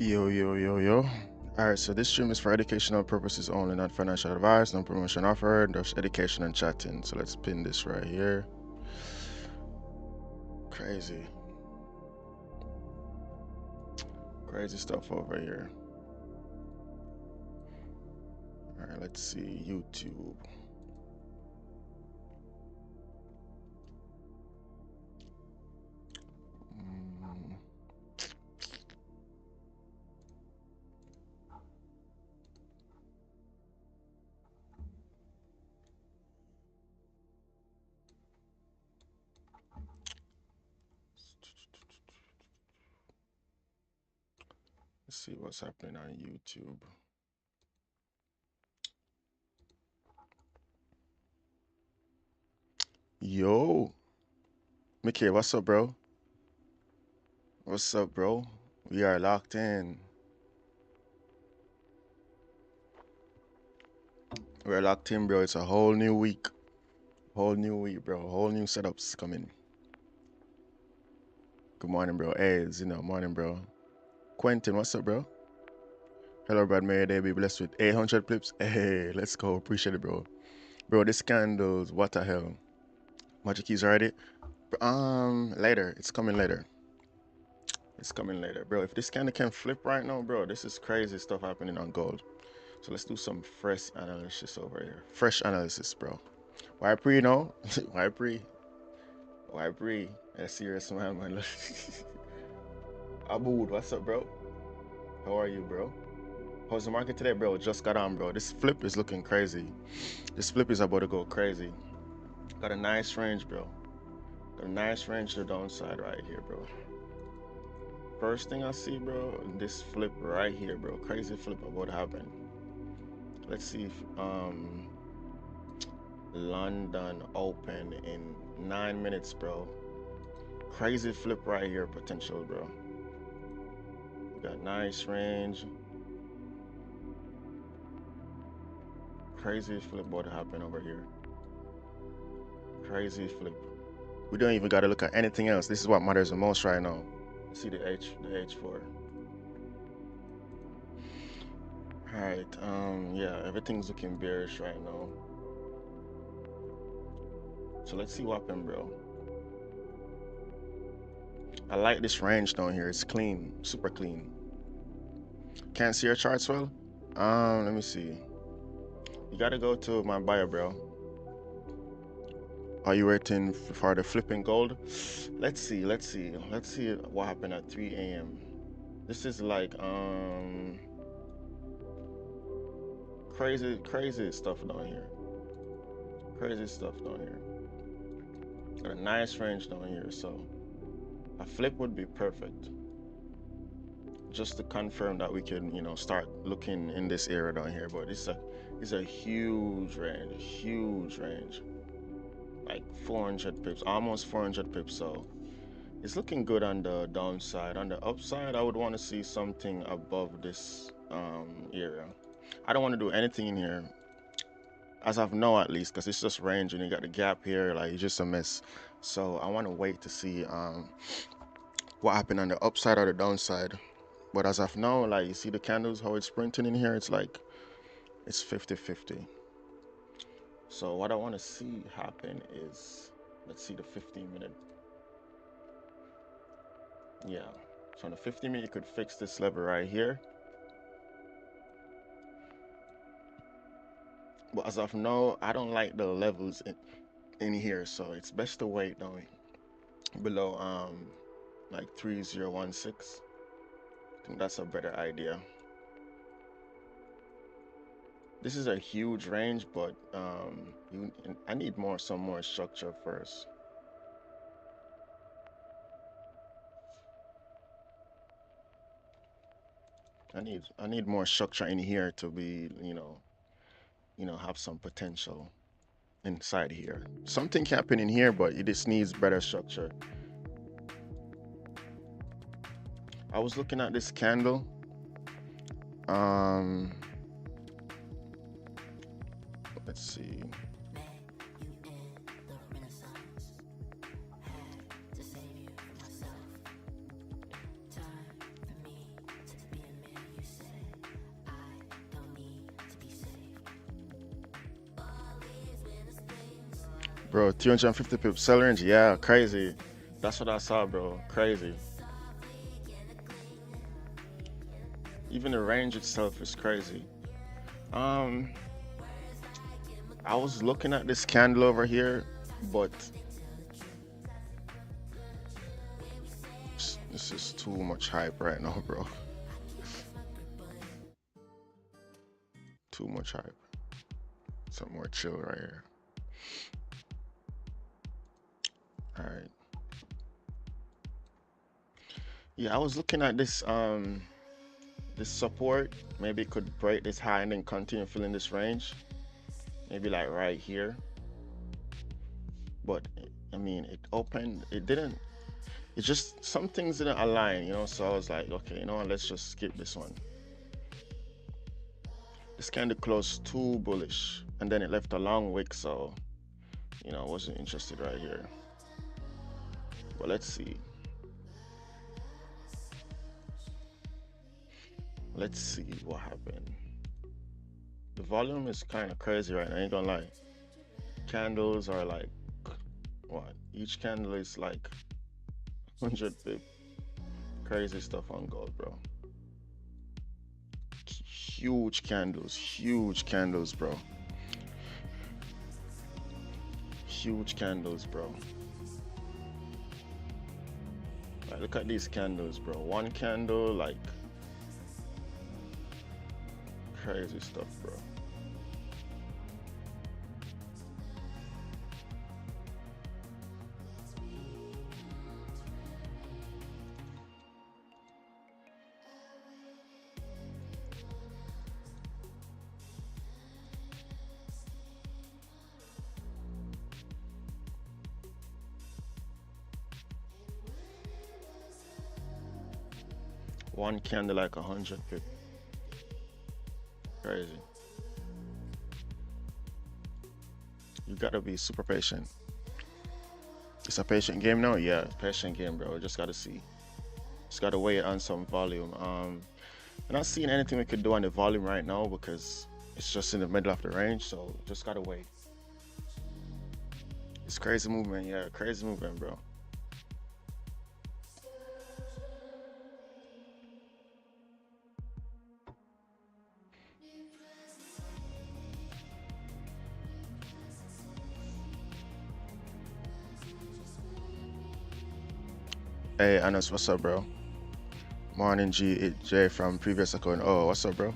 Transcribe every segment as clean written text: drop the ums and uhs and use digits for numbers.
Yo, yo, yo, yo. All right, so this stream is for educational purposes only, not financial advice, no promotion offered, just education and chatting. So let's pin this right here. Crazy. Crazy stuff over here. All right, let's see. YouTube. Mm, Let's see what's happening on YouTube. Yo, Mickey, what's up, bro? What's up, bro? We are locked in. We're locked in, bro. It's a whole new week. Whole new week, bro. Whole new setups coming. Good morning, bro. Hey, Zeno, morning, bro. Quentin, what's up, bro? Hello, Brad. May your day be blessed with 800 clips. Hey, let's go. Appreciate it, bro. Bro, this candles, what the hell? Magic keys already? Later. It's coming later. It's coming later, bro. If this candle can flip right now, bro, this is crazy stuff happening on gold. So let's do some fresh analysis over here. Fresh analysis, bro. Why pre, no? Why pre? Why pre? A serious man, man. Abood, what's up, bro? How are you, bro? How's the market today, bro? Just got on, bro. This flip is looking crazy. This flip is about to go crazy. Got a nice range, bro. Got a nice range to the downside right here, bro. First thing I see, bro, this flip right here, bro. Crazy flip about to happen. Let's see if London open in 9 minutes, bro. Crazy flip right here, potential, bro. We got nice range. Crazy flip about to happen over here. Crazy flip. We don't even got to look at anything else. This is what matters the most right now. See the H4. All right. Yeah, everything's looking bearish right now. So let's see what happens, bro. I like this range down here. It's clean, super clean. Can't see your charts well? Let me see. You gotta go to my bio, bro. Are you waiting for the flipping gold? Let's see what happened at 3 a.m. This is like crazy stuff down here. Crazy stuff down here. Got a nice range down here, so a flip would be perfect. Just to confirm that we can, start looking in this area down here. But it's a huge range. Like 400 pips, almost 400 pips. So it's looking good on the downside. On the upside, I would want to see something above this area. I don't want to do anything in here as of now, at least, because it's just range and you got the gap here. Like, it's just a mess. So I want to wait to see what happened on the upside or the downside. But as of now, like, you see the candles, how it's printing in here, it's like it's 50-50. So what I want to see happen is, let's see the 15-minute. Yeah, so on the 15-minute, you could fix this level right here. But as of now, I don't like the levels in here, so it's best to wait down below like 3016. I think that's a better idea. This is a huge range, but I need some more structure first. I need more structure in here to be, have some potential inside here. Something can happen in here, but it just needs better structure. I was looking at this candle. Let's see. Bro, 350 pips sell range. Yeah, crazy. That's what I saw, bro. Crazy. Even the range itself is crazy. I was looking at this candle over here, but this is too much hype right now, bro. Too much hype. Some more chill right here. All right. Yeah, I was looking at this support. Maybe it could break this high and then continue filling this range. Maybe like right here. But I mean, it opened. It didn't. It just some things didn't align, you know. So I was like, okay, you know what? Let's just skip this one. This kind of closed too bullish, and then it left a long wick. So you know, I wasn't interested right here. But let's see. Let's see what happened. The volume is kind of crazy right now. I ain't gonna lie. Candles are like what? Each candle is like 100 pip. Crazy stuff on gold, bro. Huge candles, bro. Huge candles, bro. Like, look at these candles, bro. One candle, like crazy stuff, bro. One candle like 100 pip. Crazy. You gotta be super patient. It's a patient game now? Yeah, patient game, bro. Just gotta see. Just gotta wait on some volume. I'm not seeing anything we could do on the volume right now because it's just in the middle of the range, so just gotta wait. It's crazy movement, yeah, crazy movement, bro. Hey, Anas, what's up, bro? Morning, Jay from previous account. Oh, what's up, bro?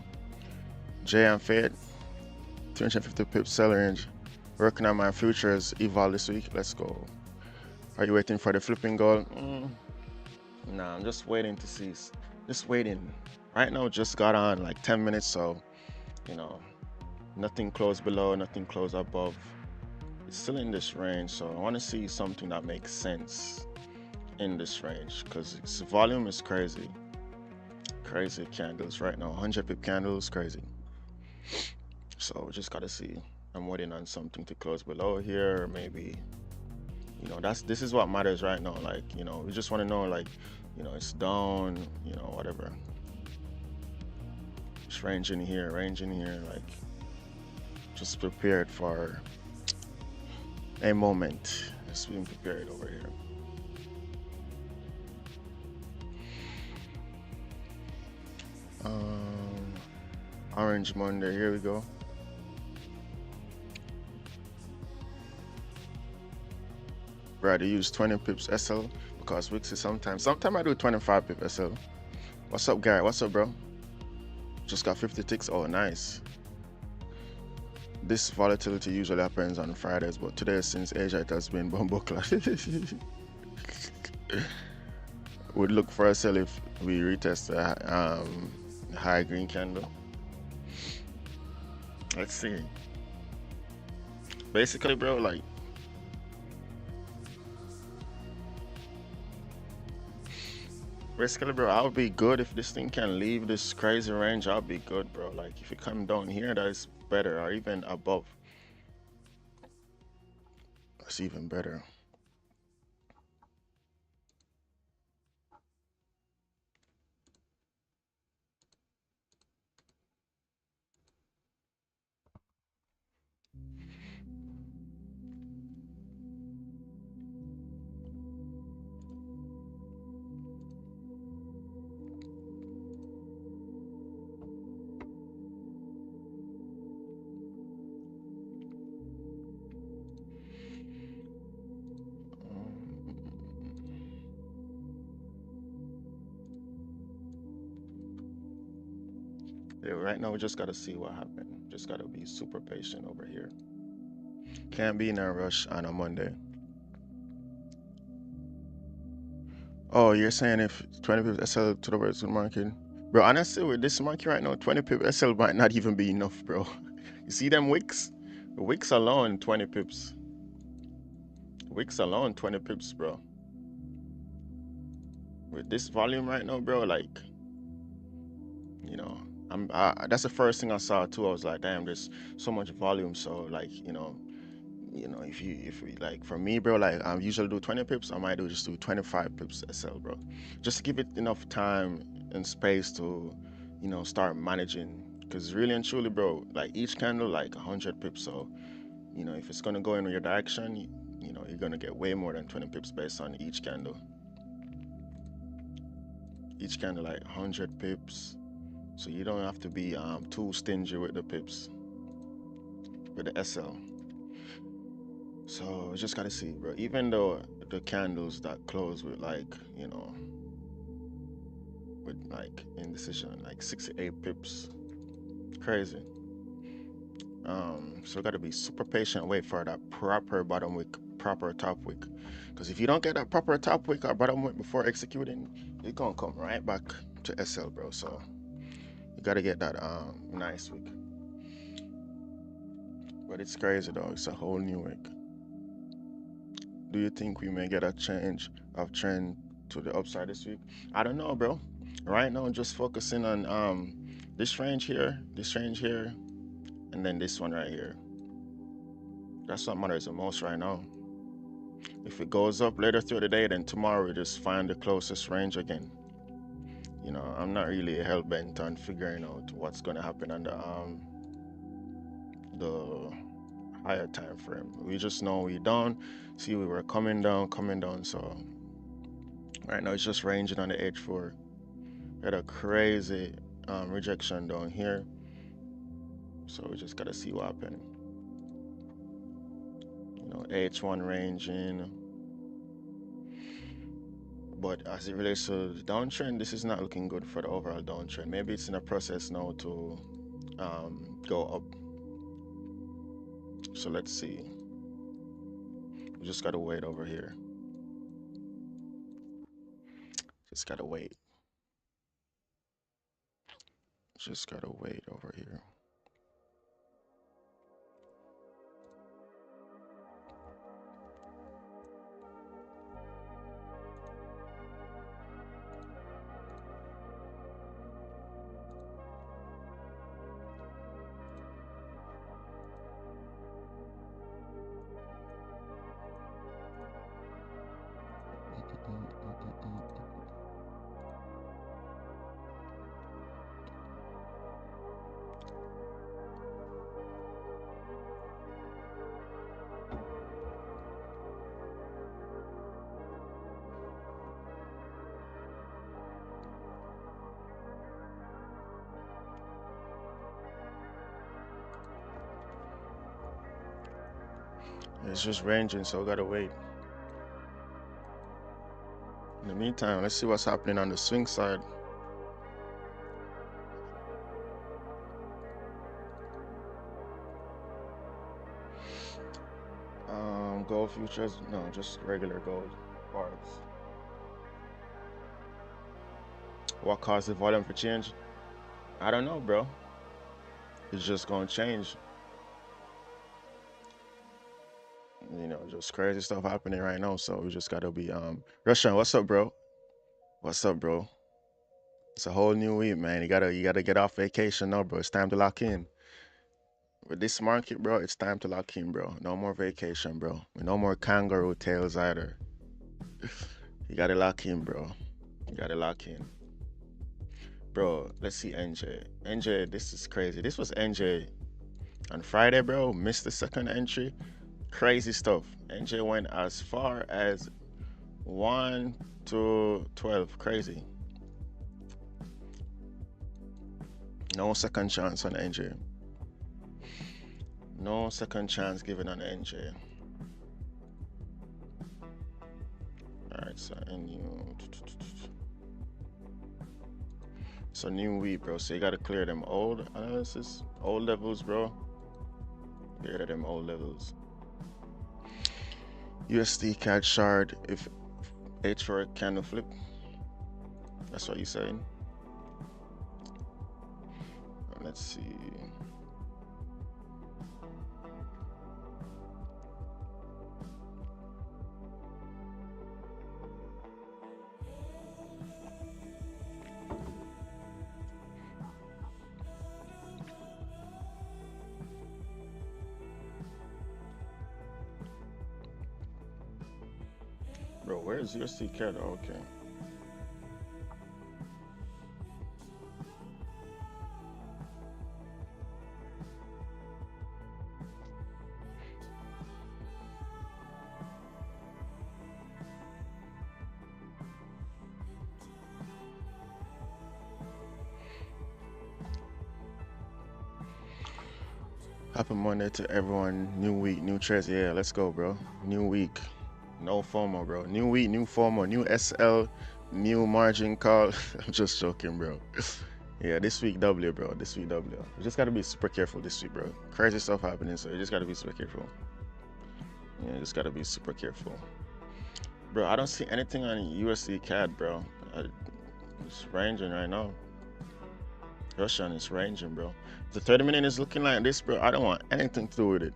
Jay and Fade, 350 pip sell range. Working on my futures eval this week. Let's go. Are you waiting for the flipping goal? Nah, I'm just waiting to see. Just waiting. Right now, just got on like 10 minutes, so you know, nothing close below, nothing close above. It's still in this range, so I want to see something that makes sense in this range because its volume is crazy. Crazy candles right now, 100 pip candles, crazy. So just gotta see. I'm waiting on something to close below here, or maybe, you know, this is what matters right now. Like, you know, we just want to know, like, you know, it's down, you know, whatever. Just range in here, like, just prepared for a moment. Just being prepared over here. Orange Monday, here we go. Rather use 20 pips SL because Wix is sometimes I do 25 pip SL. What's up, Gary? What's up, bro? Just got 50 ticks. Oh, nice. This volatility usually happens on Fridays, but today, since Asia, it has been bumbo clash. Would look for a sell if we retest the high green candle. Let's see. Basically, bro, like, I'll be good if this thing can leave this crazy range. I'll be good, bro. Like, if it come down here, that is better, or even above. That's even better. Yeah, right now we just gotta see what happened. Just gotta be super patient over here. Can't be in a rush on a Monday. Oh, you're saying if 20 pips SL to the vertical market? Bro, honestly, with this market right now, 20 pip SL might not even be enough, bro. You see them wicks? The wicks alone, 20 pips. Wicks alone, 20 pips, bro. With this volume right now, bro, like, you know, that's the first thing I saw too. I was like, damn, there's so much volume. So like, if we like for me, bro, like I usually do 20 pips, I might just do 25 pips SL, bro, just to give it enough time and space to, start managing. Because really and truly, bro, like each candle like 100 pips. So if it's gonna go in your direction, you're gonna get way more than 20 pips based on each candle. Each candle like 100 pips. So you don't have to be too stingy with the pips, with the SL. So just gotta see, bro. Even though the candles that close with like, with like indecision, like 68 pips, crazy. So gotta be super patient, wait for that proper bottom wick, proper top wick. Because if you don't get that proper top wick or bottom wick before executing, it's gonna come right back to SL, bro. So you gotta get that nice wick. But it's crazy though, it's a whole new wick. Do you think we may get a change of trend to the upside this week? I don't know, bro. Right now, I'm just focusing on this range here, and then this one right here. That's what matters the most right now. If it goes up later through the day, then tomorrow we just find the closest range again. I'm not really hell bent on figuring out what's gonna happen on the higher time frame. We just know we down. See, we were coming down. So right now it's just ranging on the H4. We had a crazy rejection down here. So we just gotta see what happened. H1 ranging. But as it relates to the downtrend, this is not looking good for the overall downtrend. Maybe it's in a process now to go up. So let's see. We just gotta wait over here. Just gotta wait. Just gotta wait over here. It's just ranging, so we gotta wait. In the meantime, let's see what's happening on the swing side. Gold futures, no, just regular gold bars. What caused the volume for change? I don't know, bro. It's just gonna change. Just crazy stuff happening right now. So we just gotta be Russian, what's up, bro? What's up, bro? It's a whole new week, man. You gotta get off vacation now, bro. It's time to lock in. With this market, bro, it's time to lock in, bro. No more vacation, bro. No more kangaroo tails either. You gotta lock in, bro. You gotta lock in. Bro, let's see NJ. NJ, this is crazy. This was NJ on Friday, bro. Missed the second entry. Crazy stuff. NJ went as far as 1 to 12. Crazy. No second chance on NJ. No second chance given on NJ. Alright, so NU. So new week, bro. So you gotta clear them old analysis, old levels, bro. Clear them old levels. USD CAD shard if H4 candle flip. That's what you're saying. Let's see. Bro, where's USD CAD? Okay. Happy Monday to everyone. New week, new trades. Yeah, let's go, bro. New week. No FOMO, bro. New week, new FOMO, new SL, new margin call. I'm just joking, bro. Yeah, this week W, bro. This week W. You just gotta be super careful this week, bro. Crazy stuff happening, so you just gotta be super careful. Yeah, you just gotta be super careful. Bro, I don't see anything on USD CAD, bro. It's ranging right now. Russian is ranging, bro. The 30-minute is looking like this, bro. I don't want anything to do with it.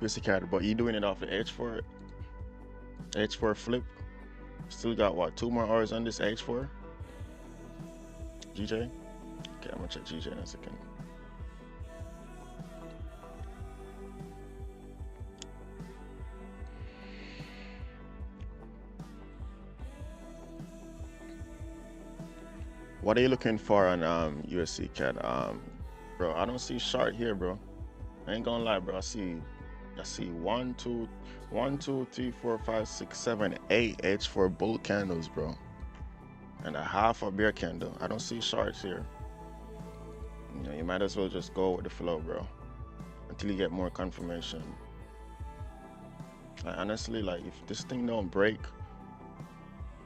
USD CAD, but you doing it off the H4 flip. Still got what, 2 more hours on this H4? GJ? Okay, I'm gonna check GJ in a second. What are you looking for on USD CAD? Bro, I don't see short here, bro. I ain't gonna lie, bro. I see 1, 2, 3, 4, 5, 6, 7, 8 H4 bull candles, bro. And a half a bear candle. I don't see shorts here. You know, you might as well just go with the flow, bro. Until you get more confirmation. Like, honestly, like, if this thing don't break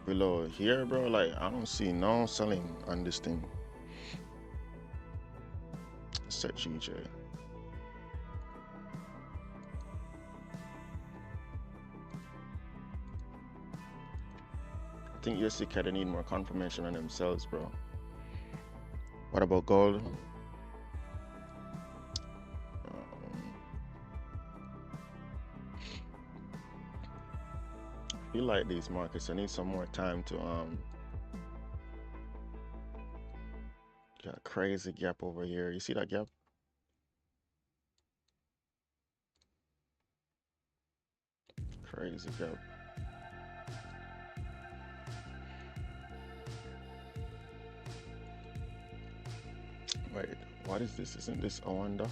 below here, bro, like, I don't see no selling on this thing. Set GJ. I think USD CAD need more confirmation on themselves, bro. What about gold? I feel like these markets, I need some more time to got a crazy gap over here. You see that gap? Crazy gap. Wait, what is this? Isn't this Owanda?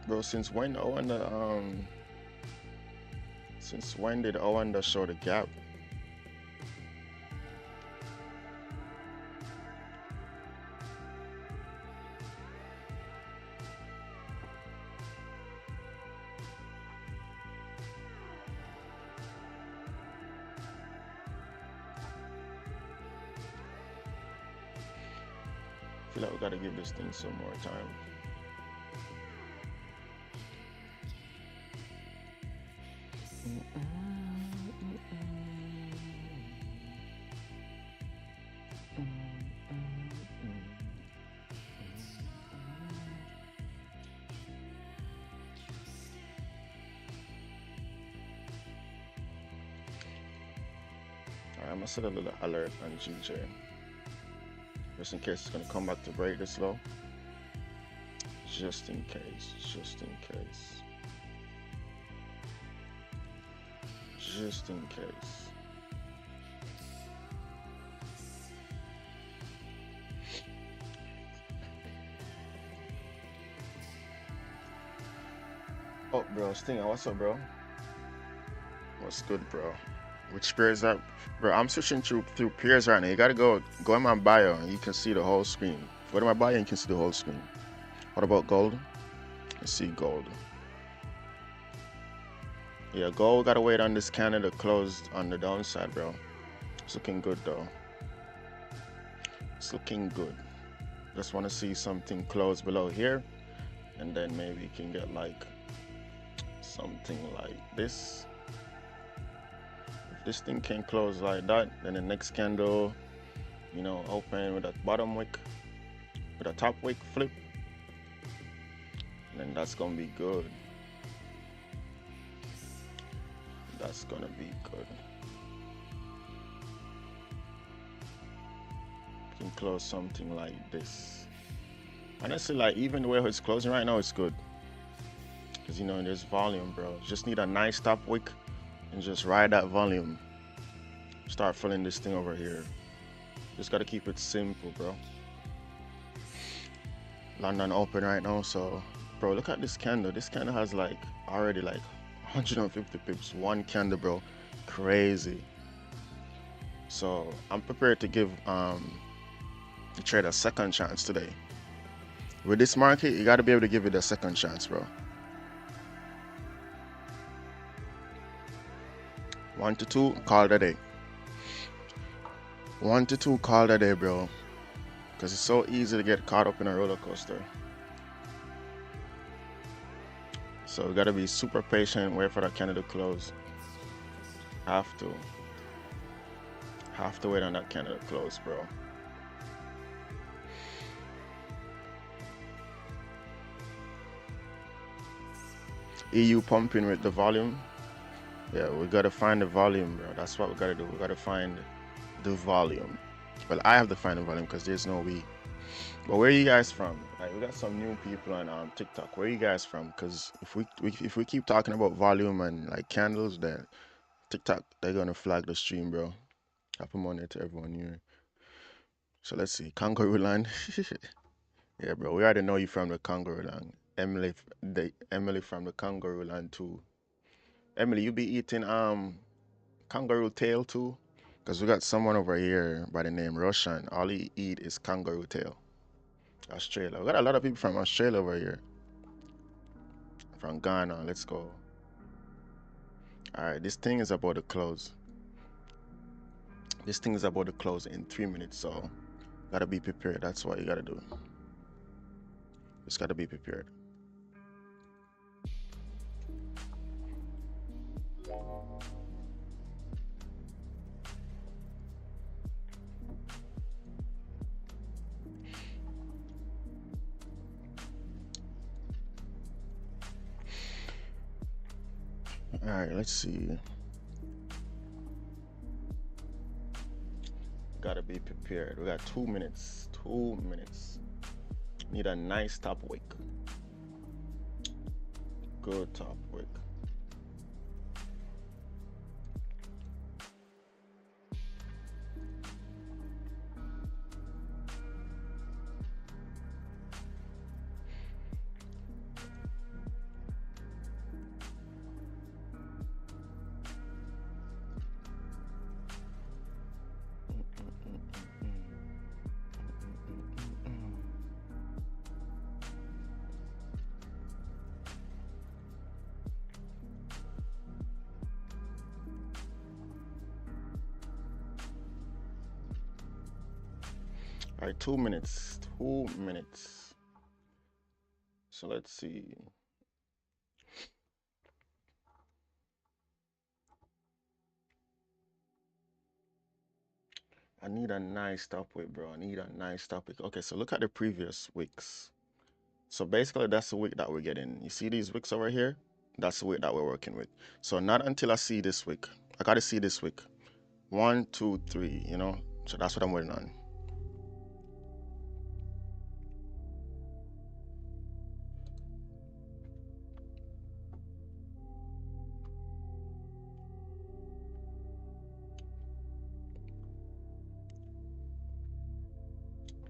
Bro, since when Owanda since when did Owanda show the gap? I feel like we gotta give this thing some more time. Alright, I'm gonna set a little alert on GJ. Just in case it's gonna come back to break this low. Just in case, just in case. Just in case. Oh, bro, Stinger, what's up, bro? What's good, bro? Which pairs up, bro? I'm switching through pairs right now. You gotta go in my bio and you can see the whole screen. Go to my bio and you can see the whole screen. What about gold? Let's see gold. Yeah, gold gotta wait on this candle to close on the downside, bro. It's looking good though. It's looking good. Just want to see something close below here, and then maybe you can get like something like this. If this thing can close like that, then the next candle, you know, open with that bottom wick, with a top wick flip, and then that's gonna be good. That's gonna be good. Can close something like this. Honestly, like even the way it's closing right now, it's good. Because you know, there's volume, bro. Just need a nice top wick and just ride that volume. Start filling this thing over here. Just gotta keep it simple, bro. London open right now, so bro, look at this candle. This candle has like already like 150 pips. One candle, bro. Crazy. So I'm prepared to give the trade a second chance today. With this market, you gotta be able to give it a second chance, bro. 1 to 2, call it a day. 1 to 2, call it a day, bro. Because it's so easy to get caught up in a roller coaster. So we gotta be super patient, wait for that candle to close. Have to wait on that candle to close, bro. EU pumping with the volume. Yeah, we gotta find the volume, bro. That's what we gotta do. We gotta find the volume. Well, I have to find the volume because there's no we. But where are you guys from? Like, we got some new people on TikTok. Where are you guys from? Because if we keep talking about volume and like candles, then TikTok they're gonna flag the stream, bro. Happy Monday to everyone here. So let's see, Kangaroo Land. Yeah, bro. We already know you from the Kangaroo Land. Emily from the Kangaroo Land too. Emily, you be eating kangaroo tail too? Because we got someone over here by the name Roshan. All he eat is kangaroo tail. Australia. We got a lot of people from Australia over here. From Ghana. Let's go. Alright, this thing is about to close. This thing is about to close in 3 minutes, so gotta be prepared. That's what you gotta do. Just gotta be prepared. Alright, let's see. Gotta be prepared. We got 2 minutes. 2 minutes. Need a nice top wick. Good top wick. All right, 2 minutes. 2 minutes. So let's see. I need a nice top wick, bro. I need a nice top wick. Okay, so look at the previous wicks. So basically, that's the wick that we're getting. You see these wicks over here? That's the wick that we're working with. So not until I see this wick. I gotta see this wick. 1, 2, 3, you know? So that's what I'm waiting on.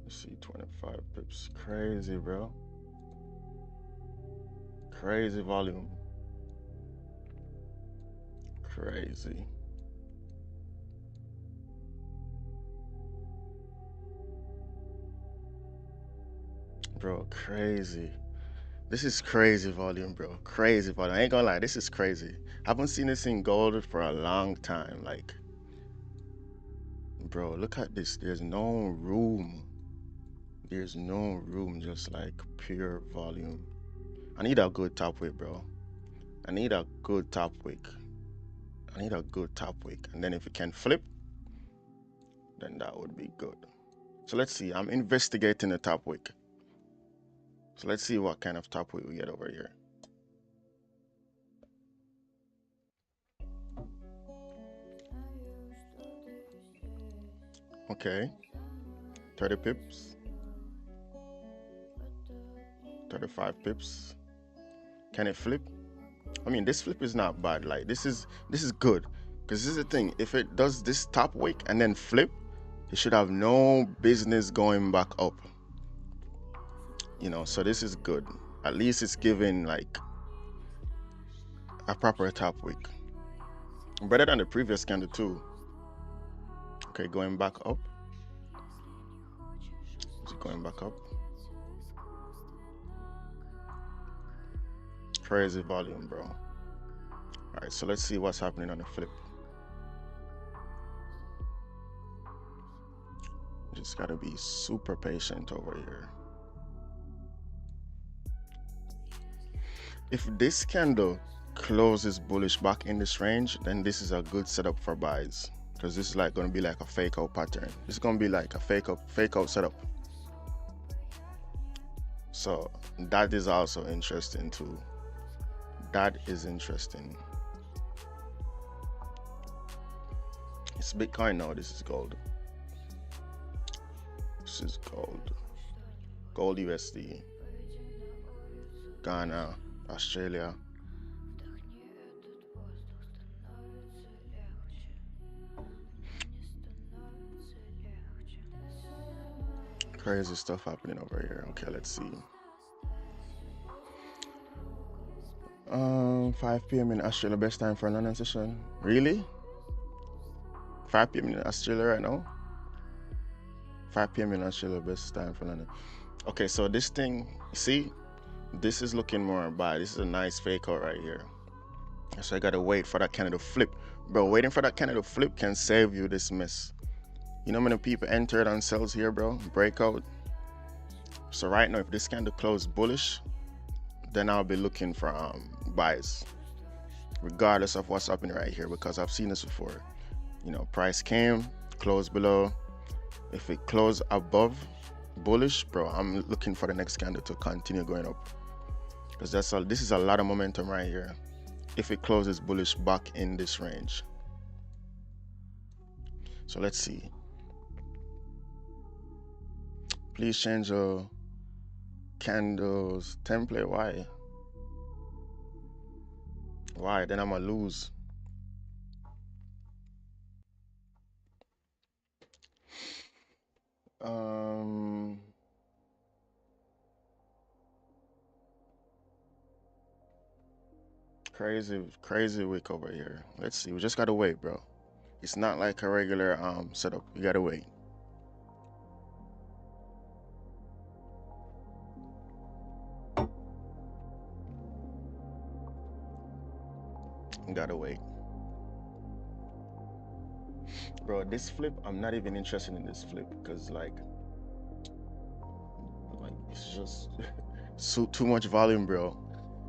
Let's see, 25 pips. Crazy, bro. Crazy volume. Crazy. Bro, crazy. This is crazy volume, bro. Crazy volume. I ain't gonna lie, this is crazy. I haven't seen this in gold for a long time. Like, Bro, look at this. There's no room. There's no room, just like pure volume. I need a good top wick, bro. I need a good top wick. I need a good top wick. And then if it can flip, then that would be good. So let's see. I'm investigating the top wick. So let's see what kind of top wick we get over here. Okay. 30 pips. 35 pips. Can it flip? I mean, this flip is not bad. Like this is good. Because this is the thing. If it does this top wick and then flip, it should have no business going back up. You know, so this is good. At least it's giving like a proper top wick. Better than the previous candle too. Okay, going back up. Is it going back up? Crazy volume, bro. All right, so let's see what's happening on the flip. Just gotta be super patient over here. If this candle closes bullish back in this range, then this is a good setup for buys, because this is like gonna be like a fake out pattern. This is gonna be like a fake out setup. So that is also interesting too. That is interesting. It's Bitcoin now. This is gold. This is gold. Gold USD. Ghana. Australia. Crazy stuff happening over here. Okay, let's see. 5 p.m. in Australia, best time for a London session. Really? 5 p.m. in Australia right now? 5 p.m. in Australia, best time for London. Okay, so this thing, see, this is looking more buy. This is a nice fake out right here. So I gotta wait for that candle to flip. Bro, waiting for that candle to flip can save you this mess. You know how many people entered on sells here, bro? Breakout. So right now, if this candle closed bullish, then I'll be looking for buys, regardless of what's happening right here, because I've seen this before. You know, price came, closed below. If it closed above bullish, bro, I'm looking for the next candle to continue going up, because this is a lot of momentum right here. If it closes bullish back in this range. So let's see. Please change your candles template. Why? Then I'm gonna lose. Crazy week over here. Let's see. We just gotta wait, bro. It's not like a regular setup. You gotta wait. You gotta wait. Bro, this flip, I'm not even interested in this flip, because like it's just so too much volume, bro.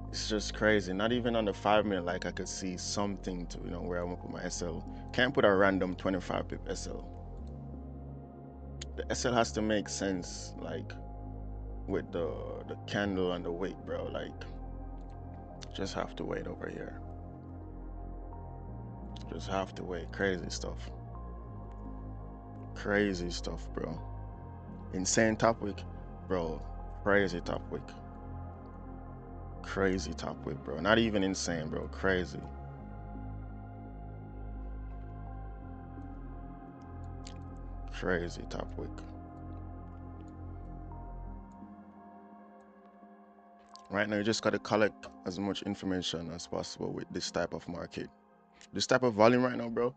It's just crazy. Not even on the 5 minute, like I could see something to, you know, where I'm gonna put my SL. Can't put a random 25 pip SL. The SL has to make sense, like with the candle and the weight, bro. Like, just have to wait over here. Just have to wait. Crazy stuff. Crazy stuff, bro. Insane top wick, bro. Crazy top wick. Crazy top wick, bro. Not even insane, bro. Crazy. Crazy top wick. Right now, you just gotta collect as much information as possible with this type of market. This type of volume right now, bro.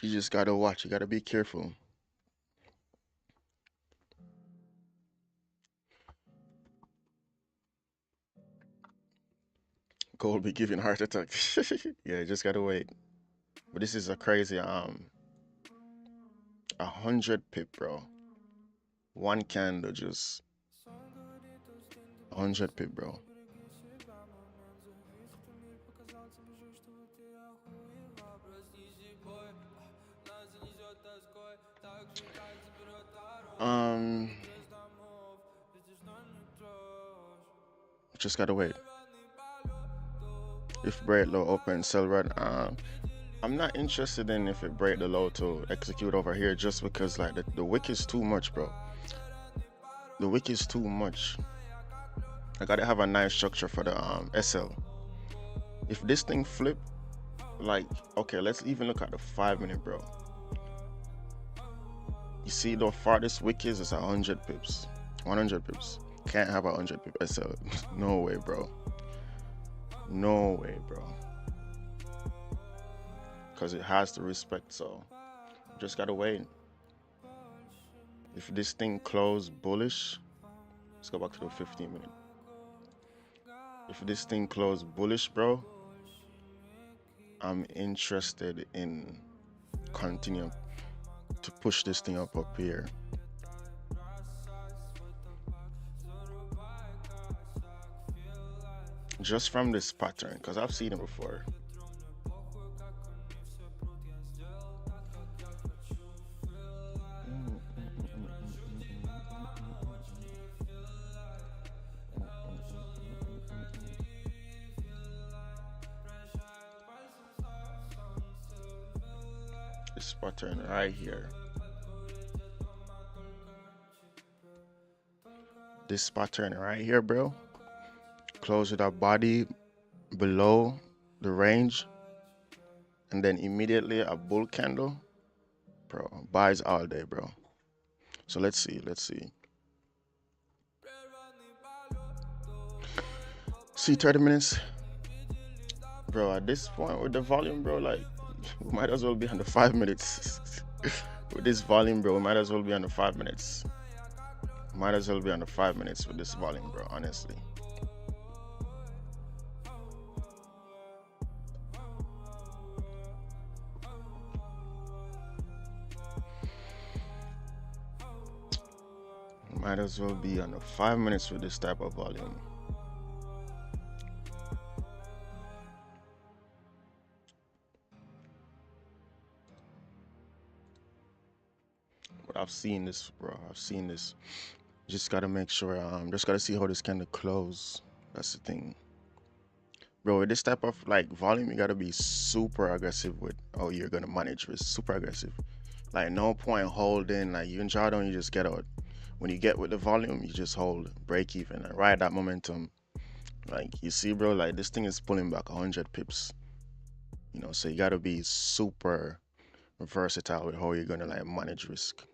You just gotta watch. You gotta be careful. Gold be giving heart attack. Yeah, you just gotta wait. But this is a crazy 100 pip, bro. One candle, just 100 pip, bro. Just gotta wait. If break low, open, sell run. I'm not interested in if it break the low to execute over here, just because like the wick is too much, bro. The wick is too much. I gotta have a nice structure for the SL. If this thing flip, like, okay, let's even look at the 5-minute, bro. You see the farthest wick is 100 pips. 100 pips. Can't have 100 pip SL. No way, bro. No way, bro. Because it has to respect, so just gotta wait. If this thing close bullish, let's go back to the 15-minute. If this thing close bullish, bro, I'm interested in continuing to push this thing up here. Just from this pattern, because I've seen it before. This pattern right here. This pattern right here, bro. Close with a body below the range, and then immediately a bull candle, bro. Buys all day, bro. So let's see. See 30 minutes, bro. At this point with the volume, bro, like we might as well be under 5 minutes. With this volume, bro, we might as well be under 5 minutes. Might as well be under 5 minutes with this volume, bro, honestly. Might as well be under 5 minutes with this type of volume. But I've seen this, bro. I've seen this. Just gotta make sure, just gotta see how this candle close. That's the thing. Bro, with this type of like volume, you gotta be super aggressive with how you're gonna manage risk. Super aggressive. Like no point holding, like you in drawdown, you just get out. When you get with the volume, you just hold, break even, and ride that momentum. Like you see, bro, like this thing is pulling back 100 pips. You know, so you gotta be super versatile with how you're gonna like manage risk.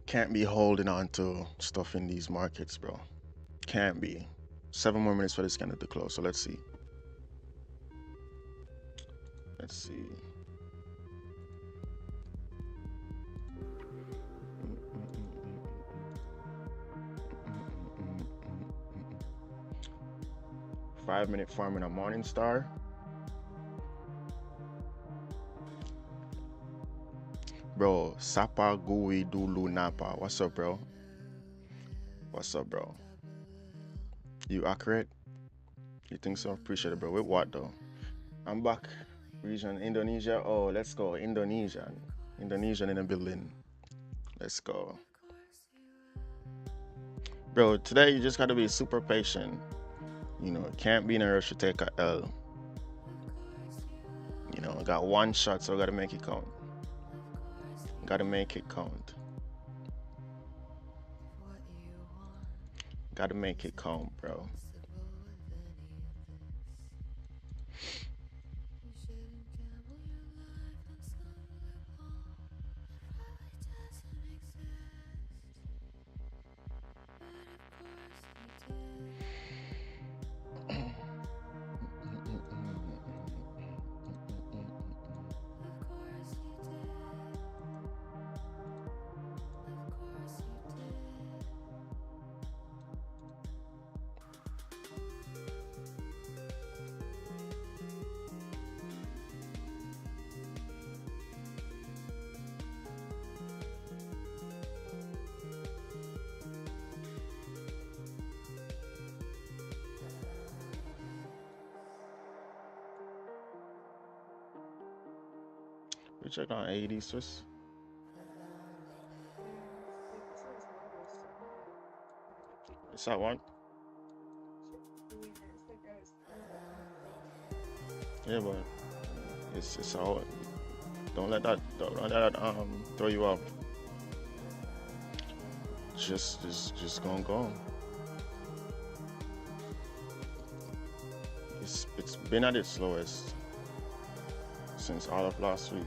Can't be holding on to stuff in these markets, bro. Can't be. 7 more minutes for this candle to close, so let's see. Let's see. Five-minute farm in a morning star. Bro, Sapa Gui Dulu Napa. What's up, bro? What's up, bro? You accurate? You think so? Appreciate it, bro. With what though? I'm back. Region Indonesia. Oh, let's go. Indonesian in the building. Let's go. Bro, today you just gotta be super patient. You know, can't be in a rush to take a L. You know, I got one shot, so I gotta make it count. Gotta make it count. Gotta make it count, bro. We check on AD Swiss. It's at one. Yeah, but it's all. Don't let that throw you off. Just gonna go. It's been at its slowest since all of last week.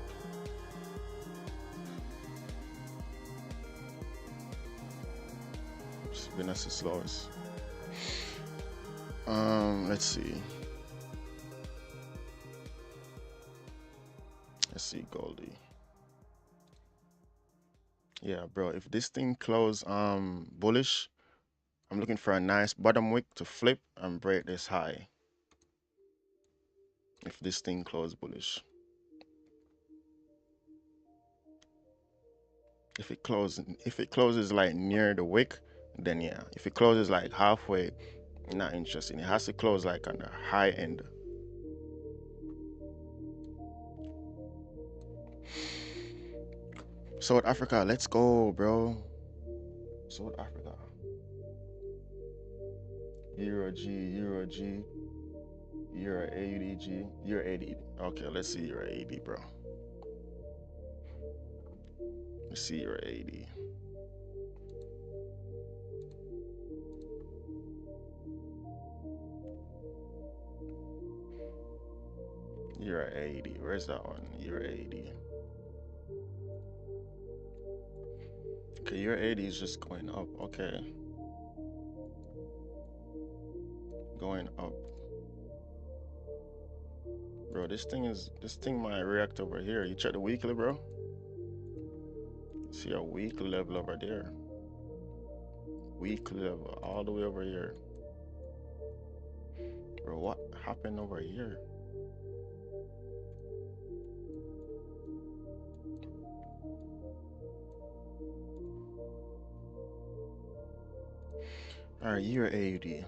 It's been at its slowest. Let's see. Let's see, Goldie. Yeah, bro. If this thing close bullish, I'm looking for a nice bottom wick to flip and break this high. If this thing close bullish. If it closes like near the wick, then yeah. If it closes like halfway, not interesting. It has to close like on the high end. South Africa, let's go, bro. South Africa. Euro G, Euro G, Euro AUDG, Euro AD. Okay, let's see Euro AD, bro. Let's see Euro AD. Euro AD. Where's that one? Euro AD. Okay, Euro AD is just going up. Okay. Going up. Bro, this thing might react over here. You check the weekly, bro. See a weekly level over there. Weekly level all the way over here. Bro, what happened over here? Alright, you're AUD.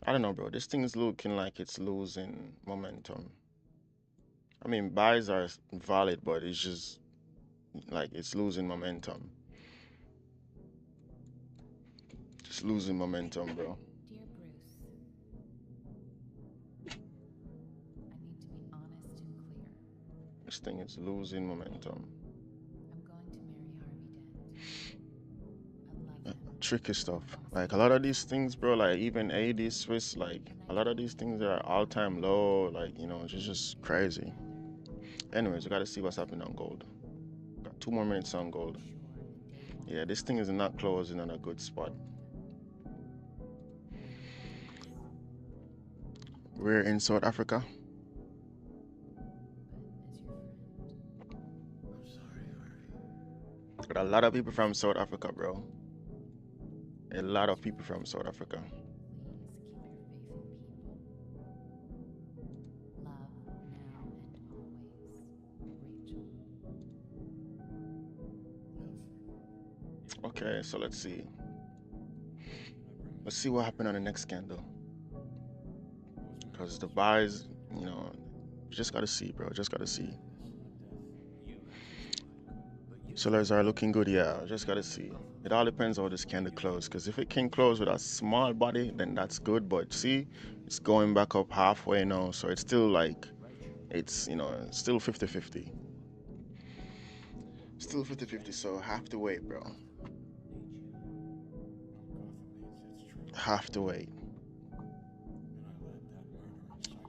I don't know, bro. This thing is looking like it's losing momentum. I mean, buys are valid, but it's just like it's losing momentum. Just losing momentum, bro. Dear Bruce, I need to be honest and clear. This thing is losing momentum. I'm going to marry Harvey Dent. I love him. Tricky stuff. Like a lot of these things, bro, like even AD Swiss, like a lot of these things are all-time low, like, you know, it's just crazy. Anyways, we gotta see what's happening on gold. Got 2 more minutes on gold. Yeah, this thing is not closing on a good spot. We're in South Africa. Got a lot of people from South Africa, bro. A lot of people from South Africa. Please keep your faith in people. Love now and always. Rachel. Okay, so let's see. Let's see what happened on the next candle. Because the buys, you know, you just gotta see, bro. Just gotta see. Sellers are looking good, yeah. Just gotta see. It all depends on how this candle close. Because if it can close with a small body, then that's good. But see, it's going back up halfway now, so it's still like, it's, you know, still 50-50. Still 50-50, so have to wait, bro. Have to wait.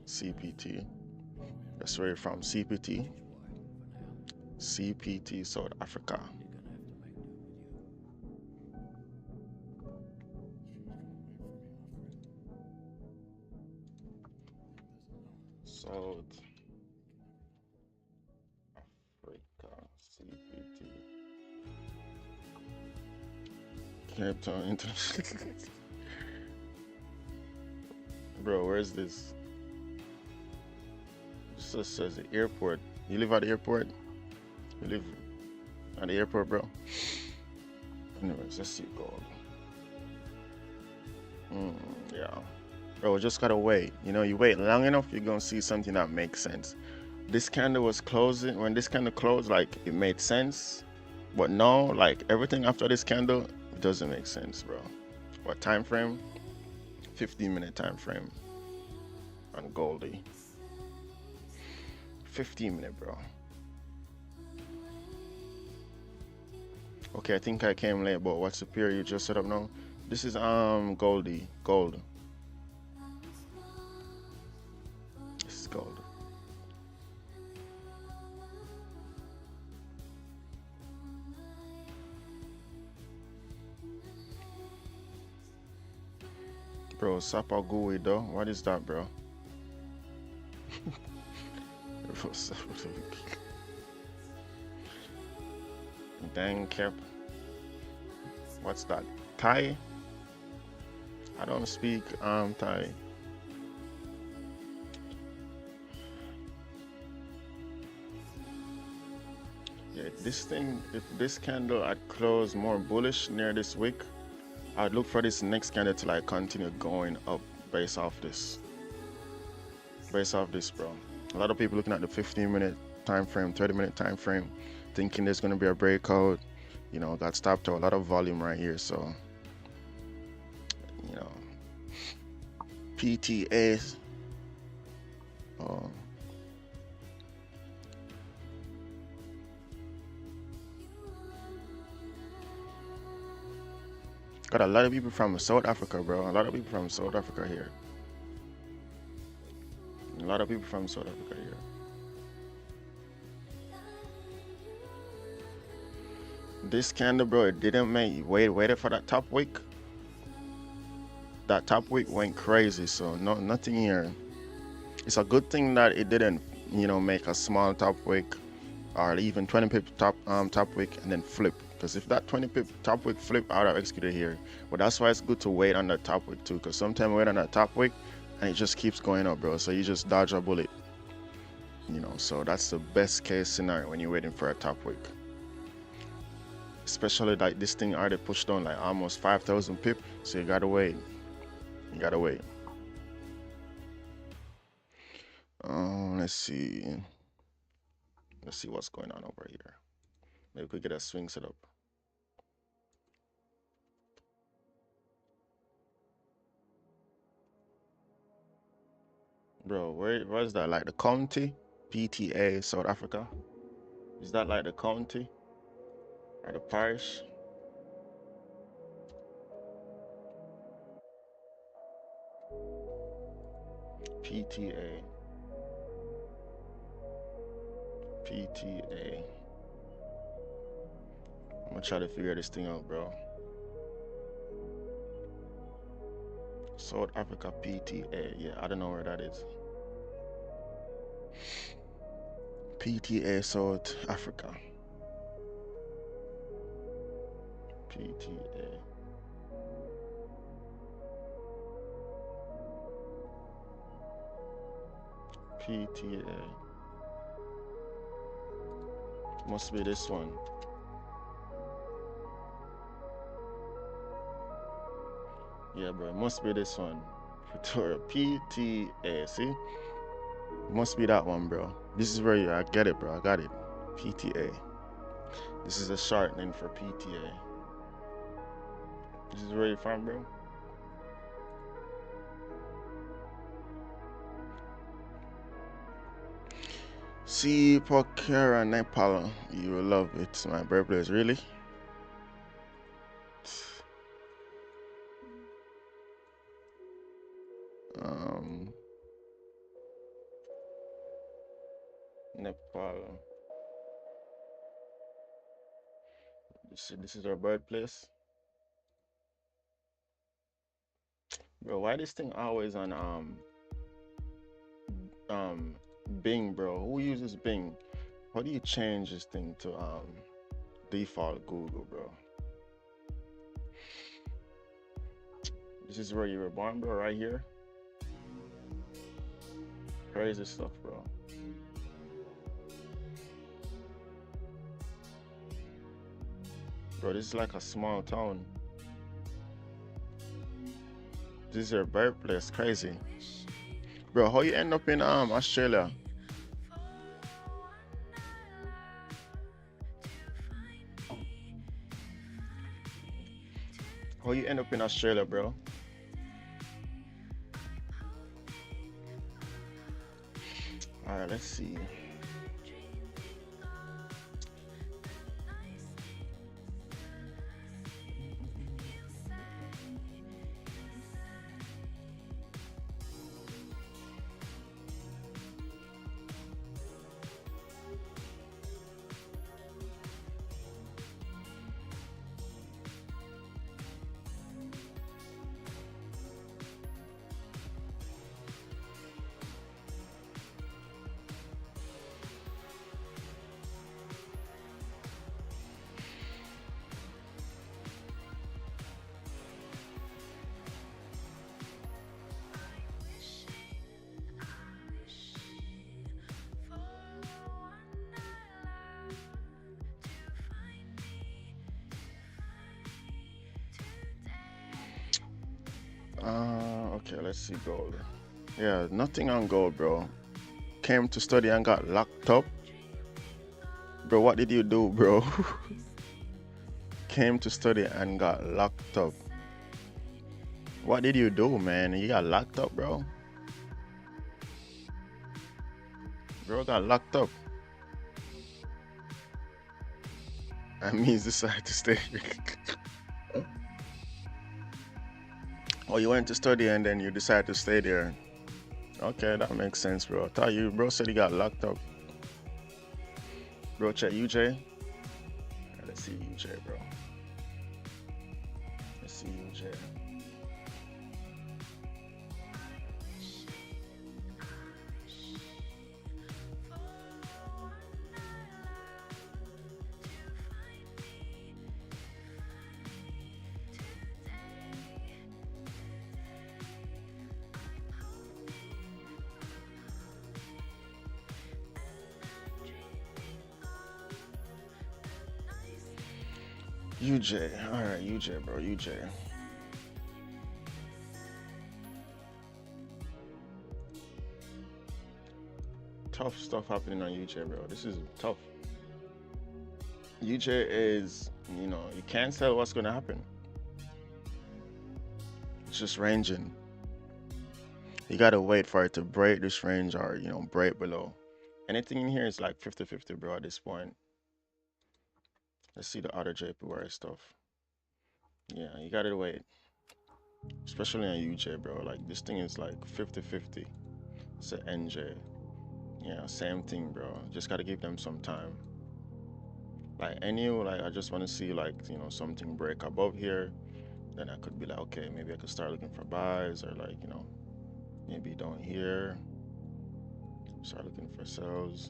CPT. That's where you're from. CPT. CPT, South Africa. South Africa, CPT. Cape Town International. Bro, where's this? This just says the airport. You live at the airport? You live at the airport, bro. Anyways, let's see gold. Yeah, bro, just gotta wait. You know, you wait long enough, you're gonna see something that makes sense. This candle was closing. When this candle closed, like, it made sense, but no, like, everything after this candle doesn't make sense, bro. What time frame? 15-minute time frame on Goldie. 15-minute, bro. Okay, I think I came late, but what's the period you just set up now? This is Goldie. Gold. This is gold. Bro, Sapagui though. What is that, bro? Dang cap. What's that? Thai? I don't speak Thai. Yeah, this thing, if this candle had closed more bullish near this wick, I'd look for this next candle to like continue going up based off this. Based off this, bro. A lot of people looking at the 15-minute time frame, 30-minute time frame, thinking there's gonna be a breakout. You know, got stopped to a lot of volume right here, so you know, PTAs. Oh. Got a lot of people from South Africa, bro. A lot of people from South Africa here. A lot of people from South Africa here. This candle, bro, it didn't make waited for that top wick. That top wick went crazy, so nothing here. It's a good thing that it didn't, you know, make a small top wick or even 20 pip top wick and then flip. Because if that 20 pip top wick flip, I would have executed here. But that's why it's good to wait on the top wick too. Because sometimes wait on that top wick and it just keeps going up, bro. So you just dodge a bullet. You know, so that's the best case scenario when you're waiting for a top wick. Especially like this thing already pushed on like almost 5,000 pip. So you gotta wait. You gotta wait. Let's see. Let's see what's going on over here. Maybe we could get a swing set up. Bro, where is that? Like the county? PTA, South Africa? Is that like the county? Or the parish? PTA. PTA. I'm gonna try to figure this thing out, bro. South Africa PTA. Yeah, I don't know where that is. PTA South Africa. PTA. PTA. Must be this one. Yeah, bro, it must be this one. Pretoria PTA. See? Must be that one, bro. This is where I get it, bro. I got it. PTA. This is a shortening for PTA. This is where you're from, bro. See, Pokhara, Nepal. You will love it. My birthplace, really? Nepal. This is our birthplace. Bro, why this thing always on Bing, bro? Who uses Bing? How do you change this thing to default Google, bro? This is where you were born, bro, right here. Crazy stuff, bro. Bro, this is like a small town. This is your birthplace. Crazy. Bro, how you end up in Australia? How you end up in Australia, bro? Alright, let's see. Okay, let's see gold. Yeah, nothing on gold, bro. Came to study and got locked up. Bro, what did you do, bro? Came to study and got locked up. What did you do, man? You got locked up, bro? Bro got locked up. That means decided to stay. Oh, you went to study and then you decided to stay there. Okay, that makes sense, bro. I thought you, bro, said he got locked up. Bro, check UJ. Let's see UJ, bro. Let's see UJ. UJ, all right, UJ, bro, UJ. Tough stuff happening on UJ, bro. This is tough. UJ is, you can't tell what's gonna happen. It's just ranging. You gotta wait for it to break this range or, break below. Anything in here is like 50-50, bro, at this point. Let's see the other JPY stuff. Yeah, you gotta wait. Especially on UJ, bro. Like, this thing is like 50-50. It's an NJ. Yeah, same thing, bro. Just gotta give them some time. Like, I just want to see, like, something break above here. Then I could be like, okay, maybe I could start looking for buys, or like, maybe down here. Start looking for sells.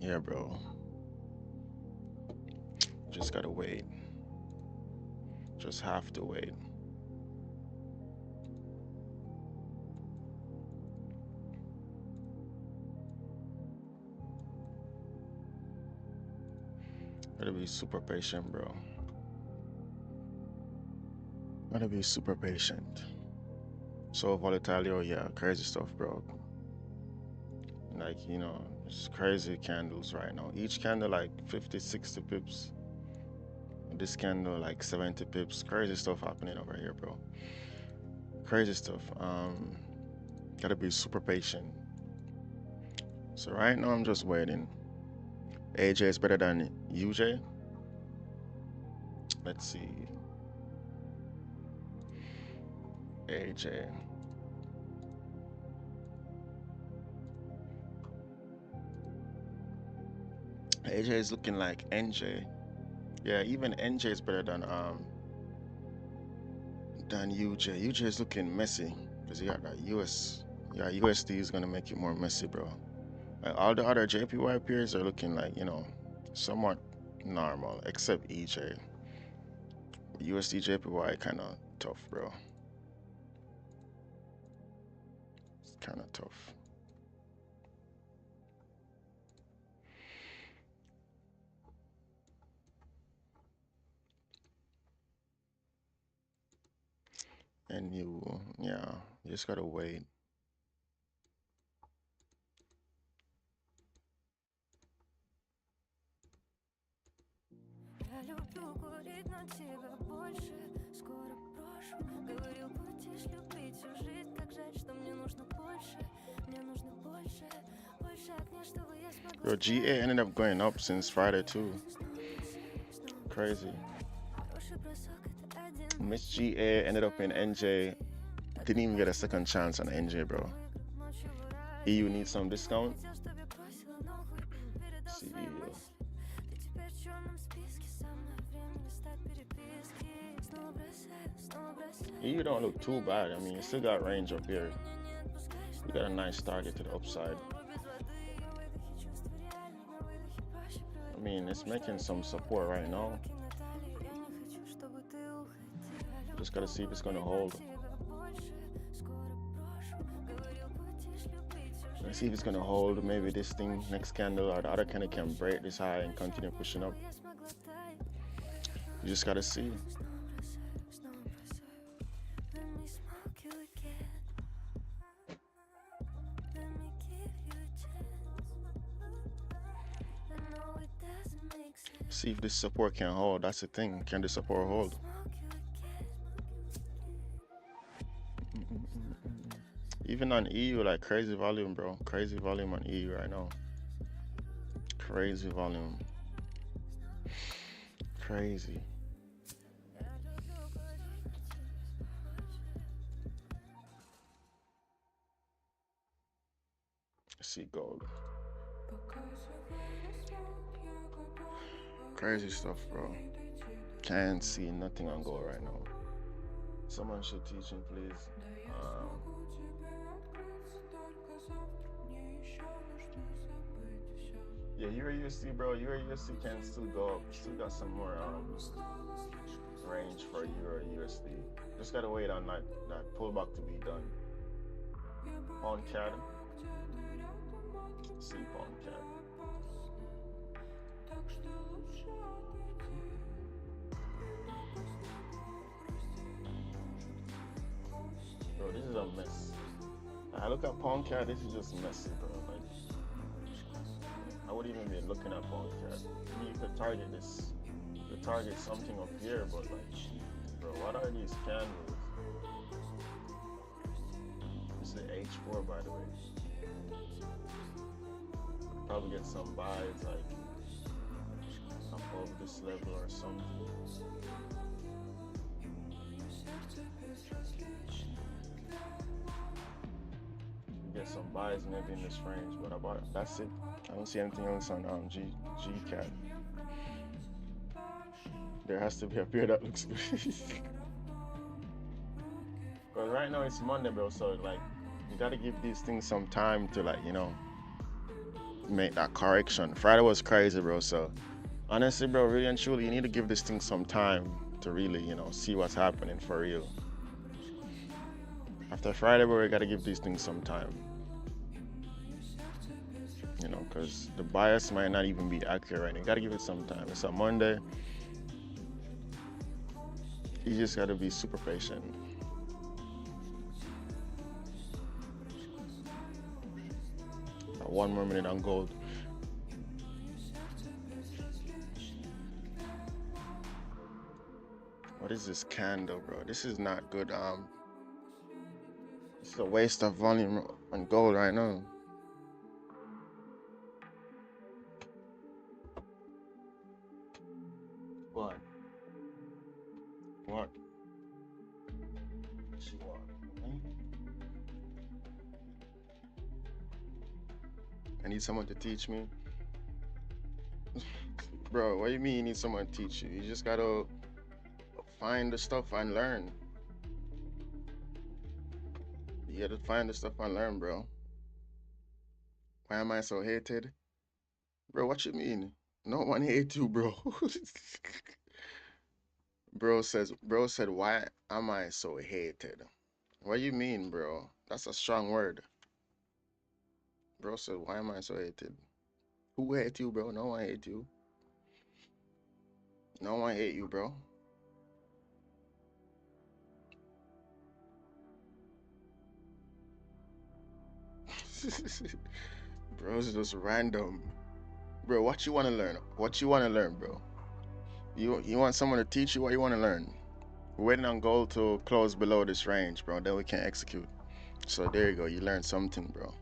Yeah, bro. Just gotta wait. Just have to wait. Gotta be super patient, bro. Gotta be super patient. So volatility, oh yeah, crazy stuff, bro. Like, it's crazy candles right now. Each candle like 50-60 pips. This candle like 70 pips. Crazy stuff happening over here, bro. Crazy stuff. Gotta be super patient. So right now I'm just waiting. AJ is better than UJ. Let's see. AJ. AJ is looking like NJ. Yeah, even NJ is better than UJ. UJ is looking messy because you got that US. Yeah, USD is gonna make it more messy, bro. Like, all the other JPY peers are looking like, somewhat normal, except EJ. USD JPY kind of tough, bro. It's kind of tough. and you just gotta wait. Я люблю курить, но тебя больше скоро брошу. Говорил, будешь любить всю жизнь, как жаль, что мне нужно больше. Мне нужно больше, больше огня, чтобы я смогла. Yo, GA ended up going up since Friday too. Crazy. Хороший бросок — это один Miss GA ended up in NJ. Didn't even get a second chance on NJ, bro. EU needs some discount. хотел, чтоб я бросила, но хуй передал See свои EU. мысли. Ты теперь в черном списке, самое время листать переписки. Снова бросаю. EU don't look too bad. I mean, you still got range up here. You got a nice target to the upside. I mean, it's making some support right now. Just gotta see if it's gonna hold. Let's see if it's gonna hold. Maybe this thing, next candle or the other candle can break this high and continue pushing up. You just gotta see. See if this support can hold. That's the thing. Can the support hold? Even on EU, like crazy volume, bro. Crazy volume on EU right now. Crazy volume. Crazy. Let's see gold. Crazy stuff, bro. Can't see nothing on gold right now. Someone should teach me, please. Yeah, Euro USD, bro. Euro USD can still go up. Still got some more range for Euro USD. Just gotta wait on that pullback to be done. Pound CAD. See pound CAD. Bro, this is a mess. I look at pound CAD. This is just messy, bro. Like, I wouldn't even be looking at pound CAD. I mean, you could target this. You could target something up here, but like, bro, what are these candles? This is the H4, by the way. Probably get some buys like above this level or something. Get some buys maybe in this range, but that's it. I don't see anything else on GCAD. There has to be a pair that looks good. Because right now it's Monday, bro, so like you gotta give these things some time to like, make that correction. Friday was crazy, bro, so honestly, bro, really and truly, you need to give this thing some time to really, see what's happening for real. After Friday, bro, we gotta give these things some time. Because the bias might not even be accurate right now. You gotta give it some time. It's a Monday. You just gotta be super patient. Got 1 more minute on gold. What is this candle, bro? This is not good. This is a waste of volume on gold right now. What? What? She want? I need someone to teach me. Bro, what do you mean you need someone to teach you? You just gotta find the stuff and learn. You gotta find the stuff and learn, bro. Why am I so hated? Bro, what you mean? No one hate you, bro. Bro said, why am I so hated? What you mean, bro? That's a strong word. Bro said, why am I so hated? Who hate you, bro? No one hate you. No one hate you, bro. Bro, it's just random. Bro, what you want to learn? What you want to learn, bro? You want someone to teach you what you want to learn? We're waiting on gold to close below this range, bro. Then we can execute. So there you go. You learned something, bro.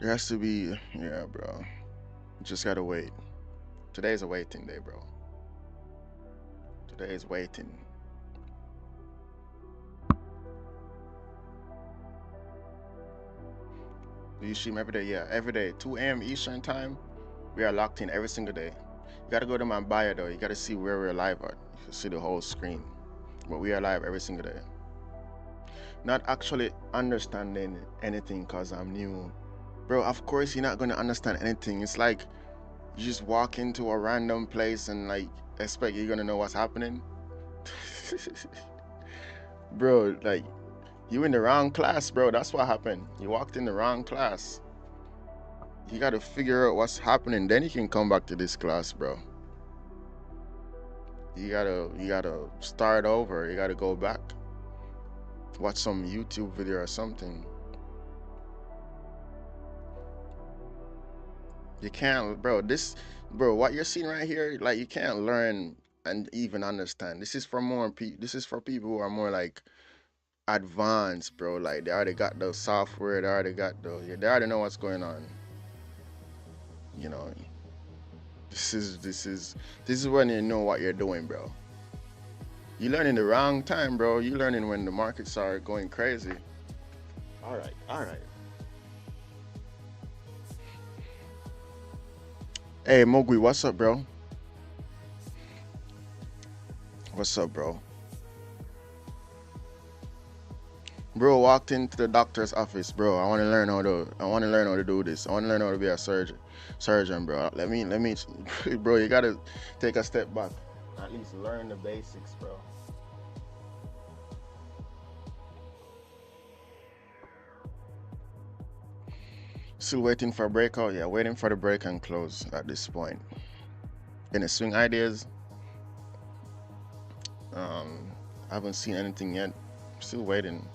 There has to be, yeah, bro. You just gotta wait. Today's a waiting day, bro. Today is waiting. Do you stream every day? Yeah, every day. 2 a.m. Eastern time. We are locked in every single day. You gotta go to my bio though. You gotta see where we're live at. You can see the whole screen. But we are live every single day. Not actually understanding anything because I'm new. Bro, of course you're not gonna understand anything. It's like you just walk into a random place and like expect you're gonna know what's happening. Bro, like you in the wrong class, bro. That's what happened. You walked in the wrong class. You gotta figure out what's happening. Then you can come back to this class, bro. You gotta start over. You gotta go back. Watch some YouTube video or something. You can't, bro. Bro, what you're seeing right here, like you can't learn and even understand. This is for this is for people who are more like advanced, bro. Like they already got the software, they already know what's going on. You know, this is when you know what you're doing, bro. You learning the wrong time, bro. You learning when the markets are going crazy. All right, all right. Hey, Mogui, what's up, bro? What's up, bro? Bro walked into the doctor's office, bro. I want to learn how to do this. I want to learn how to be a surgeon, bro. Let me, bro. You gotta take a step back. At least learn the basics, bro. Still waiting for a breakout? Yeah, waiting for the break and close at this point. Any swing ideas? I haven't seen anything yet. Still waiting.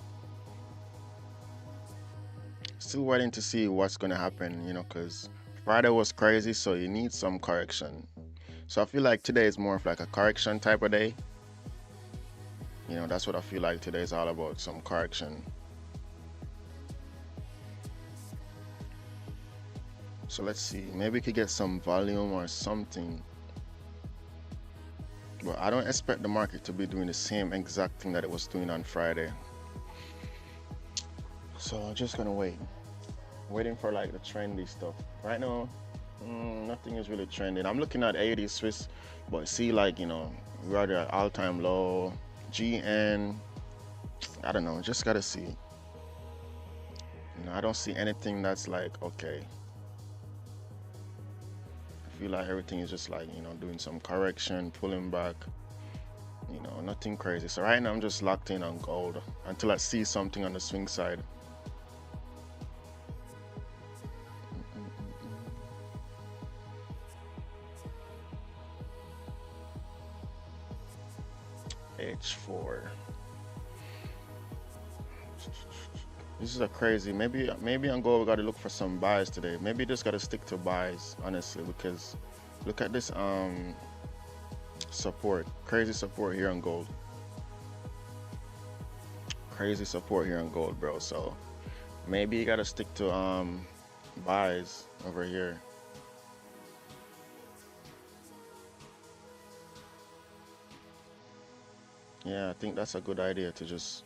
Still waiting to see what's gonna happen, you know, because Friday was crazy, so you need some correction. So I feel like today is more of like a correction type of day. You know, that's what I feel like today is all about, some correction. So let's see, maybe we could get some volume or something. But I don't expect the market to be doing the same exact thing that it was doing on Friday. So I'm just gonna wait. Waiting for like the trendy stuff. Right now, nothing is really trending. I'm looking at 80 Swiss, but see, like, you know, we're at all-time low. GN, I don't know, just gotta see. You know, I don't see anything that's like, okay. I feel like everything is just like, you know, doing some correction, pulling back. You know, nothing crazy. So right now I'm just locked in on gold until I see something on the swing side. H4. This is a crazy. Maybe on gold we gotta look for some buys today. Maybe just gotta stick to buys, honestly, because look at this support. Crazy support here on gold. Crazy support here on gold, bro. So maybe you gotta stick to buys over here. Yeah, I think that's a good idea to just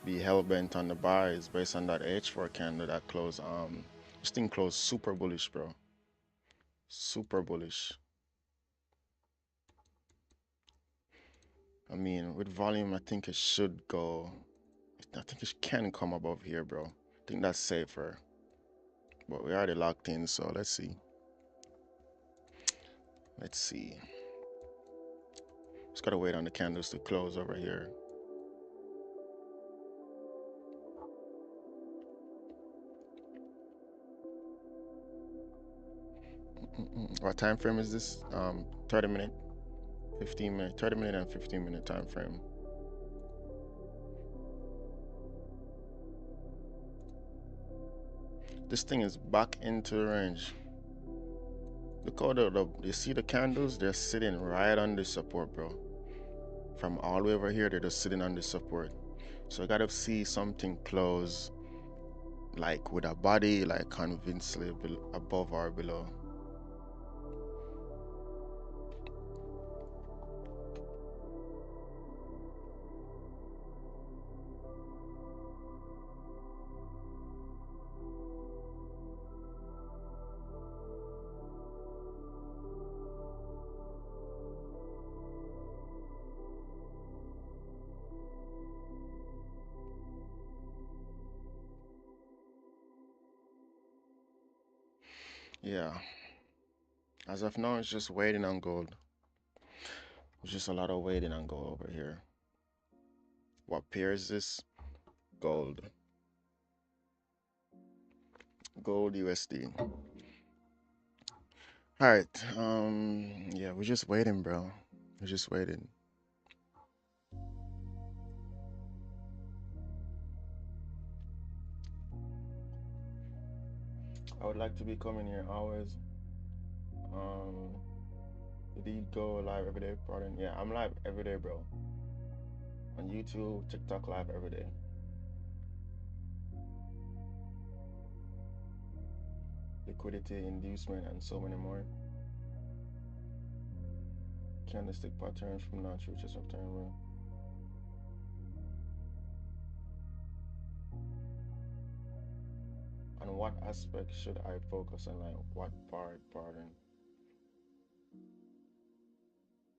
be hell-bent on the buys based on that H4 candle that closed. This thing closed super bullish, bro. Super bullish. I mean, with volume, I think it should go. I think it can come above here, bro. I think that's safer. But we already locked in, so let's see. Let's see. Just gotta wait on the candles to close over here. What time frame is this? 30 minute, 15 minute, 30 minute and 15 minute time frame. This thing is back into the range. Look how you see the candles? They're sitting right on the support, bro. From all the way over here, they're just sitting on the support. So I gotta see something close, like with a body like convincingly above or below. Yeah. As of now, it's just waiting on gold. There's just a lot of waiting on gold over here. What pair is this? Gold. Gold USD. Alright, yeah, we're just waiting, bro. We're just waiting. I would like to be coming here always. Um, did you go live every day, pardon? Yeah, I'm live every day, bro. On YouTube, TikTok live every day. Liquidity, inducement, and so many more. Candlestick patterns from non-true chest of time, bro. On what aspect should I focus on? Like what part, pardon?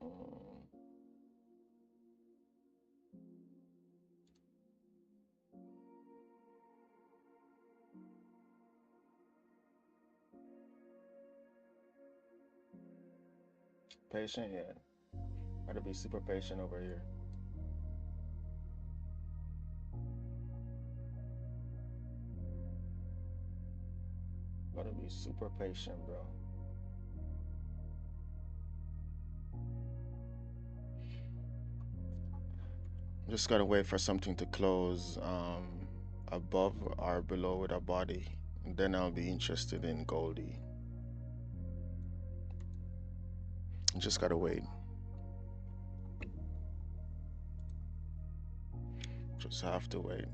Um, patient, yeah. Gotta be super patient over here. Gotta be super patient, bro. Just gotta wait for something to close above or below with a body. And then I'll be interested in Goldie. Just gotta wait. Just have to wait.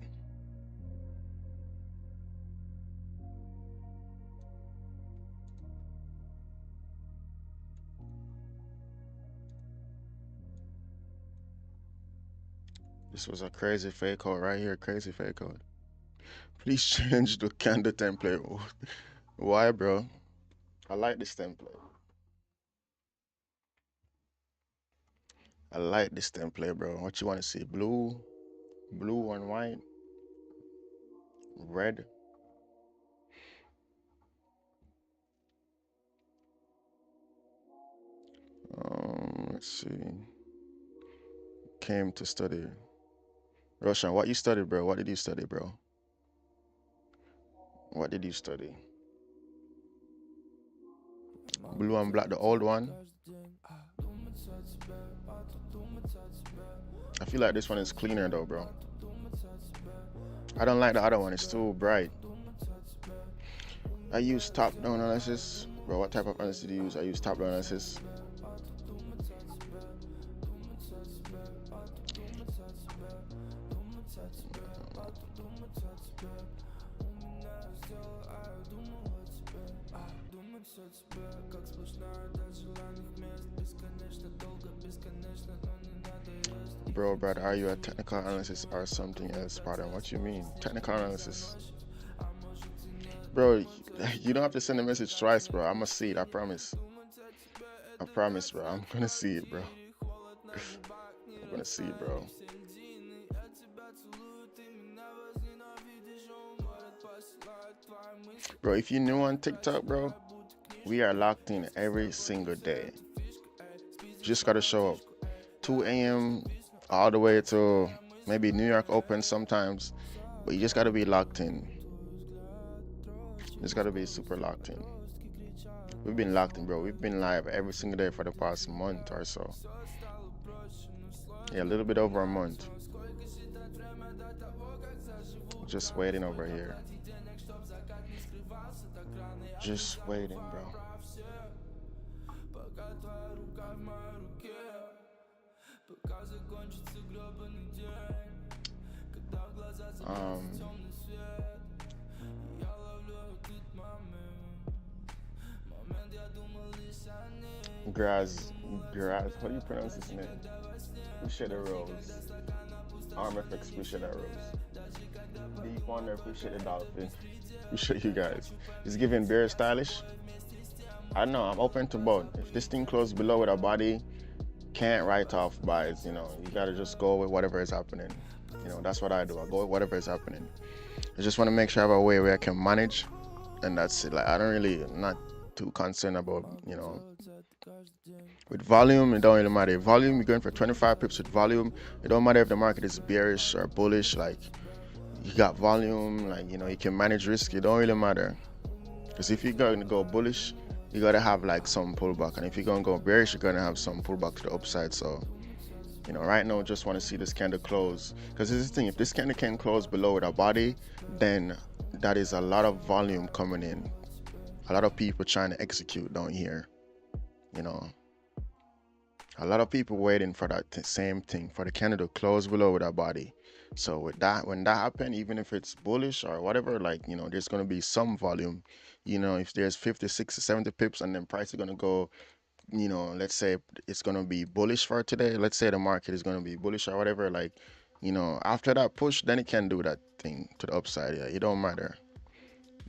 This was a crazy fake out right here. Crazy fake out. Please change the candle template. Why, bro? I like this template. I like this template, bro. What you want to see? Blue, blue and white, red. Let's see. Came to study. Roshan, what you studied, bro? What did you study, bro? What did you study? Blue and black, the old one. I feel like this one is cleaner though, bro. I don't like the other one. It's too bright. I use top-down analysis. Bro, what type of analysis do you use? I use top-down analysis. Bro, brother, are you a technical analysis or something else? Pardon, what you mean? Technical analysis? Bro, you don't have to send a message twice, bro. I'm gonna see it, I promise. I promise, bro. I'm gonna see it, bro. I'm gonna see it, bro. Bro, if you're new on TikTok, bro, we are locked in every single day. Just gotta show up. 2 a.m. all the way to maybe New York open sometimes, but you just gotta be locked in. Just gotta be super locked in. We've been locked in, bro. We've been live every single day for the past month or so. Yeah, a little bit over a month. Just waiting over here. Just waiting, bro. Graz, how do you pronounce his name? Appreciate the rose. ArmFX, appreciate that rose. Deep Wonder, appreciate the dolphin. Appreciate you guys. It's giving bear stylish. I don't know, I'm open to both. If this thing closes below with a body, can't write off buys, you know. You gotta just go with whatever is happening. You know, that's what I do. I go with whatever is happening. I just want to make sure I have a way where I can manage, and that's it. Like, I don't really, I'm not too concerned about, you know, with volume, it don't really matter. Volume, you're going for 25 pips with volume. It don't matter if the market is bearish or bullish. Like, you got volume, like, you know, you can manage risk. It don't really matter. Because if you're going to go bullish, you got to have like some pullback. And if you're going to go bearish, you're going to have some pullback to the upside. So, you know, right now, just want to see this candle close. Because this is the thing, if this candle can close below with a body, then that is a lot of volume coming in. A lot of people trying to execute down here. You know, a lot of people waiting for that same thing, for the candle to close below with a body. So with that, when that happens, even if it's bullish or whatever, like, you know, there's going to be some volume. You know, if there's 50, 60, 70 pips and then price is going to go, you know, let's say it's going to be bullish for today. Let's say the market is going to be bullish or whatever. Like, you know, after that push, then it can do that thing to the upside. Yeah, it don't matter.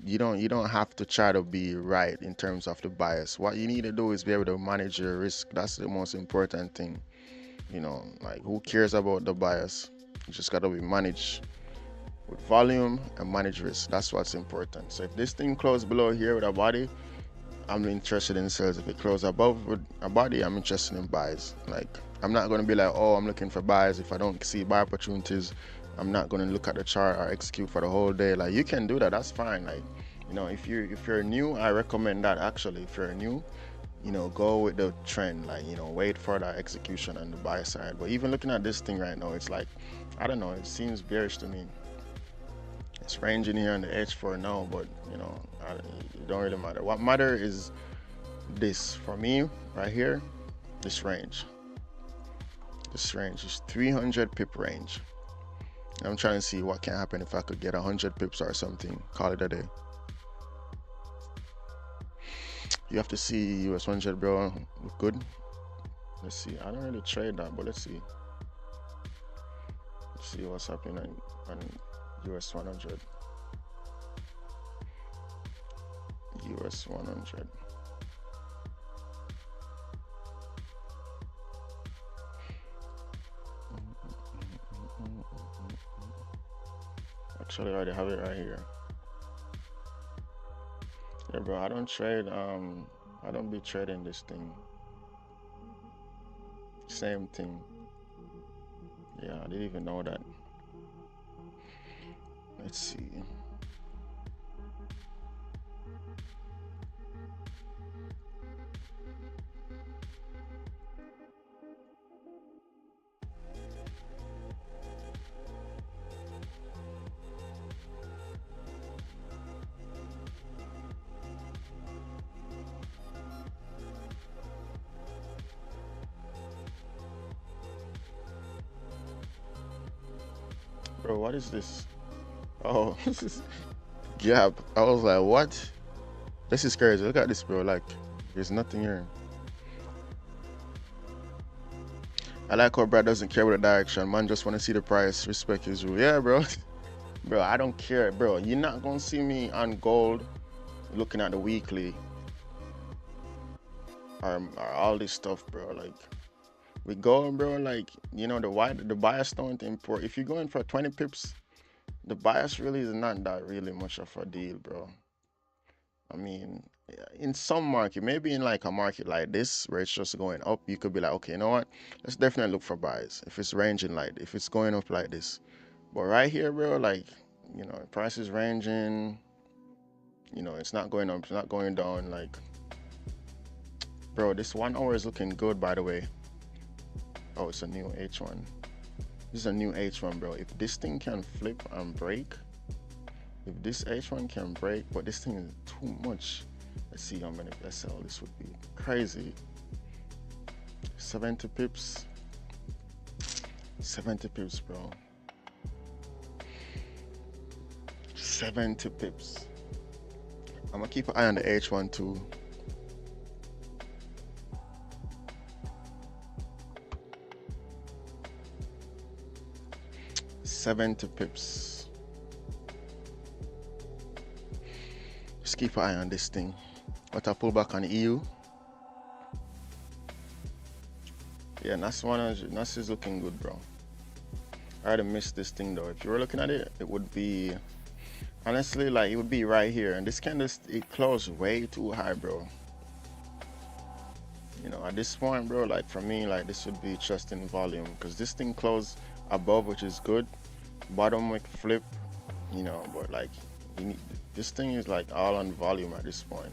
You don't have to try to be right in terms of the bias. What you need to do is be able to manage your risk. That's the most important thing. You know, like, who cares about the bias? You just got to be managed with volume and manage risk. That's what's important. So if this thing closes below here with a body, I'm interested in sales. If it closes above with a body, I'm interested in buys. Like, I'm not going to be like, oh, I'm looking for buys. If I don't see buy opportunities, I'm not going to look at the chart or execute for the whole day. Like, you can do that. That's fine. Like, you know, if you're new, I recommend that. Actually, if you're new, you know, go with the trend. Like, you know, wait for that execution on the buy side. But even looking at this thing right now, it's like, I don't know, it seems bearish to me. It's ranging here on the edge for now, but, you know, it don't really matter. What matter is this for me right here. This range is 300 pip range. I'm trying to see what can happen if I could get 100 pips or something. Call it a day. You have to see US 100, bro. Look good. Let's see. I don't really trade that, but let's see. Let's see what's happening on US 100. US 100. Actually, I already have it right here. Yeah, bro, I don't trade. I don't be trading this thing. Same thing. Yeah, I didn't even know that. Let's see. Bro, what is this? Oh, this is gap. I was like, what? This is crazy. Look at this, bro. Like, there's nothing here. I like how Brad doesn't care about the direction. Man just want to see the price. Respect his rule. Yeah, bro. Bro, I don't care, bro. You're not going to see me on gold looking at the weekly or all this stuff, bro. Like, we go, bro, like, you know, the bias don't import. If you're going for 20 pips, the bias really is not that really much of a deal, bro. I mean, in some market, maybe in like a market like this where it's just going up, you could be like, okay, you know what? Let's definitely look for buys. If it's ranging like, if it's going up like this. But right here, bro, like, you know, price is ranging. You know, it's not going up, it's not going down. Like, bro, this 1 hour is looking good, by the way. Oh, it's a new H1. This is a new H1, bro. If this thing can flip and break, If this H1 can break, but this thing is too much. Let's see how many SL this would be. Crazy. 70 pips. 70 pips, bro. 70 pips. I'm gonna keep an eye on the H1 too. $70 pips. Just keep an eye on this thing. What I pull back on EU. Yeah, NAS 100. NAS is looking good, bro. I already missed this thing though. If you were looking at it, it would be honestly like it would be right here. And this candle, it closed way too high, bro. You know, at this point, bro, like for me, like this would be just in volume because this thing closed above, which is good. Bottom wick flip, you know, but like you need, this thing is like all on volume at this point.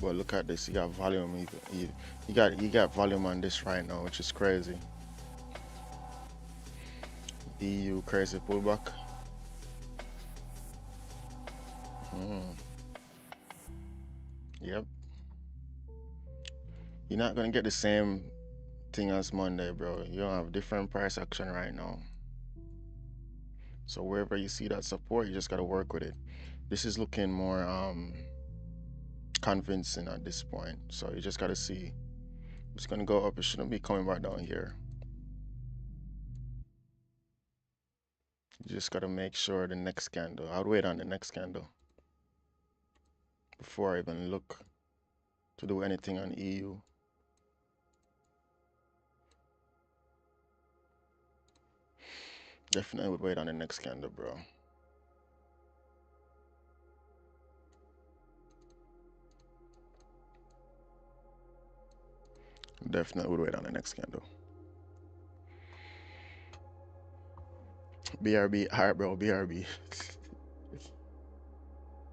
But look at this, you got volume. You got volume on this right now, which is crazy. EU crazy pullback. Yep. You're not gonna get the same thing as Monday, bro. You don't have different price action right now. So wherever you see that support, you just gotta work with it. This is looking more convincing at this point. So you just gotta see. It's gonna go up. It shouldn't be coming back down here. You just gotta make sure the next candle. I'll wait on the next candle before I even look to do anything on EU. Definitely would wait on the next candle, bro. Definitely would wait on the next candle. BRB, alright, bro. BRB.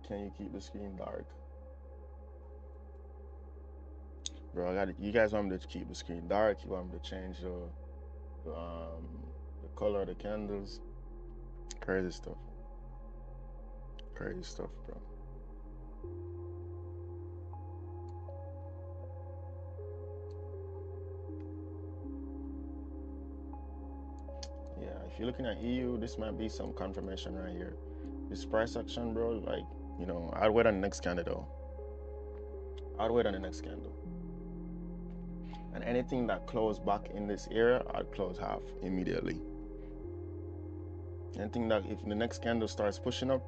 Can you keep the screen dark? Bro, I got it. You guys want me to keep the screen dark? You want me to change the color of the candles? Crazy stuff. Crazy stuff, bro. Yeah, if you're looking at EU, this might be some confirmation right here. This price action, bro, like, you know, I'd wait on the next candle though. I'd wait on the next candle. And anything that closed back in this area, I'd close half immediately. Anything that, if the next candle starts pushing up,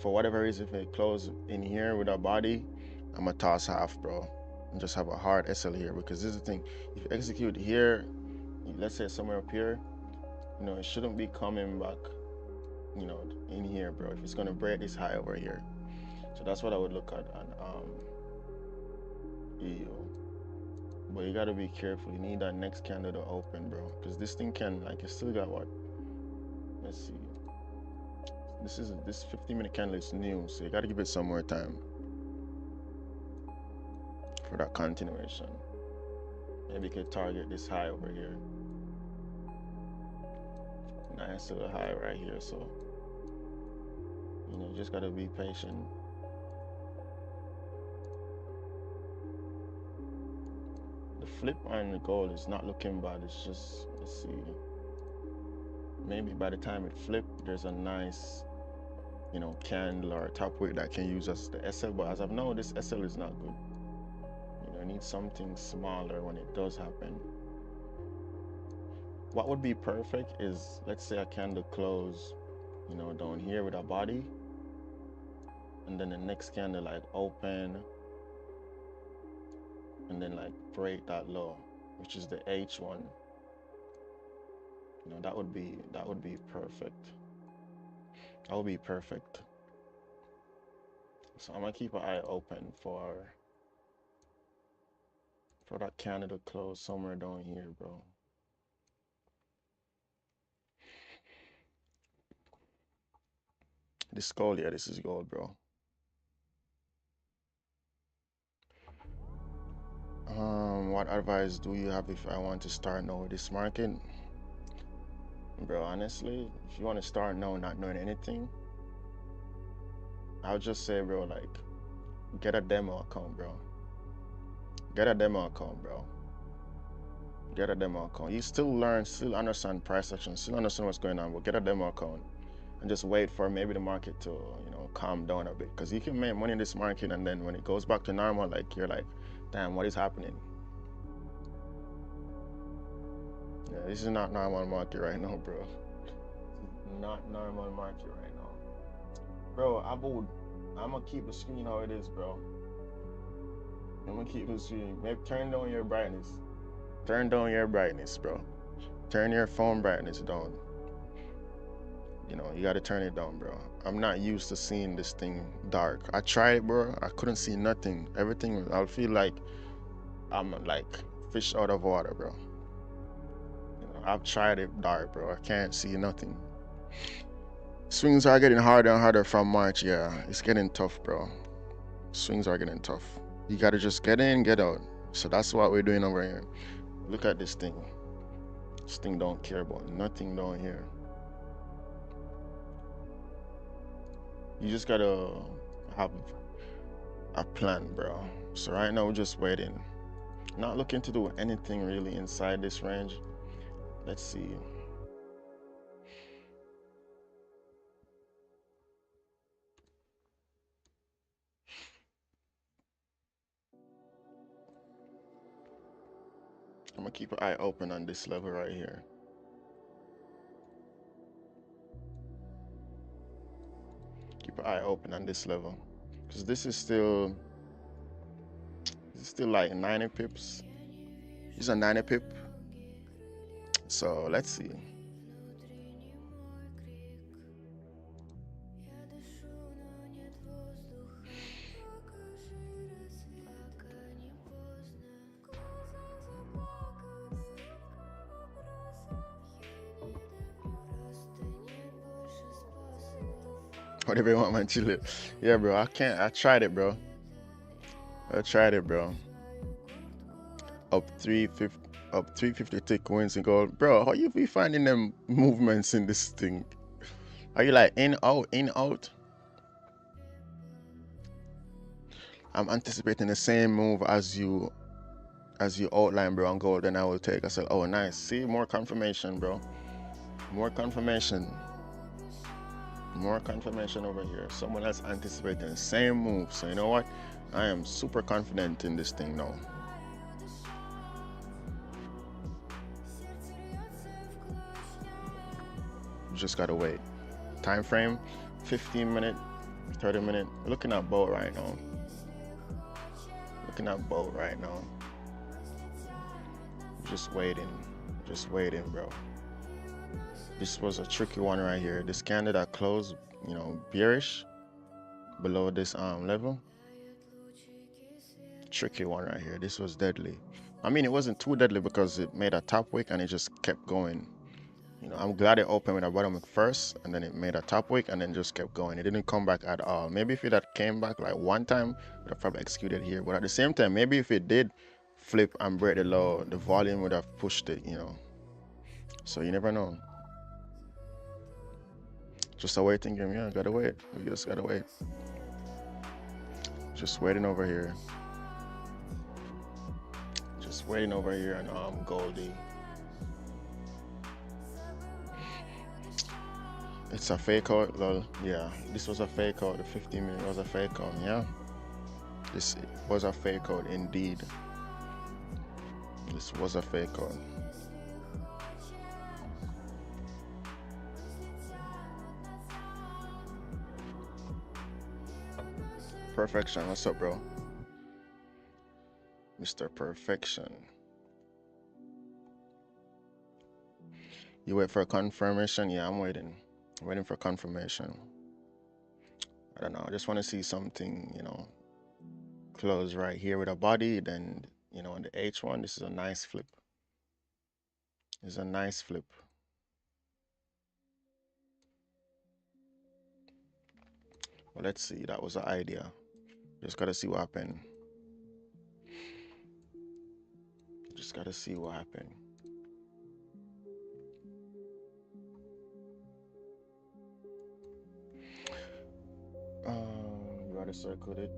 for whatever reason, if it closes in here with a body, I'm gonna toss half, bro, and just have a hard SL here. Because this is the thing, if you execute here, let's say somewhere up here, you know, it shouldn't be coming back, you know, in here, bro, if it's gonna break this high over here. So that's what I would look at on EU. But you gotta be careful. You need that next candle to open, bro, because this thing can, like, it still got what? Let's see. This 15-minute candle is new, so you gotta give it some more time for that continuation. Maybe you could target this high over here. Nice little high right here, so you know, you just gotta be patient. The flip on the gold is not looking bad. It's just, let's see. Maybe by the time it flipped, there's a nice, you know, candle or top wick that can use as the SL. But as of now, this SL is not good. You know, it needs something smaller when it does happen. What would be perfect is, let's say a candle close, you know, down here with a body, and then the next candle like open, and then like break that low, which is the H1. You know, that would be perfect. That would be perfect. So I'm gonna keep an eye open for that candle to close somewhere down here, bro. This gold, yeah, this is gold, bro. What advice do you have if I want to start now with this market? Bro, honestly, if you want to start now not knowing anything, I'll just say, bro, like, get a demo account, bro. Get a demo account, bro. Get a demo account. You still learn, still understand price action, still understand what's going on, but get a demo account and just wait for maybe the market to, calm down a bit. Because you can make money in this market, and then when it goes back to normal, like, you're like, damn, what is happening? Yeah, this is not normal market right now, bro. Not normal market right now. Bro, I'm gonna keep the screen how it is, bro. I'm gonna keep the screen. Maybe turn down your brightness. Turn down your brightness, bro. Turn your phone brightness down. You gotta turn it down, bro. I'm not used to seeing this thing dark. I tried it, bro. I couldn't see nothing. Everything, I feel like I'm like fish out of water, bro. I've tried it dark, bro. I can't see nothing. Swings are getting harder and harder from March. Yeah, it's getting tough, bro. Swings are getting tough. You gotta just get in, get out. So that's what we're doing over here. Look at this thing. This thing don't care about nothing down here. You just gotta have a plan, bro. So right now we're just waiting. Not looking to do anything really inside this range. Let's see. I'm gonna keep an eye open on this level right here. Keep an eye open on this level. Because this is still like 90 pips. These are 90 pip. So let's see. Whatever you want, man, chill it. Yeah, bro, I can't. I tried it, bro. Up 350, up 350 take coins and gold. Bro, how you be finding them movements in this thing? Are you like in, out, in, out? I'm anticipating the same move as you outline, bro, on gold. Then I will take. I said, oh, nice. See, more confirmation, bro. More confirmation. More confirmation over here. Someone else anticipating the same move. So you know what? I am super confident in this thing now. Just gotta wait. Time frame, 15 minute, 30 minute. We're looking at both right now. Just waiting, bro. This was a tricky one right here. This candle that closed, bearish below this level. Tricky one right here. This was deadly. I mean, it wasn't too deadly because it made a top wick and it just kept going. I'm glad it opened with a bottom wick first, and then it made a top wick and then just kept going. It didn't come back at all. Maybe if it had came back like one time, it would have probably executed here. But at the same time, maybe if it did flip and break the low, the volume would have pushed it, So you never know. Just a waiting game. Yeah, gotta wait. We just gotta wait. Just waiting over here. Just waiting over here on Goldie. It's a fake out, lol. Yeah, this was a fake out. The 15 minute was a fake out. Yeah, this was a fake out indeed. This was a fake out. Perfection, what's up, bro? Mr. Perfection. You wait for confirmation? Yeah, I'm waiting. I'm waiting for confirmation. I don't know. I just want to see something, close right here with a body. Then, on the H1, this is a nice flip. It's a nice flip. Well, let's see. That was the idea. Just gotta see what happened. Just gotta see what happened. to circle it.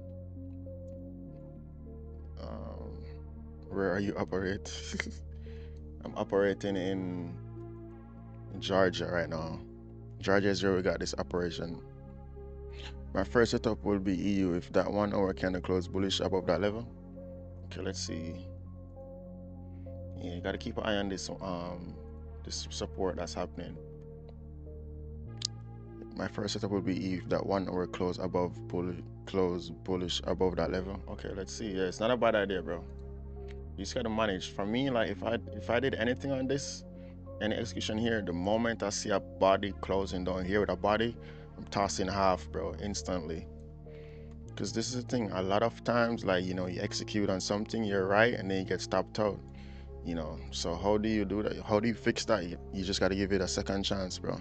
Um, where are you operate? I'm operating in Georgia right now. Georgia is where we got this operation. My first setup will be EU if that 1 hour candle close bullish above that level. Okay, let's see. Yeah, you gotta keep an eye on this support that's happening. My first setup will be EU if that 1 hour close bullish above that level. Okay, let's see. Yeah, it's not a bad idea, bro. You just gotta manage. For me, like if I did anything on this, any execution here, the moment I see a body closing down here with a body, I'm tossing half, bro, instantly. Because this is the thing, a lot of times, like, you execute on something, you're right, and then you get stopped out, So how do you do that? How do you fix that? You just got to give it a second chance, bro.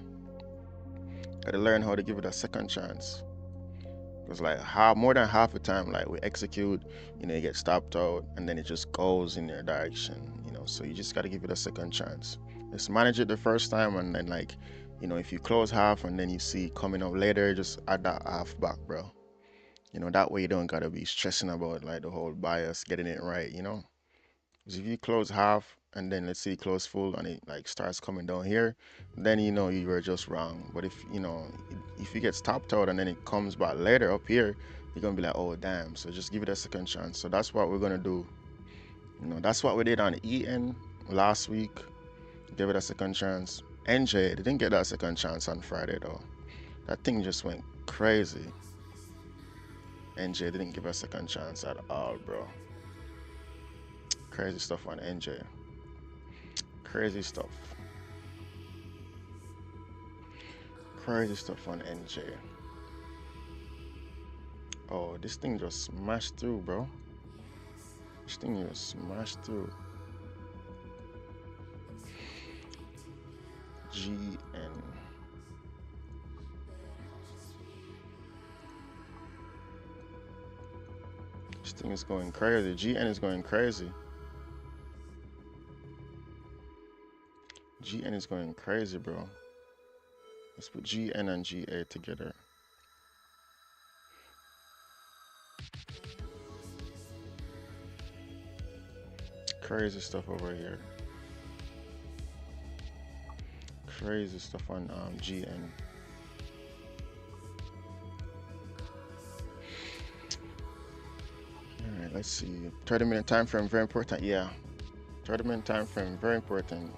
Got to learn how to give it a second chance. Because, like, more than half the time, like, we execute, you get stopped out, and then it just goes in your direction, So you just got to give it a second chance. Just manage it the first time, and then, like, if you close half and then you see coming up later, just add that half back, bro. That way you don't gotta be stressing about like the whole bias, getting it right, Because if you close half and then let's say you close full and it like starts coming down here, then you were just wrong. But if you get stopped out and then it comes back later up here, you're gonna be like, oh damn. So just give it a second chance. So that's what we're gonna do. That's what we did on EN last week. Give it a second chance. NJ didn't get that second chance on Friday though. That thing just went crazy. NJ didn't give a second chance at all, bro. Crazy stuff on NJ. Crazy stuff. Crazy stuff on NJ. Oh, this thing just smashed through, bro. This thing just smashed through. GN. This thing is going crazy. GN is going crazy. GN is going crazy, bro. Let's put GN and GA together. Crazy stuff over here. Crazy stuff on GN. All right, let's see. 30-minute time frame, very important. Yeah, 30-minute time frame, very important.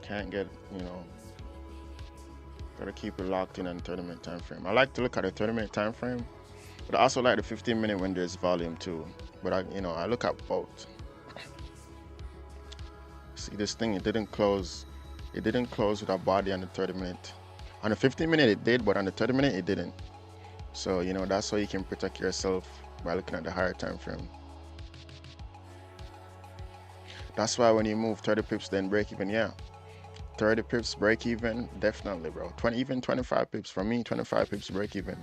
Can't get, gotta keep it locked in on 30-minute time frame. I like to look at the 30-minute time frame, but I also like the 15-minute when there's volume too. But I look at both. See this thing, it didn't close with a body on the 30-minute. On the 15-minute it did, but on the 30-minute it didn't. So that's how you can protect yourself by looking at the higher time frame. That's why when you move 30 pips then break even, yeah. 30 pips break even, definitely, bro. 25 pips for me, 25 pips break even.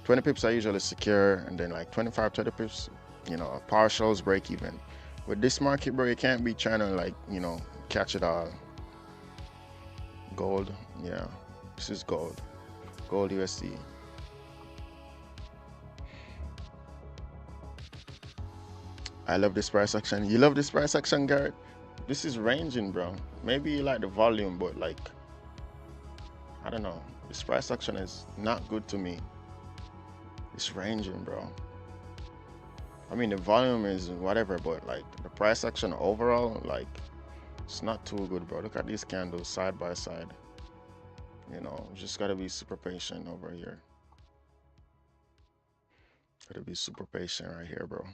20 pips are usually secure, and then like 25, 30 pips, partials break even. With this market, bro, you can't be trying to like, catch it all. Gold, yeah, this is gold. Gold USD. I love this price action. You love this price action, Garrett? This is ranging, bro. Maybe you like the volume, but like, I don't know. This price action is not good to me. It's ranging, bro. I mean, the volume is whatever, but like the price action overall, like, it's not too good, bro. Look at these candles side by side. Just gotta be super patient over here. Gotta be super patient right here, bro.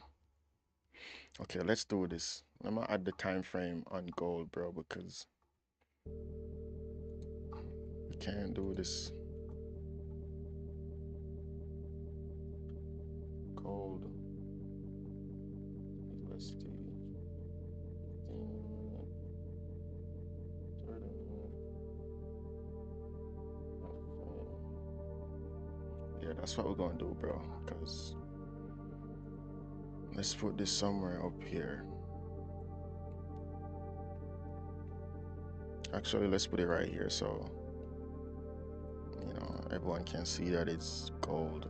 Okay, let's do this. I'm gonna add the time frame on gold, bro, because we can't do this. Gold. USD. Yeah, that's what we're gonna do, bro, because let's put this somewhere up here. Actually, let's put it right here so everyone can see that it's gold.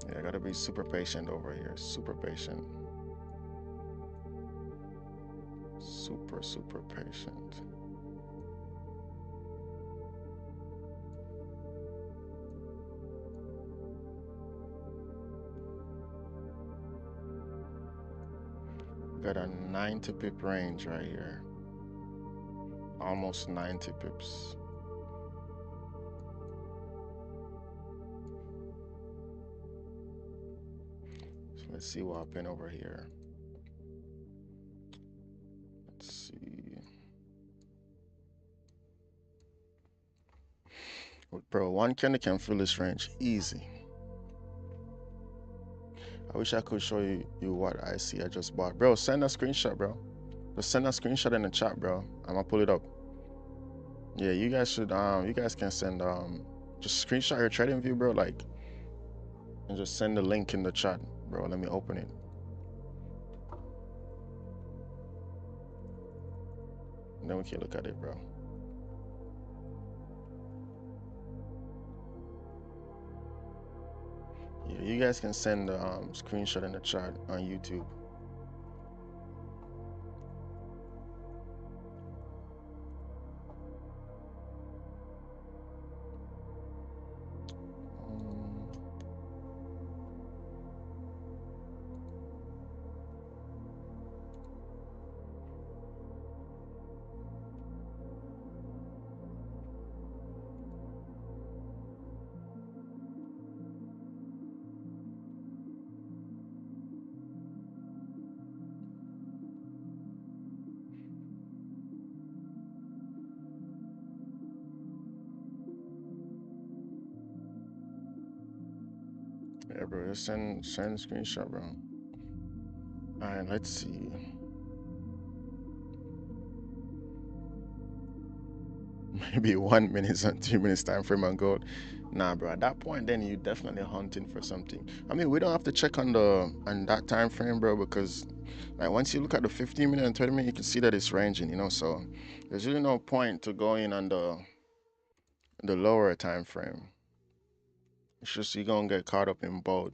Yeah, I gotta be super patient over here. Super patient. Super patient. Got a 90 pip range right here. Almost 90 pips. So let's see what happened over here. Let's see. Bro, one candle can fill this range easy. I wish I could show you what I see I just bought. Bro, send a screenshot, bro. Just send a screenshot in the chat, bro. I'm gonna pull it up. Yeah, you guys should you guys can send just screenshot your trading view, bro, like, and just send the link in the chat, bro. Let me open it. And then we can look at it, bro. Yeah, you guys can send the screenshot in the chat on YouTube. Yeah, bro, just send screenshot, bro. All right, let's see. Maybe 1 minute and 2 minutes time frame on gold. Nah, bro. At that point, then you definitely hunting for something. I mean, we don't have to check on that time frame, bro, because like once you look at the 15 minute and 30 minute, you can see that it's ranging, you know. So there's really no point to going on the lower time frame. It's just you're gonna get caught up in both.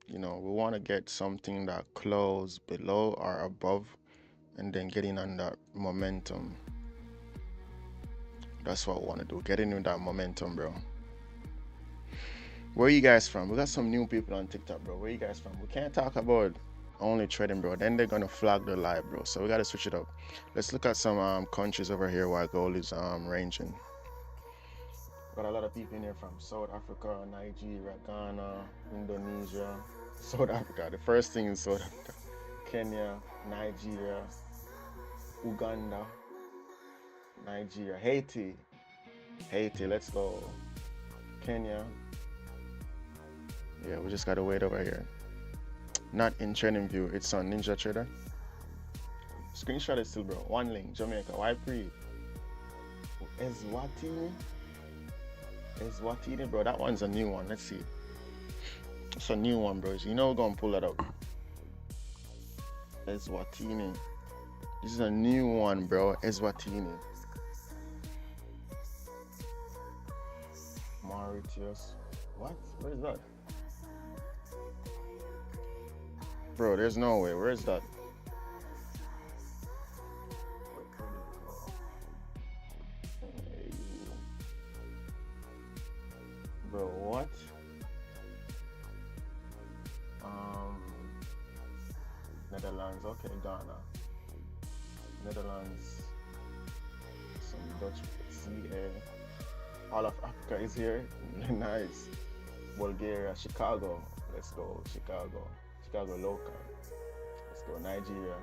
You know, we want to get something that close below or above, and then getting on that momentum. That's what I want to do. Getting in that momentum, bro. Where are you guys from? We got some new people on TikTok, bro. Where are you guys from? We can't talk about only trading, bro. Then they're gonna flag the live, bro. So we gotta switch it up. Let's look at some countries over here where gold is ranging. Got a lot of people in here from South Africa, Nigeria, Ghana, Indonesia, South Africa. The first thing is South Africa, Kenya, Nigeria, Uganda, Nigeria, Haiti, let's go. Kenya. Yeah, we just gotta wait over here. Not in trading view, it's on Ninja Trader. Screenshot it still, bro. One link, Jamaica. Why pre? Eswatini, bro. That one's a new one. Let's see. It's a new one, bro. You know we're gonna pull that up. Eswatini. This is a new one, bro. Eswatini. Mauritius. What? Where is that? Bro, there's no way. Where is that? Bro, what? Netherlands. Okay, Ghana. Netherlands. Some Dutch CA. All of Africa is here. Nice. Bulgaria, Chicago. Let's go, Chicago. Chicago local. Let's go, Nigeria.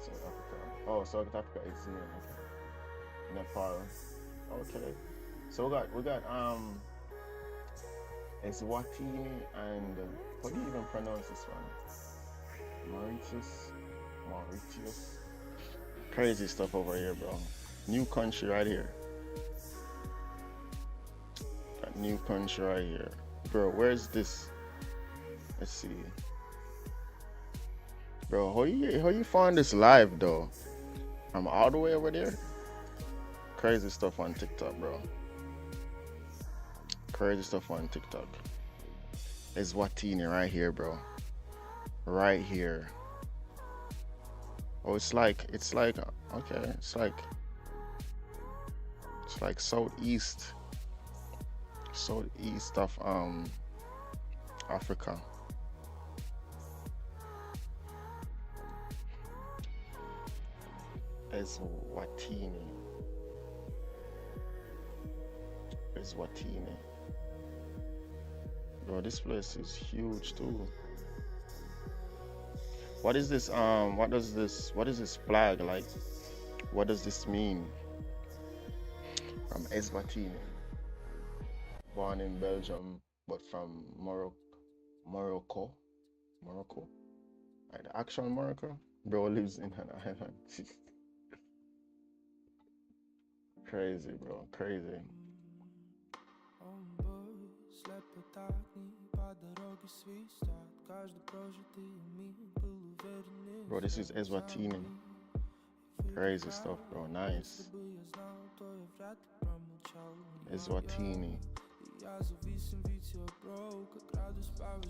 South Africa. Oh, South Africa is here. Okay. Nepal. Okay. So we got Eswatini and how do you even pronounce this one? Mauritius. Crazy stuff over here, bro. New country right here. Got new country right here. Bro, where's this? Let's see. Bro, how you find this live though? I'm all the way over there. Crazy stuff on TikTok, bro. Crazy stuff on TikTok. Eswatini right here, bro. Right here. Oh, okay, it's like southeast of Africa. Eswatini. Eswatini. Bro, this place is huge too. What is this? What is this flag like? What does this mean? From Eswatini, born in Belgium, but from Morocco, Morocco, like the actual Morocco. Bro lives in an island. Crazy, bro, crazy. Bro, this is Eswatini. Crazy stuff, bro. Nice. Eswatini.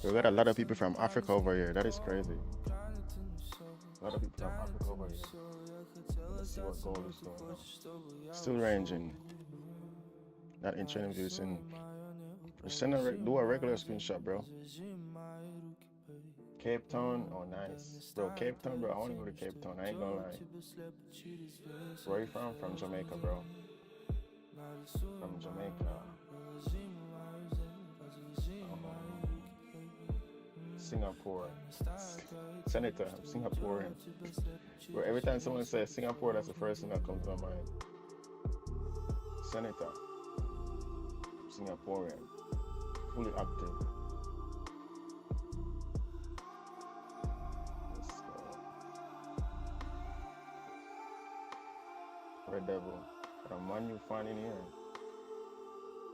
We got a lot of people from Africa over here. That is crazy. A lot of people from Africa over here. Let's see what gold is doing now. Still ranging. Not in training views. Do a regular screenshot, bro. Cape Town, oh nice. Bro, Cape Town, bro. I want to go to Cape Town. I ain't gonna lie. Where are you from? From Jamaica, bro. From Jamaica. Singapore. Senator, Singaporean. Bro, every time someone says Singapore, that's the first thing that comes to my mind. Senator. Singaporean. Fully active. Red Devil. What a man you find in here.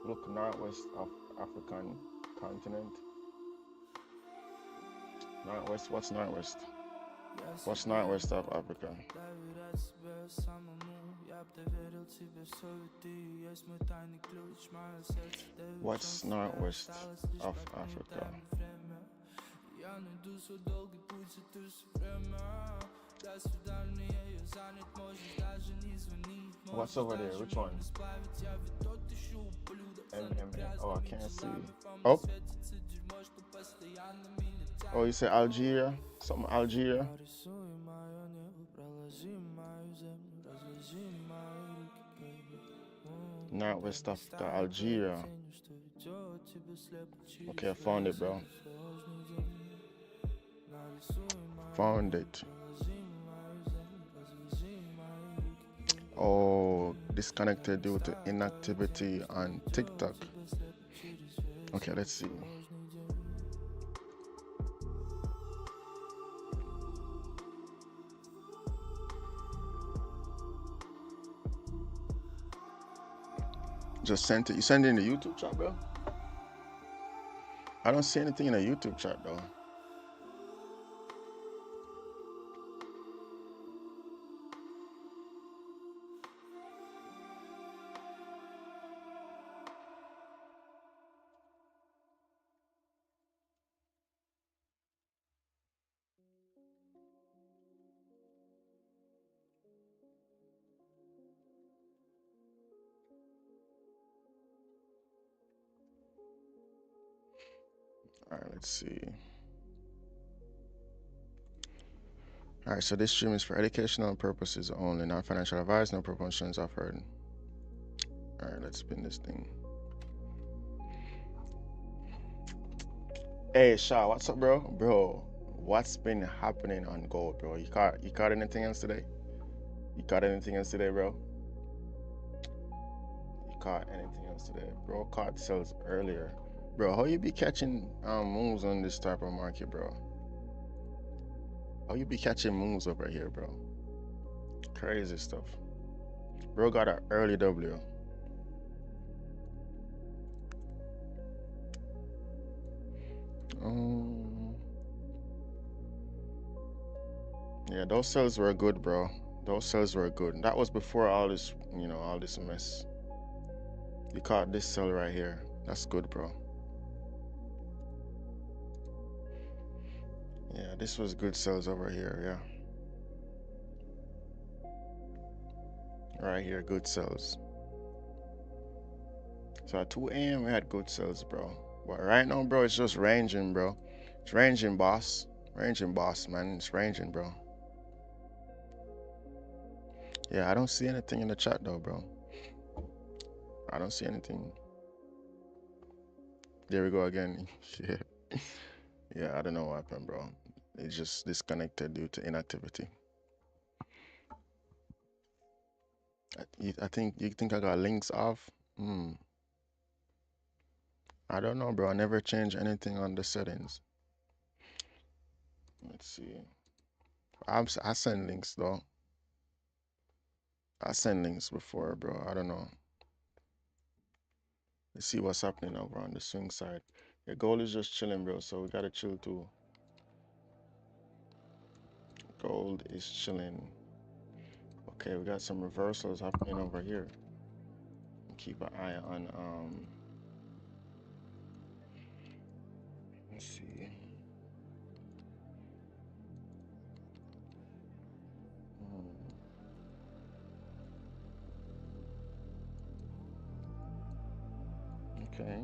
Look northwest of African continent. Northwest, what's northwest? What's northwest of Africa? What's northwest of Africa? What's over there? Which one? Oh, I can't see. Oh. Oh, you say Algeria? Something Algeria? Northwest Africa, Algeria. Okay, I found it, bro. Found it. Oh, disconnected due to inactivity on TikTok. Okay, let's see. Just sent it. You send it in the YouTube chat, bro? I don't see anything in the YouTube chat, though. All right, let's see. All right, so this stream is for educational purposes only, not financial advice, no promotions offered. All right, let's spin this thing. Hey, Sha, what's up, bro? Bro, what's been happening on gold, bro? You caught anything else today? You caught anything else today, bro? You caught anything else today? Bro, caught sells earlier. Bro, how you be catching moves on this type of market, bro? How you be catching moves over here, bro? Crazy stuff. Bro got an early W. Yeah, those sales were good, bro. Those sales were good. That was before all this, all this mess. You caught this sell right here. That's good, bro. Yeah, this was good sells over here. Yeah, right here, good sells. So at 2 a.m. we had good sells, bro. But right now, bro, it's just ranging, bro. It's ranging, boss. Ranging, boss, man. It's ranging, bro. Yeah, I don't see anything in the chat though, bro. I don't see anything. There we go again. Yeah. Yeah, I don't know what happened, bro. It just disconnected due to inactivity. I think you think I got links off? I don't know, bro. I never changed anything on the settings. Let's see. I send links though. I send links before, bro. I don't know. Let's see what's happening over on the swing side. Your goal is just chilling, bro. So we gotta chill too. Gold is chilling. Okay, we got some reversals happening over here. Keep an eye on let's see. Okay.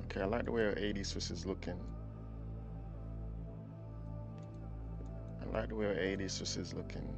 Okay, I like the way our 80 Swiss is looking. I like the way our 80 Swiss is looking.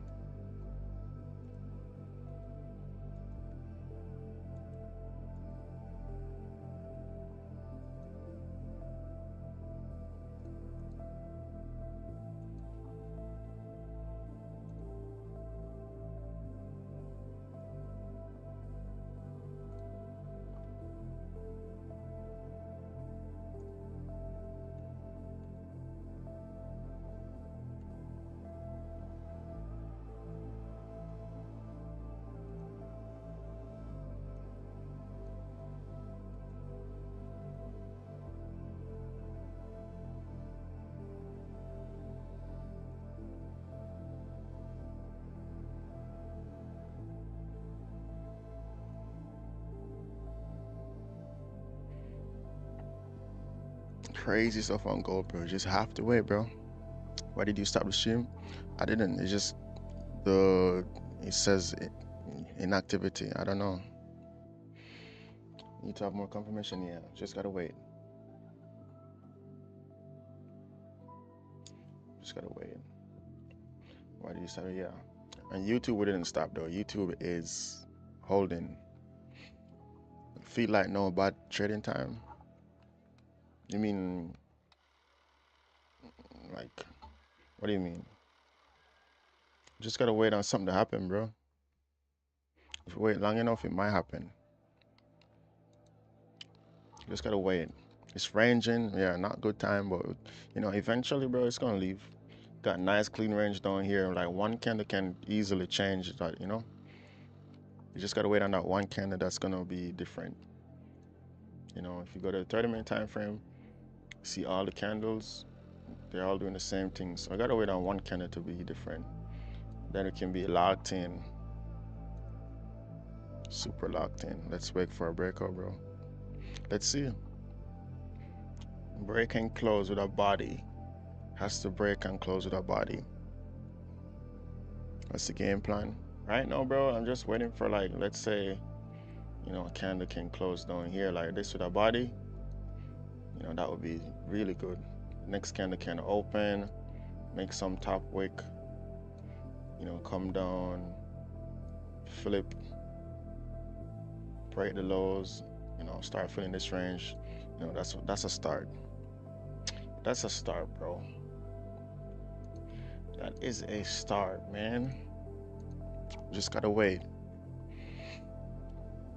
Crazy stuff on gold, bro. Just have to wait, bro. Why did you stop the stream? I didn't. It's just it says inactivity. I don't know. Need to have more confirmation. Yeah, just gotta wait. Just gotta wait. Why did you stop? Yeah. And YouTube didn't stop though. YouTube is holding. Feel like no bad trading time. You mean like what do you mean? Just gotta wait on something to happen, bro. If you wait long enough, it might happen. You just gotta wait. It's ranging, yeah, not good time, but you know, eventually, bro, it's gonna leave. Got nice clean range down here. Like one candle can easily change that, you know. You just gotta wait on that one candle that's gonna be different. You know, if you go to the 30-minute time frame, see all the candles, they're all doing the same thing. So I gotta wait on one candle to be different. Then it can be locked in. Super locked in. Let's wait for a breakout, bro. Let's see. Break and close with a body. Has to break and close with a body. That's the game plan. Right now, bro, I'm just waiting for, like, let's say, you know, a candle can close down here like this with a body. You know, that would be really good. Next candle can open, make some top wick, you know, come down, flip, break the lows, you know, start filling this range. You know, that's a start. That's a start, bro. That is a start, man. Just gotta wait.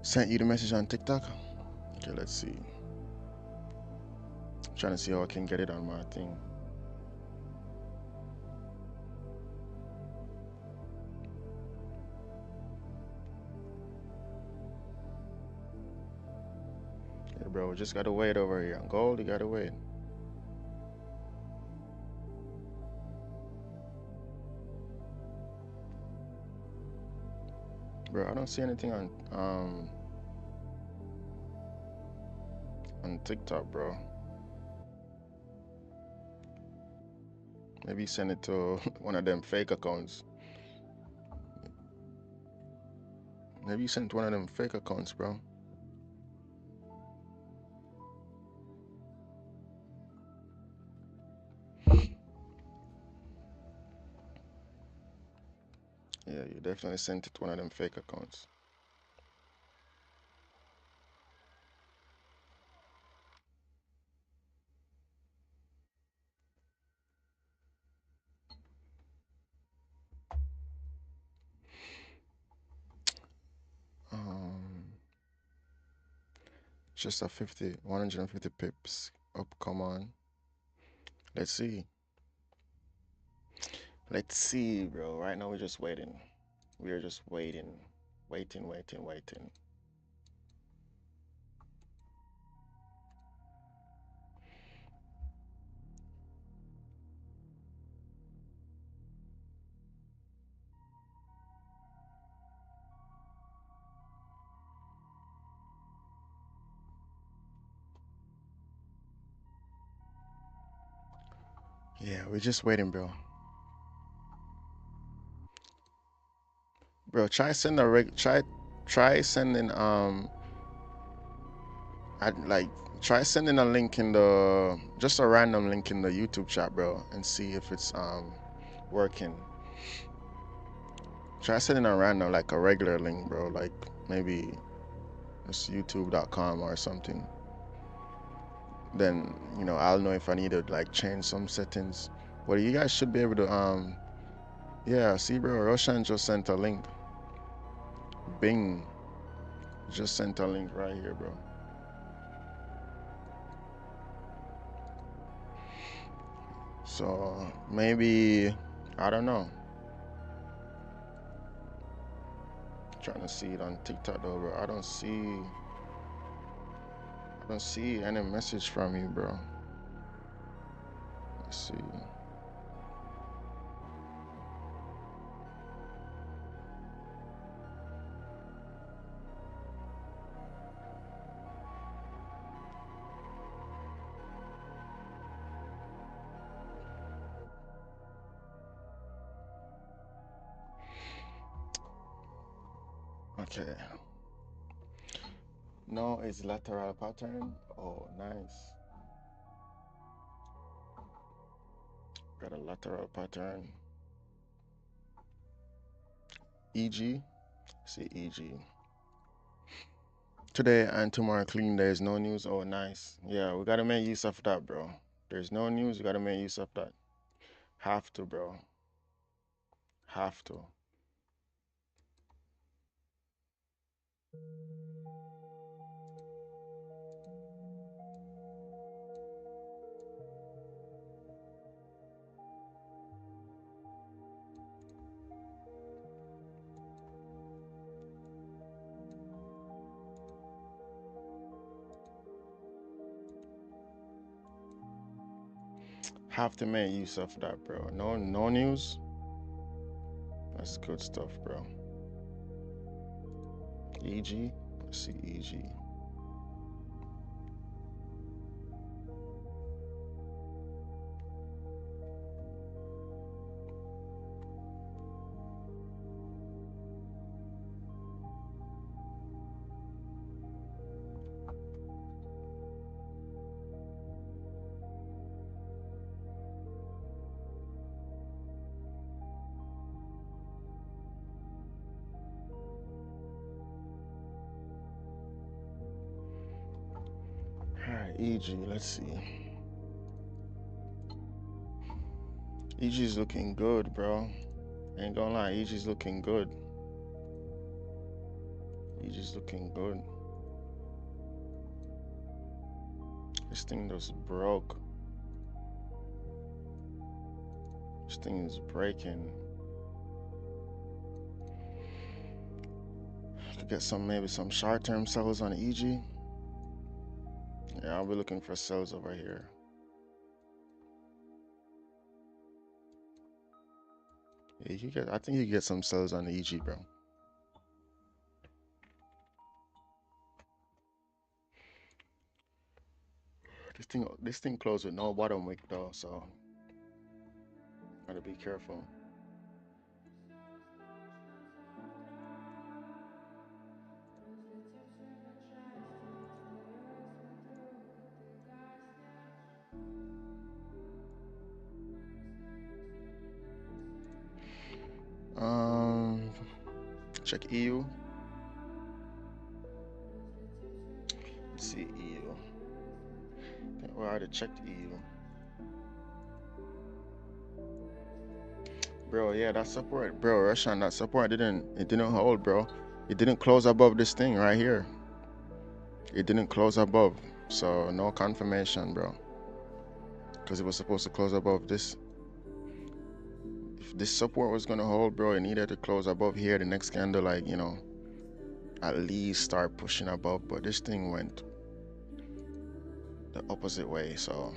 Sent you the message on TikTok. Okay, let's see. I'm trying to see how I can get it on my thing. Yeah, bro, just gotta wait over here. On gold, you gotta wait. Bro, I don't see anything on TikTok, bro. Maybe send it to one of them fake accounts. Maybe send it to one of them fake accounts, bro. Yeah, you definitely sent it to one of them fake accounts. Um, just a 150 pips up. Come on. Let's see. Let's see, bro. Right now we're just waiting. We are just waiting. Waiting. Yeah, we're just waiting, bro. Bro, try sending I like try sending a link in the just a random link in the YouTube chat, bro, and see if it's working. Try sending a random like a regular link, bro, like maybe it's youtube.com or something. Then, I'll know if I need to like change some settings. But you guys should be able to yeah, see, bro, Roshan just sent a link. Bing just sent a link right here, bro. So maybe I don't know. Trying to see it on TikTok though, bro. I don't see any message from you, bro. Let's see. Okay. No, it's lateral pattern. Oh, nice. Got a lateral pattern. EG. See EG. Today and tomorrow clean. There's no news. Oh, nice. Yeah, we gotta make use of that, bro. There's no news. We gotta make use of that. Have to, bro. Have to. Have to make use of that, bro. No news. That's good stuff, bro. EG. Let's see EG. Alright, EG. Let's see. EG's looking good, bro. Ain't gonna lie, EG's looking good. EG's looking good. This thing just broke. This thing is breaking. Could get maybe some short-term sells on EG. Yeah, I'll be looking for sells over here. Yeah, I think you get some sells on the EG, bro. This thing closed with no bottom wick though, so gotta be careful. Um, check EU. Let's see EU. I think we already checked EU. Bro, yeah, that support, bro, Russian, that support didn't hold, bro. It didn't close above this thing right here. It didn't close above, so no confirmation, bro. Because it was supposed to close above this. If this support was gonna hold, bro, it needed to close above here. The next candle, like, at least start pushing above. But this thing went the opposite way, so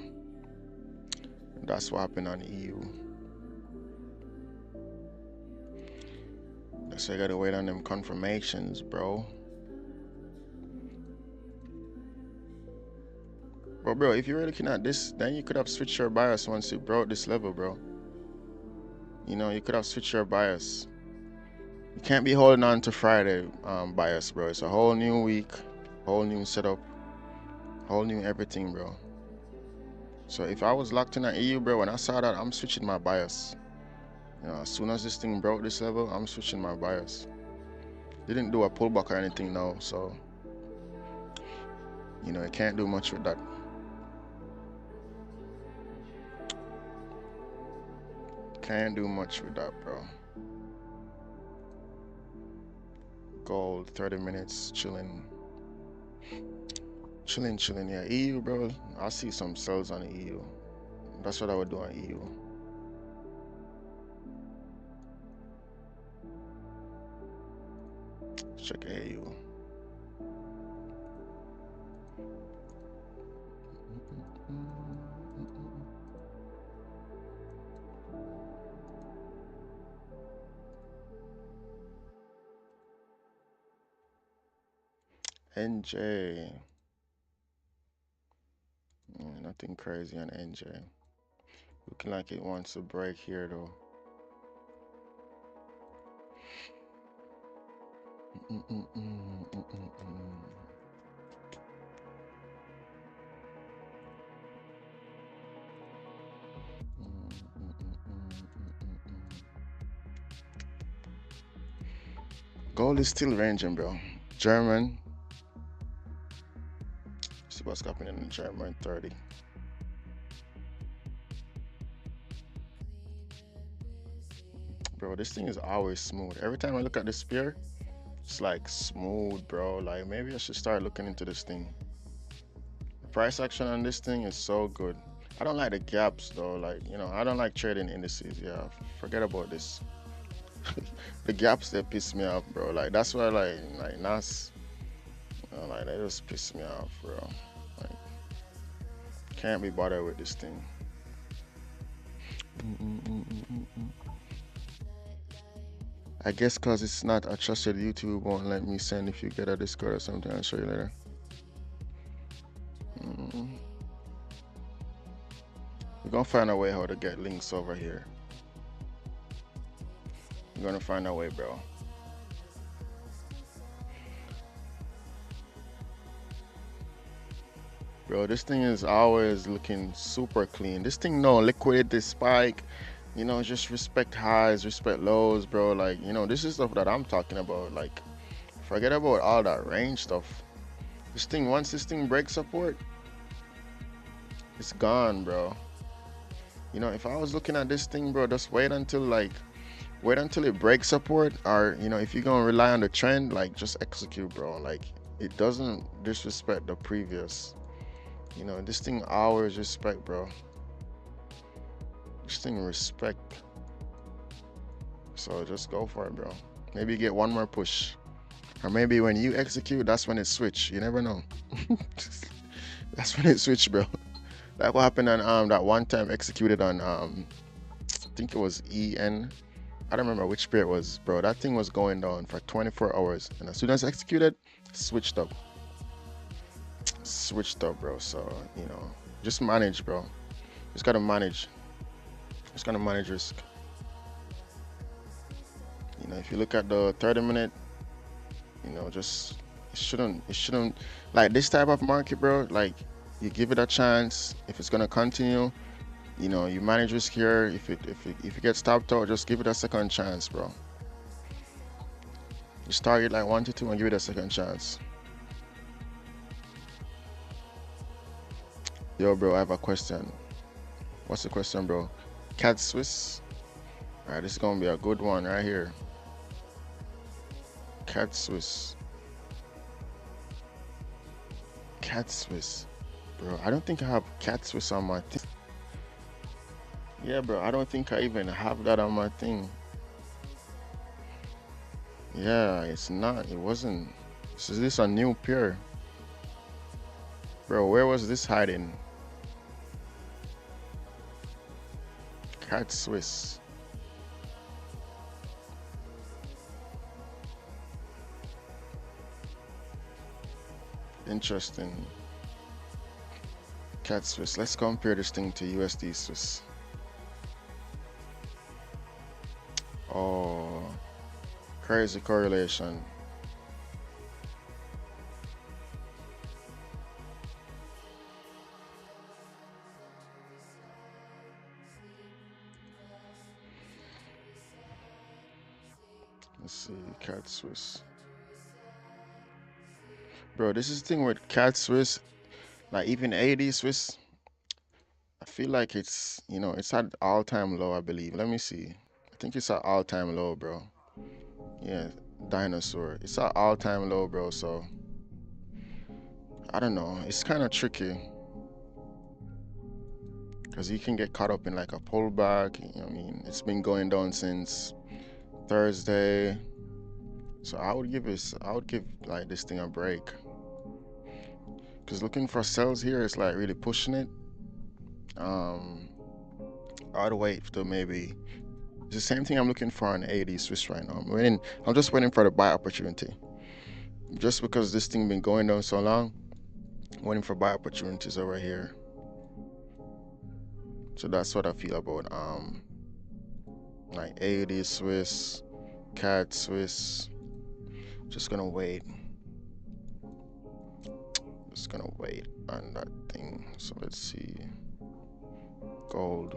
that's what happened on EU. So I gotta wait on them confirmations, bro. But bro, if you were looking at this, then you could have switched your bias once you broke this level, bro. You could have switched your bias. You can't be holding on to Friday bias, bro. It's a whole new week, whole new setup, whole new everything, bro. So if I was locked in at EU, bro, when I saw that, I'm switching my bias. As soon as this thing broke this level, I'm switching my bias. Didn't do a pullback or anything now, so it can't do much with that. Can't do much with that, bro. Gold, 30 minutes, chilling. Chilling, yeah. EU, bro, I see some sells on the EU. That's what I would do on EU. Check AU. NJ. Nothing crazy on NJ. Looking like it wants to break here though. Gold is still ranging, bro. German. See what's happening in German 30. Bro, this thing is always smooth. Every time I look at the spear, it's like smooth, bro. Like maybe I should start looking into this thing. The price action on this thing is so good. I don't like the gaps though. Like, I don't like trading indices. Yeah, forget about this. The gaps, they piss me off, bro. Like that's why like NAS, like they just piss me off, bro. Like can't be bothered with this thing. I guess cause it's not a trusted YouTube, won't let me send. If you get a Discord or something, I'll show you later. We're gonna find a way how to get links over here. We're gonna find a way, bro. Bro, this thing is always looking super clean. This thing, no liquidity spike. Just respect highs, respect lows, bro. Like, this is stuff that I'm talking about. Like, forget about all that range stuff. This thing, once this thing breaks support, it's gone, bro. If I was looking at this thing, bro, just wait until it breaks support, or if you're gonna rely on the trend, like just execute, bro. Like it doesn't disrespect the previous. This thing always respect, bro. This thing respect. So just go for it, bro. Maybe get one more push, or maybe when you execute, that's when it switch. You never know. That's when it switch, bro. Like what happened on that one time executed on I think it was EN. I don't remember which pair it was, bro. That thing was going down for 24 hours, and as soon as I executed, switched up, bro. So Just manage, bro. Just gotta manage. Just gotta manage risk. If you look at the 30-minute, just it shouldn't like this type of market, bro. Like you give it a chance. If it's gonna continue, you manage risk here. If it gets stopped out, just give it a second chance, bro. Just target like 1 to 2 and give it a second chance. Yo, bro, I have a question. What's the question, bro? Cat Swiss. All right, this is gonna be a good one right here. Cat Swiss. Cat Swiss. Bro, I don't think I have Cat Swiss on my thing. Yeah, bro, I don't think I even have that on my thing. Yeah, it's not. It wasn't. So is this a new pair? Bro, where was this hiding? Cat Swiss. Interesting. Cat Swiss. Let's compare this thing to USD Swiss. Oh, crazy correlation. Let's see, Cat Swiss. Bro, this is the thing with Cat Swiss, like even AD Swiss, I feel like it's at all-time low, I believe. Let me see. I think it's at all-time low, bro. Yeah, dinosaur. It's at all-time low, bro, so I don't know. It's kind of tricky because you can get caught up in like a pullback. I mean, it's been going down since Thursday. So I would give like this thing a break. Because looking for sells here is like really pushing it. I'd wait to maybe it's the same thing I'm looking for on 80 Swiss right now. I'm just waiting for the buy opportunity. Just because this thing been going down so long, I'm waiting for buy opportunities over here. So that's what I feel about like 80 Swiss, Cat Swiss. Just gonna wait. Just gonna wait on that thing. So let's see. Gold.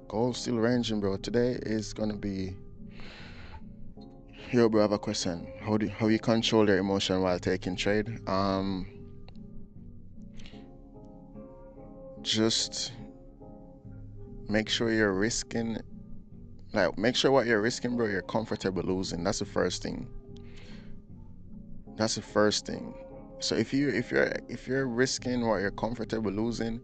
Gold still ranging, bro. Today is gonna be. Yo, bro, I have a question. How you control your emotion while taking trade? Just make sure you're risking. Like, make sure what you're risking, bro, you're comfortable losing. That's the first thing. That's the first thing. So if you're risking what you're comfortable losing,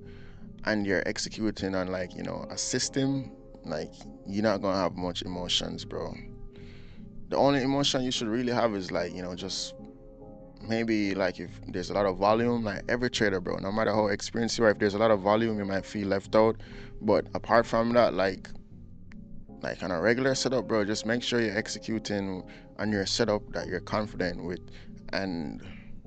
and you're executing on like a system, like you're not gonna have much emotions, bro. The only emotion you should really have is like just maybe like if there's a lot of volume, like every trader, bro, no matter how experienced you are, if there's a lot of volume you might feel left out. But apart from that, like on a regular setup, bro, just make sure you're executing on your setup that you're confident with and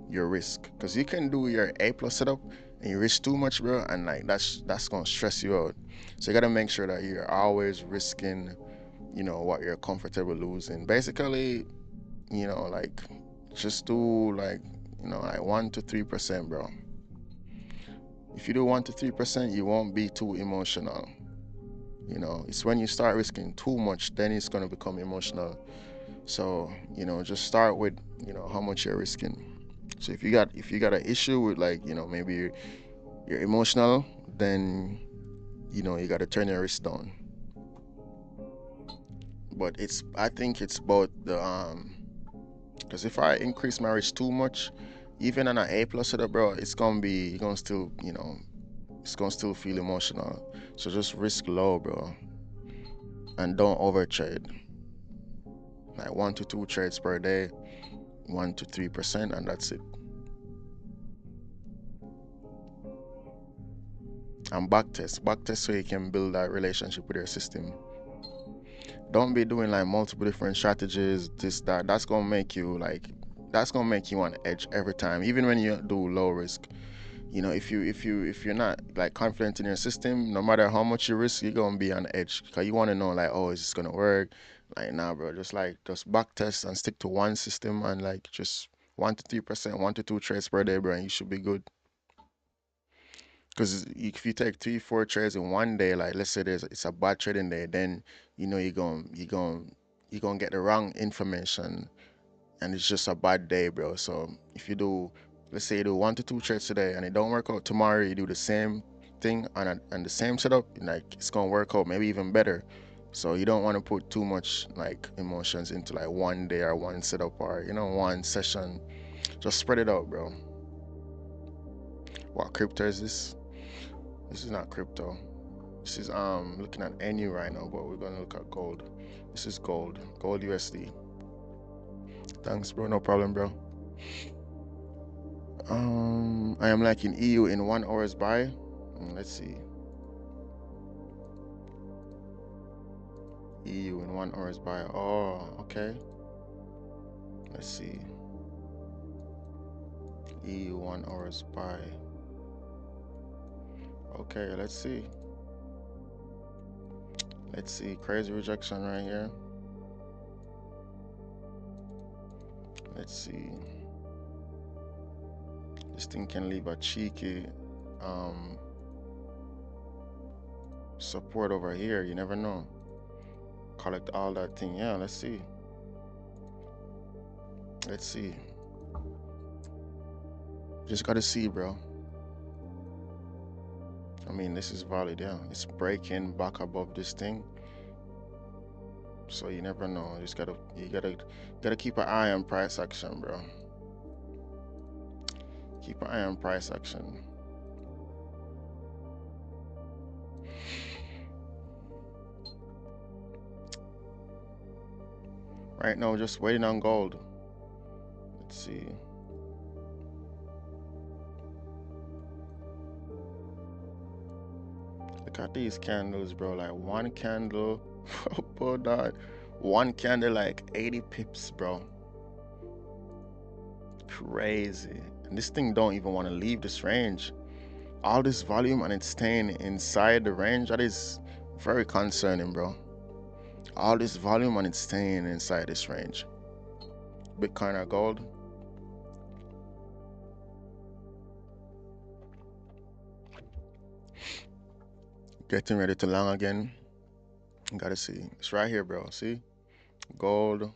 your risk, because you can do your A plus setup and you risk too much, bro, and like that's gonna stress you out. So you gotta make sure that you're always risking what you're comfortable losing. Basically, like just do like like 1 to 3%, bro. If you do 1 to 3%, you won't be too emotional. It's when you start risking too much, then it's gonna become emotional. So just start with how much you're risking. So if you got an issue with like maybe you're emotional, then you got to turn your risk down. But I think it's about the because if I increase my risk too much, even on an A plus setup, bro, it's gonna still it's gonna still feel emotional. So just risk low, bro, and don't overtrade. Like 1 to 2 trades per day, 1 to 3%, and that's it. And backtest so you can build that relationship with your system. Don't be doing like multiple different strategies, this, that. That's gonna make you want to edge every time. Even when you do low risk, You know, if you're not like confident in your system, no matter how much you risk, you're gonna be on the edge because you want to know like, oh, is this gonna work? Like, nah, bro, just back test and stick to one system and like just 1 to 3%, 1 to 2 trades per day, bro, and you should be good. Because if you take 3 4 trades in one day, like let's say it's a bad trading day, then you know you're gonna get the wrong information and it's just a bad day, bro. So if you do, let's say you do 1 to 2 trades today and it don't work out tomorrow, you do the same thing and the same setup, like it's gonna work out maybe even better. So you don't want to put too much like emotions into like one day or one setup or one session. Just spread it out, bro. What crypto is this? This is not crypto. This is looking at NU right now, but we're gonna look at gold. This is gold USD. Thanks, bro. No problem, bro. I am like in EU in 1 hour's buy. Let's see. EU in 1 hour's buy. Oh, okay. Let's see. EU 1 hour's buy. Okay, let's see. Let's see. Crazy rejection right here. Let's see. This thing can leave a cheeky support over here. You never know. Collect all that thing. Yeah, let's see. Let's see. Just gotta see, bro. I mean, this is valid. Yeah, it's breaking back above this thing. So you never know. You gotta keep an eye on price action, bro. Keep an eye on price action. Right now, just waiting on gold. Let's see. Look at these candles, bro. Like one candle, hold on. One candle, like 80 pips, bro. Crazy. And this thing don't even want to leave this range. All this volume and it's staying inside the range. That is very concerning, bro. All this volume and it's staying inside this range. Bitcoin or gold. Getting ready to long again. Gotta see. It's right here, bro. See? Gold.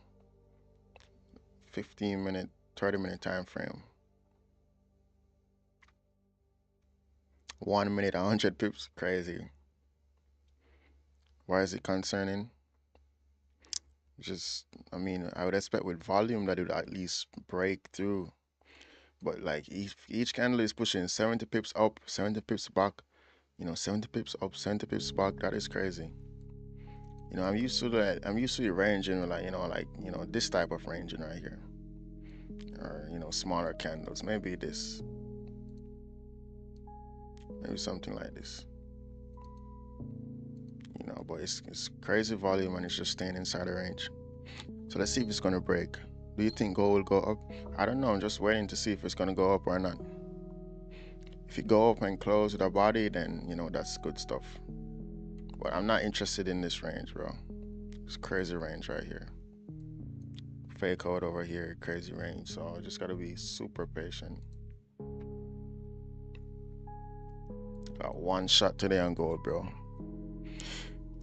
15-minute, 30-minute time frame. 1 minute, 100 pips. Crazy. Why is it concerning? Just, I mean, I would expect with volume that it would at least break through. But like each candle is pushing 70 pips up, 70 pips back, 70 pips up, 70 pips back. That is crazy. I'm used to that. I'm used to the ranging, this type of ranging right here, or smaller candles. Maybe this, maybe something like this. But it's crazy volume and it's just staying inside the range. So let's see if it's gonna break. Do you think gold will go up? I don't know. I'm just waiting to see if it's gonna go up or not. If it go up and close with a body, then that's good stuff. But I'm not interested in this range, bro. It's crazy range right here. Fake out over here, crazy range. So I just gotta be super patient. Got one shot today on gold, bro.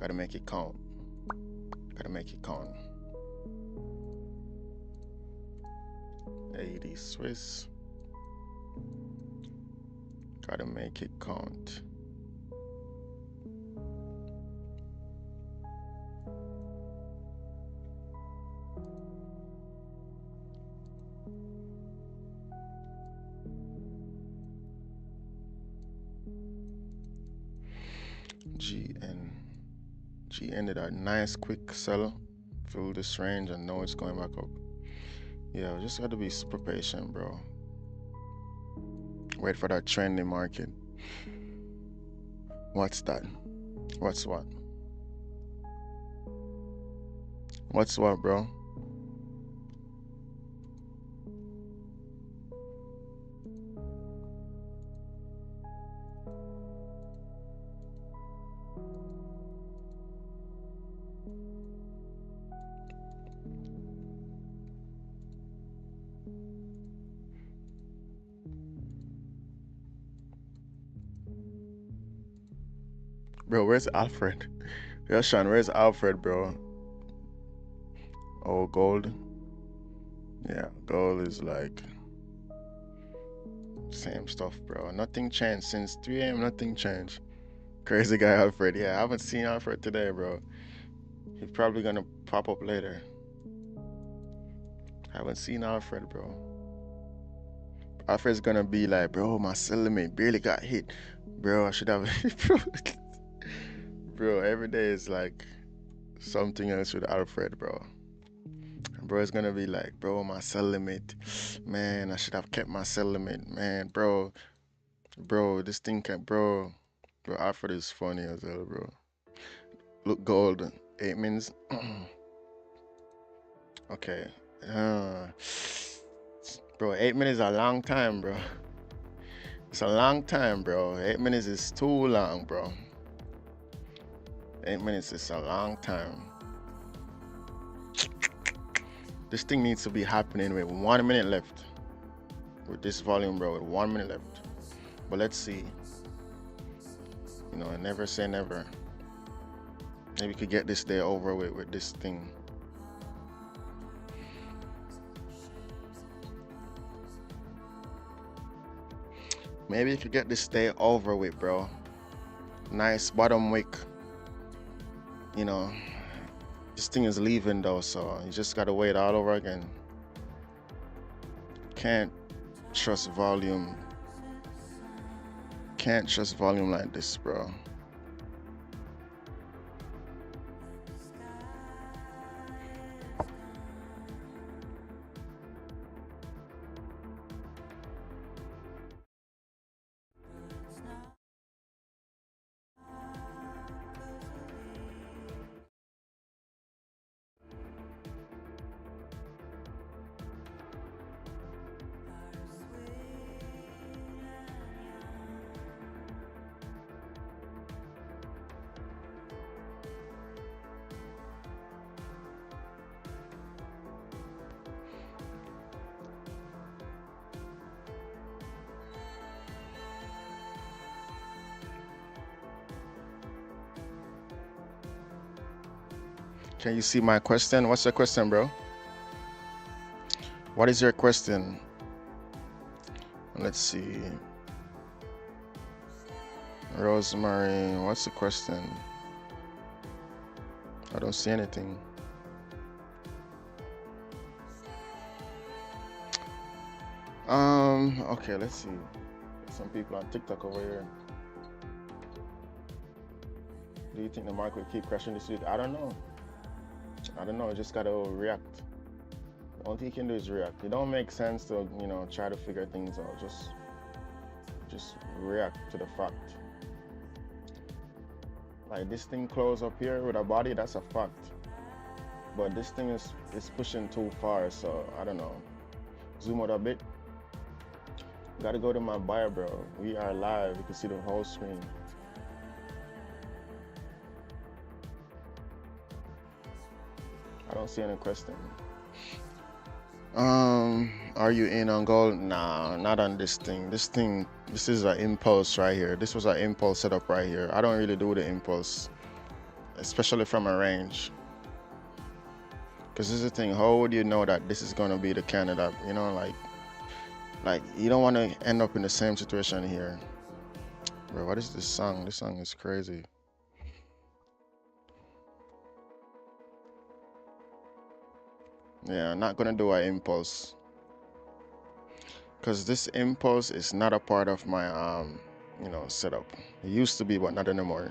Gotta make it count. Gotta make it count. 80 Swiss. Gotta make it count. G ended a nice quick sell. Fill this range and know it's going back up. Yeah, just gotta be super patient, bro. Wait for that trending market. What's that? What's what? What's what, bro? Bro, where's Alfred? Yeah, Sean, where's Alfred, bro? Oh, gold. Yeah, gold is like same stuff, bro. Nothing changed since 3 a.m. Nothing changed. Crazy guy Alfred. Yeah, I haven't seen Alfred today, bro. He's probably gonna pop up later. I haven't seen Alfred, bro. Alfred's gonna be like, bro, my sell limit barely got hit. Bro, I should have bro. Bro, every day is like something else with Alfred, bro. Bro is gonna be like, bro, my sell limit. Man, I should have kept my sell limit. Man, bro. Bro, this thing can bro. Bro, Alfred is funny as hell, bro. Look gold. 8 minutes. Okay. Bro, 8 minutes is a long time, bro. It's a long time, bro. 8 minutes is too long, bro. 8 minutes is a long time. This thing needs to be happening with 1 minute left. With this volume, bro, with 1 minute left. But let's see. You know, never say never. Maybe we could get this day over with this thing. Maybe you could get this day over with, bro. Nice bottom wick. You know, this thing is leaving though, so you just gotta wait all over again. Can't trust volume. Can't trust volume like this, bro. Can you see my question? What's your question, bro? What is your question? Let's see. Rosemary, what's the question? I don't see anything. Okay, let's see. Some people on TikTok over here. Do you think the market will keep crashing this week? I don't know. I don't know. You just gotta react. The only thing you can do is react. It don't make sense to, you know, try to figure things out. Just react to the fact. Like this thing close up here with a body, that's a fact. But this thing is pushing too far, so I don't know. Zoom out a bit. Gotta go to my bio, bro. We are live. You can see the whole screen. I don't see any question. Are you in on gold? Nah, not on this thing. This is an impulse right here. This was an impulse setup right here. I don't really do the impulse, especially from a range. Because this is the thing, how would you know that this is gonna be the candidate? You know, like you don't want to end up in the same situation here. Bro, what is this song? This song is crazy. Yeah, I'm not gonna do an impulse. Because this impulse is not a part of my you know, setup. It used to be, but not anymore.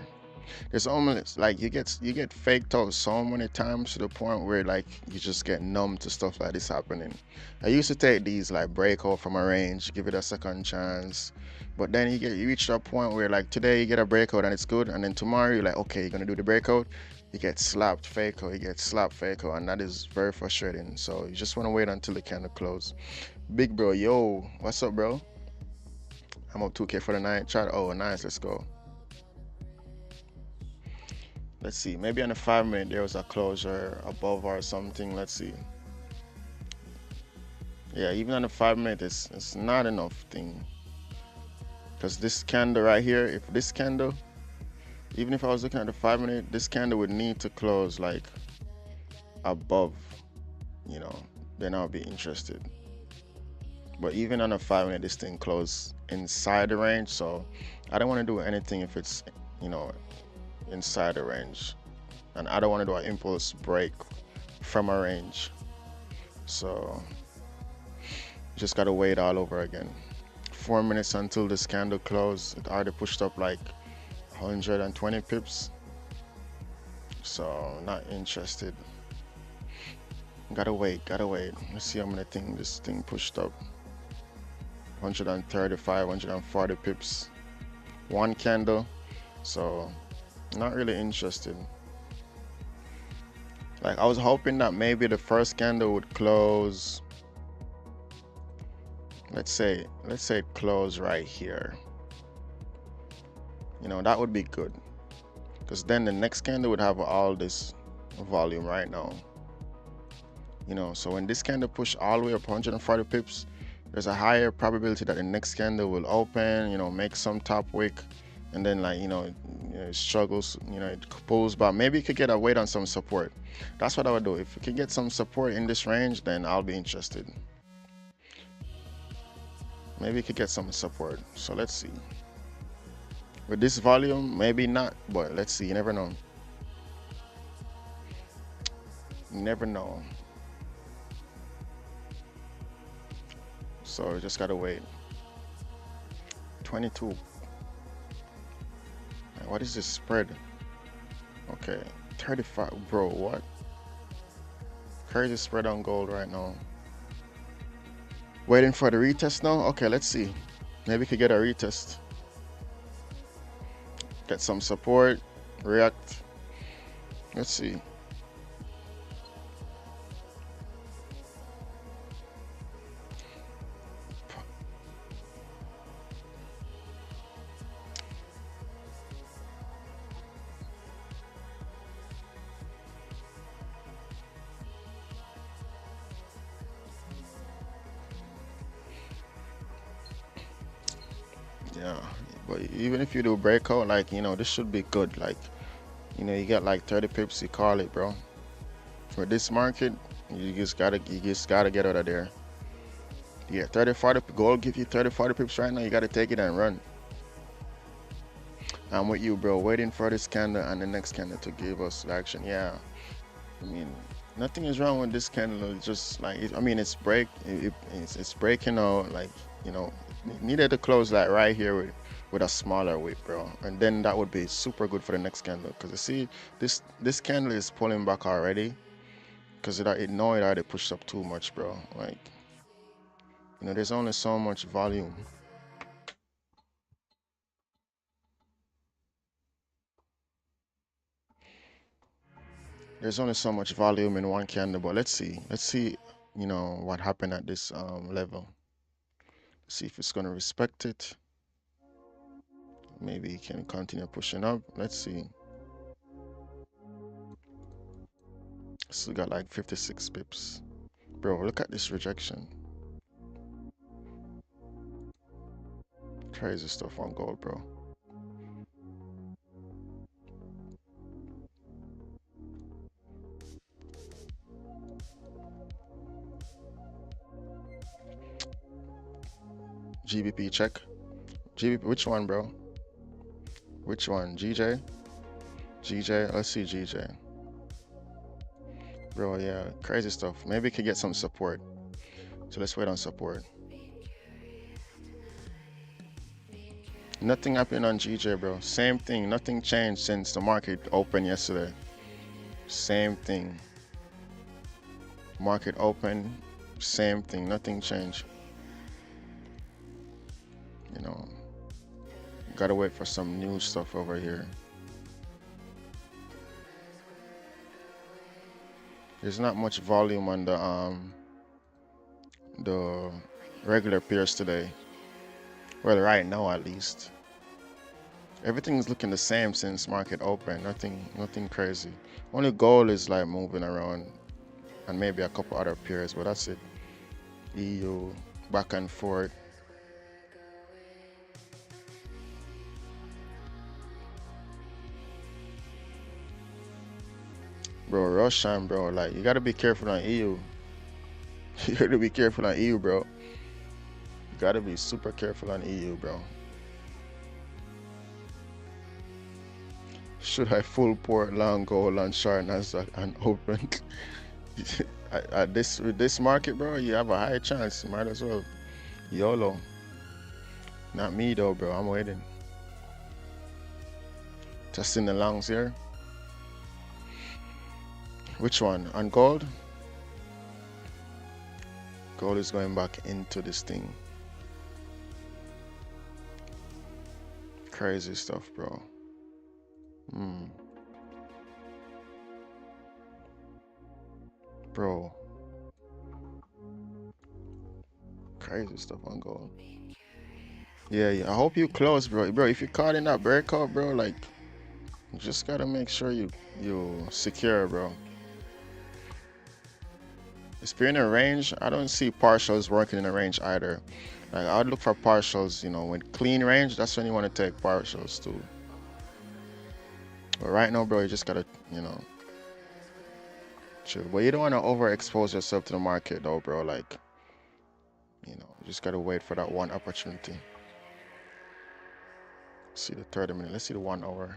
There's almost like you get faked out so many times to the point where like you just get numb to stuff like this happening. I used to take these like breakout from a range, give it a second chance, but then you reach to a point where like today you get a breakout and it's good, and then tomorrow you're like, okay, you're gonna do the breakout, you get slapped fake out, you get slapped fake out, and that is very frustrating. So you just want to wait until the candle close. Big bro, yo, what's up, bro? I'm up 2K for the night. Chat. Oh, nice. Let's go. Let's see. Maybe on the 5 minute there was a closure above or something. Let's see. Yeah, even on the 5 minute, it's not enough thing. Because this candle right here, if this candle Even if I was looking at the 5 minute, this candle would need to close like above, you know, then I'll be interested. But even on a 5 minute, this thing closed inside the range, so I don't want to do anything if it's, you know, inside the range, and I don't want to do an impulse break from a range. So just gotta wait all over again. 4 minutes until this candle close. It already pushed up like 120 pips, so not interested. Gotta wait, gotta wait. Let's see how many things this thing pushed up. 135, 140 pips. One candle, so not really interested. Like I was hoping that maybe the first candle would close. Let's say close right here. You know, that would be good, because then the next candle would have all this volume right now. You know, so when this candle push all the way up 140 pips, there's a higher probability that the next candle will open, you know, make some top wick, and then like, it struggles, it pulls back. Maybe you could get a weight on some support. That's what I would do. If you can get some support in this range, then I'll be interested. Maybe you could get some support. So let's see. With this volume, maybe not, but let's see. You never know. You never know. So just gotta wait. 22. What is this spread? Okay, 35, bro. What? Crazy spread on gold right now. Waiting for the retest now. Okay, let's see. Maybe we could get a retest. Get some support. React. Let's see. Yeah, but even if you do breakout, like, this should be good. Like, you get like 30 pips, you call it, bro. For this market, you just gotta get out of there. Yeah, 30, 40 gold give you 30, 40 pips right now. You gotta take it and run. I'm with you, bro. Waiting for this candle and the next candle to give us action. Yeah, I mean, nothing is wrong with this candle. It's just like, it's it's breaking out. Like, needed to close like right here with a smaller wick, bro, and then that would be super good for the next candle. Because you see, this candle is pulling back already, because it already pushed up too much, bro. Like, there's only so much volume. There's only so much volume in one candle, but let's see, what happened at this level. See if it's gonna respect it. Maybe it can continue pushing up. Let's see. Still got like 56 pips. Bro, look at this rejection. Crazy stuff on gold, bro. GBP check. GBP, which one, bro? Which one? GJ? GJ? Let's see GJ. Bro, yeah, crazy stuff. Maybe we could get some support. So let's wait on support. Nothing happened on GJ, bro. Same thing. Nothing changed since the market opened yesterday. Same thing. Market open. Same thing. Nothing changed. Gotta wait for some new stuff over here. There's not much volume on the regular pairs today. Well, right now at least. Everything's looking the same since market open. Nothing crazy. Only gold is like moving around, and maybe a couple other pairs, but that's it. EU back and forth. Bro, Russian, bro. Like, you gotta be careful on EU. You gotta be careful on EU, bro. You gotta be super careful on EU, bro. Should I full port, long go, long short, Nasdaq, and open? At this market, bro, you have a high chance. You might as well YOLO. Not me though, bro. I'm waiting. Testing the longs here. Which one? On gold? Gold is going back into this thing. Crazy stuff, bro. Bro. Crazy stuff on gold. Yeah, I hope you close, bro. Bro, if you're caught in that breakout, bro, like, you just gotta make sure you secure, bro. If you're in a range, I don't see partials working in a range either. Like, I would look for partials, you know, when clean range, that's when you want to take partials too. But right now, bro, you just gotta, you know, chill. But you don't want to overexpose yourself to the market though, bro. Like, you know, you just gotta wait for that one opportunity. See the 30 minute. Let's see the 1 hour.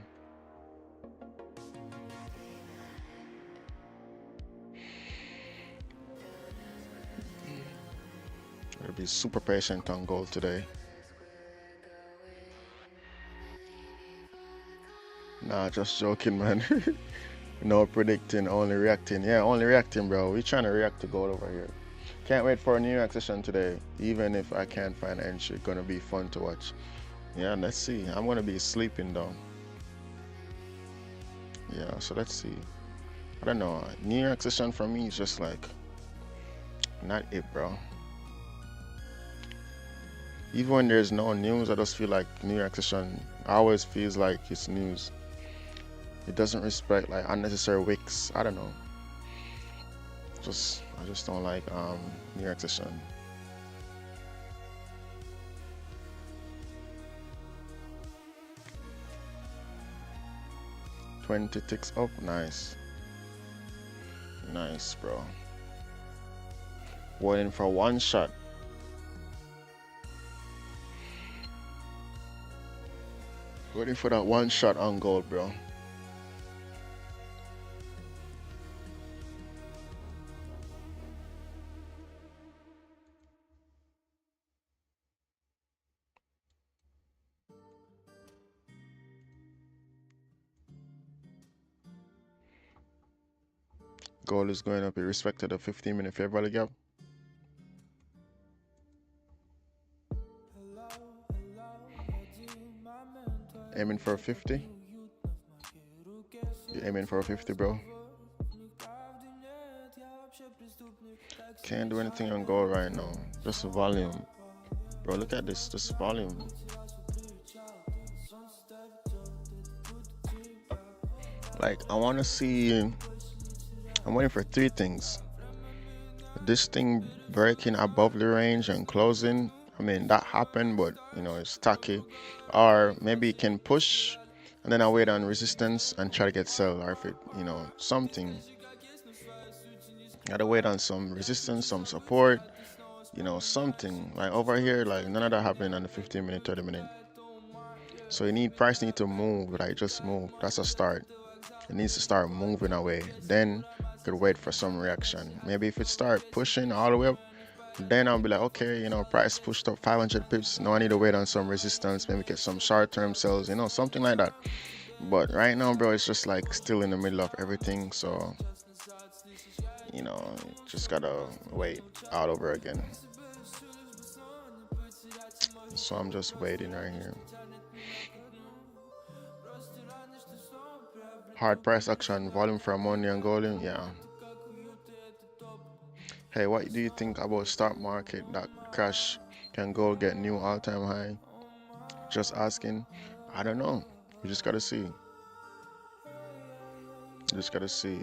Gotta be super patient on gold today. Nah, just joking, man. No predicting, only reacting. Yeah, only reacting, bro. We trying to react to gold over here. Can't wait for a New York session today. Even if I can't find entry, gonna be fun to watch. Yeah, let's see. I'm gonna be sleeping though. Yeah, so let's see. I don't know. New York session for me is just like not it, bro. Even when there's no news, I just feel like New York session always feels like it's news. It doesn't respect like unnecessary wicks. I don't know. I just don't like New York session. $20 ticks up, nice. Nice, bro. Waiting for one shot. Waiting for that one shot on gold, bro. Gold is going up irrespective of the 15-minute fair value gap. Aiming for a 50. You're aiming for a 50, bro. Can't do anything on gold right now. Just volume. Bro, look at this. Just volume. Like, I want to see... I'm waiting for 3 things. This thing breaking above the range and closing. I mean, that happened, but, you know, it's tacky. Or maybe it can push, and then I wait on resistance and try to get sell. Or if it, you know, something. Gotta wait on some resistance, some support, you know, something. Like over here, like none of that happened on the 15-minute, 30-minute. So price need to move, like just move. That's a start. It needs to start moving away. Then could wait for some reaction. Maybe if it start pushing all the way up, then I'll be like, okay, you know, price pushed up 500 pips. No, I need to wait on some resistance. Maybe get some short-term sells, you know, something like that. But right now, bro, it's just like still in the middle of everything. So, you know, just gotta wait all over again. So I'm just waiting right here. Hard price action, volume for ammonia and gold, yeah. Hey, what do you think about stock market that crash? Can gold get new all-time high? Just asking. I don't know. We just gotta see. Just gotta see.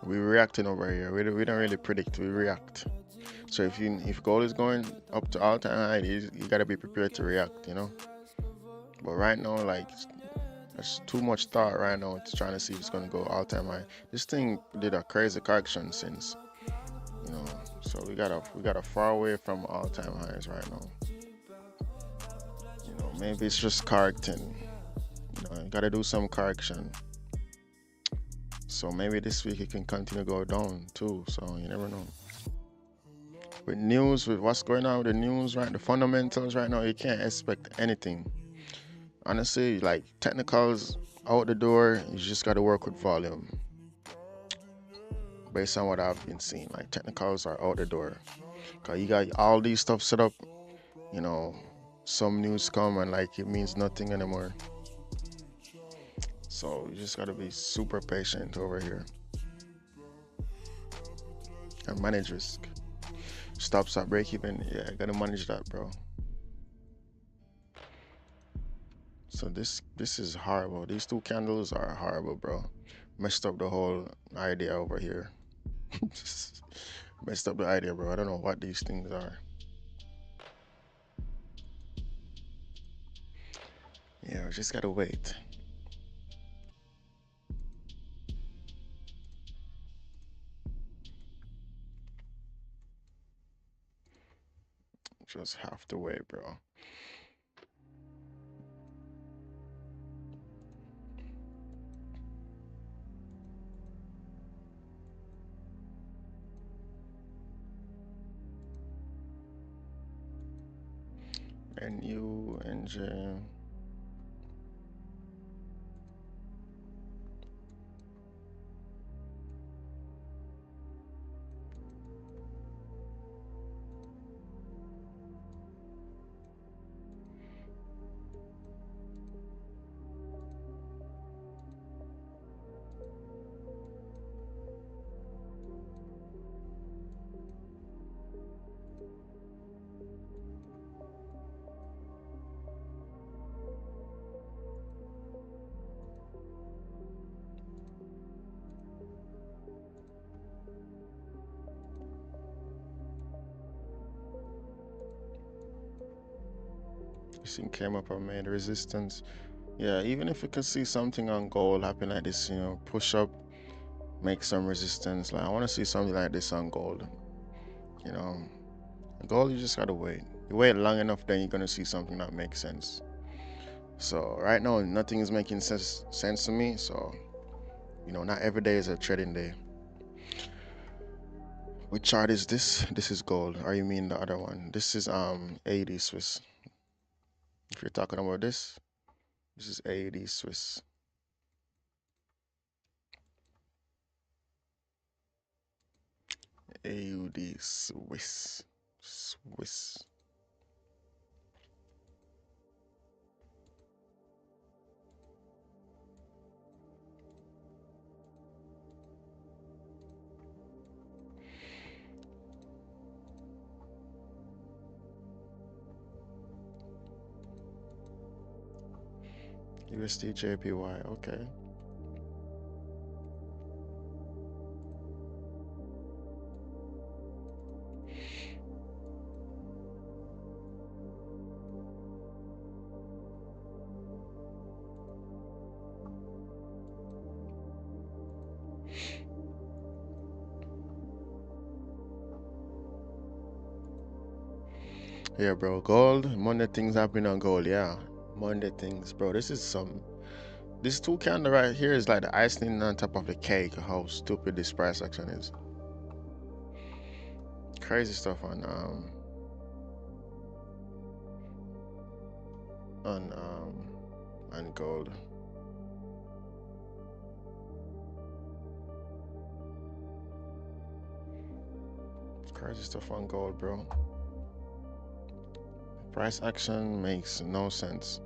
We're reacting over here. We don't really predict. We react. So if gold is going up to all-time high, you gotta be prepared to react. You know. But right now, like, There's too much thought right now to trying to see if it's gonna go all-time high. This thing did a crazy correction since, you know, so we got a far away from all-time highs right now. You know, maybe it's just correcting. You know, you gotta do some correction. So maybe this week it can continue to go down too. So you never know. With news, with what's going on with the news, right? The fundamentals right now, you can't expect anything. Honestly, like technicals out the door, you just gotta work with volume. Based on what I've been seeing, like technicals are out the door. Cause you got all these stuff set up, you know, some news come and like it means nothing anymore. So you just gotta be super patient over here and manage risk. Stops at break even, yeah, gotta manage that, bro. So this is horrible. These two candles are horrible, bro. Messed up the whole idea over here. Messed up the idea, bro. I don't know what these things are. Yeah, we just gotta wait. Just have to wait, bro. NUNJ. This thing came up and made resistance. Yeah, even if you can see something on gold happen like this, you know, push up, make some resistance. Like I want to see something like this on gold. You know, gold you just gotta wait. You wait long enough, then you're gonna see something that makes sense. So right now, nothing is making sense to me. So you know, not every day is a trading day. Which chart is this? This is gold. Or you mean the other one? This is AD Swiss. If you're talking about this is AD Swiss. AUD Swiss. Swiss. USD JPY. Okay. Yeah, bro. Gold. Monday things happen on gold. Yeah. Monday things, bro. This two candle right here is like the icing on top of the cake. How stupid this price action is. Crazy stuff on on gold. Crazy stuff on gold, bro. Price action makes no sense.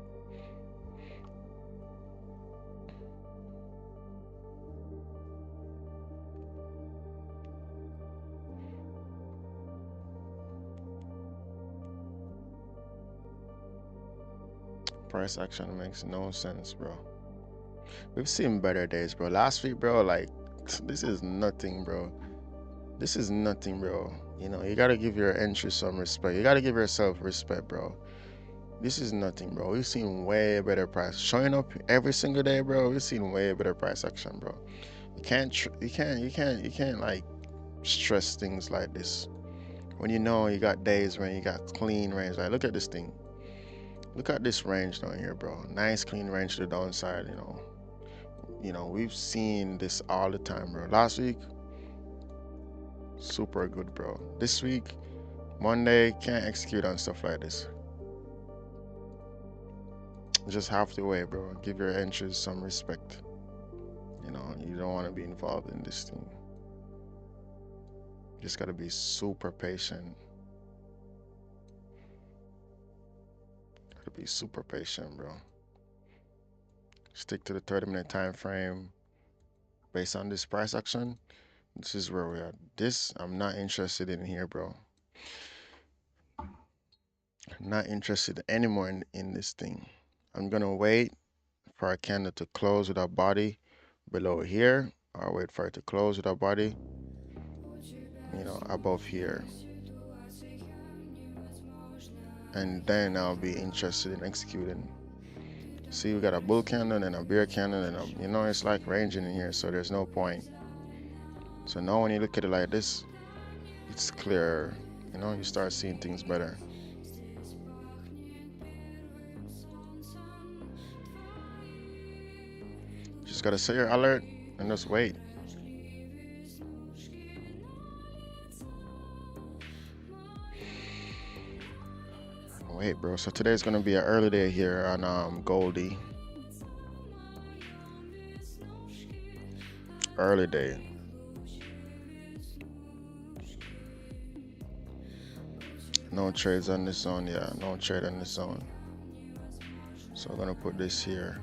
Price action makes no sense, bro. We've seen better days, bro. Last week, bro, like this is nothing, bro. This is nothing, bro. You know, you gotta give your entry some respect. You gotta give yourself respect, bro. This is nothing, bro. We've seen way better price showing up every single day, bro. We've seen way better price action, bro. You can't like stress things like this when you know you got days when you got clean range. Like, look at this thing. Look at this range down here, bro. Nice clean range to the downside. We've seen this all the time, bro. Last week, super good, bro. This week, Monday, can't execute on stuff like this. Just half the way, bro. Give your entries some respect. You don't want to be involved in this thing. Just gotta be super patient. Gotta be super patient, bro. Stick to the 30-minute time frame. Based on this price action, this is where we're at. This, I'm not interested in here, bro. Not interested anymore in this thing. I'm gonna wait for a candle to close with a body below here, or wait for it to close with a body, above here. And then I'll be interested in executing. See, we got a bull candle and a bear candle, and it's like ranging in here, so there's no point. So now when you look at it like this, it's clear. You start seeing things better. Just gotta set your alert and just wait. Wait, bro. So today's gonna be an early day here on Goldie. Early day. No trades on this zone. Yeah, no trade on this zone. So I'm gonna put this here.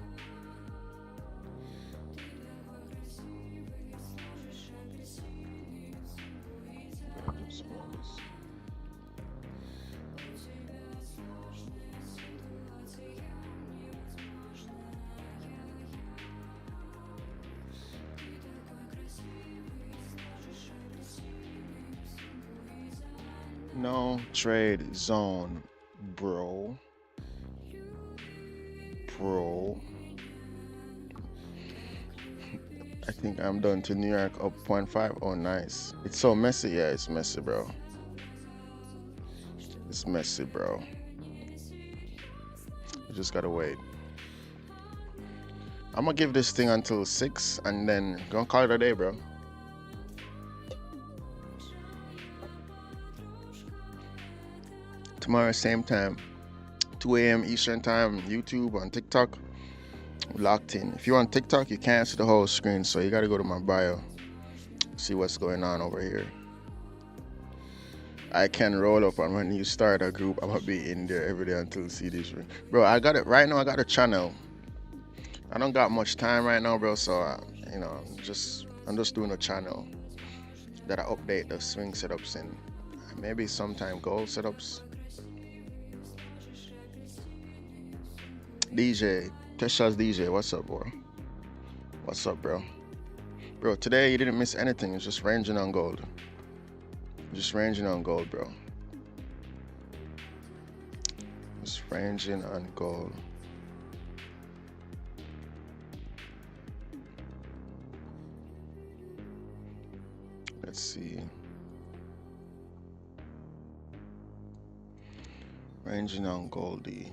No trade zone, bro. I think I'm done to New York up 0.5. Oh, nice. It's so messy. Yeah, it's messy, bro. It's messy, bro. You just gotta wait. I'm gonna give this thing until 6 and then gonna call it a day, bro. Tomorrow, same time, 2 a.m. Eastern time, YouTube, on TikTok, locked in. If you're on TikTok, you can't see the whole screen, so you gotta go to my bio, see what's going on over here. I can roll up, and when you start a group, I'm gonna be in there every day until you see this. Bro, I got it right now. I got a channel. I don't got much time right now, bro, so I'm just doing a channel that I update the swing setups and maybe sometime gold setups. DJ, Tesha's DJ, what's up, bro? What's up, bro? Bro, today you didn't miss anything. It's just ranging on gold. Just ranging on gold, bro. Just ranging on gold. Let's see. Ranging on Goldie.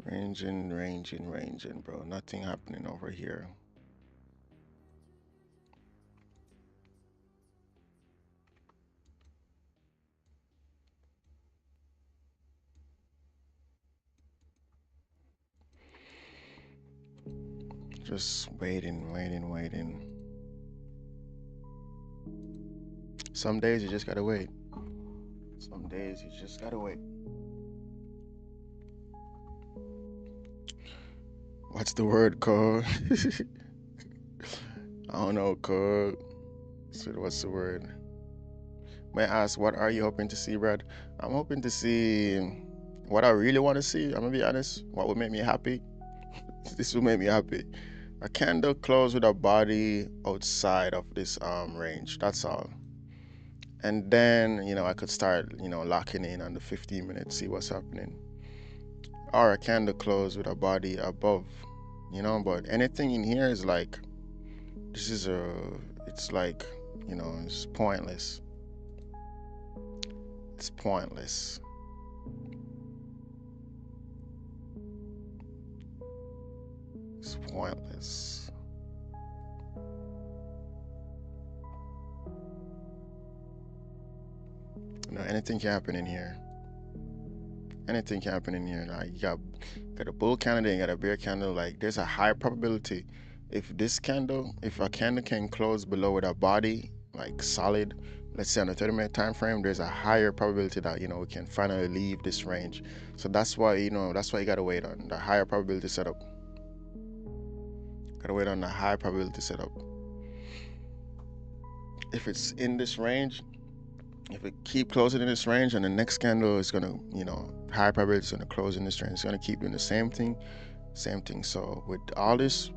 Ranging, bro. Nothing happening over here. Just waiting. Some days you just gotta wait. Some days you just gotta wait. What's the word called? I don't know, code. So what's the word? May I ask, what are you hoping to see, Brad? I'm hoping to see what I really want to see. I'm gonna be honest. What would make me happy? This will make me happy. A candle close with a body outside of this range. That's all. And then, I could start, locking in on the 15 minutes, see what's happening. Or a candle close with a body above, but anything in here is like, this is it's like, it's pointless. It's pointless. It's pointless. Anything can happen in here. Anything can happen in here. Like, you got a bull candle, you got a bear candle. Like, there's a high probability if a candle can close below with a body like solid, let's say on a 30-minute time frame, there's a higher probability that we can finally leave this range. So that's why you gotta wait on the higher probability setup. Gotta wait on the high probability setup. If it's in this range, if it keep closing in this range, and the next candle is gonna, high probability is gonna close in this range. It's gonna keep doing the same thing. So with all this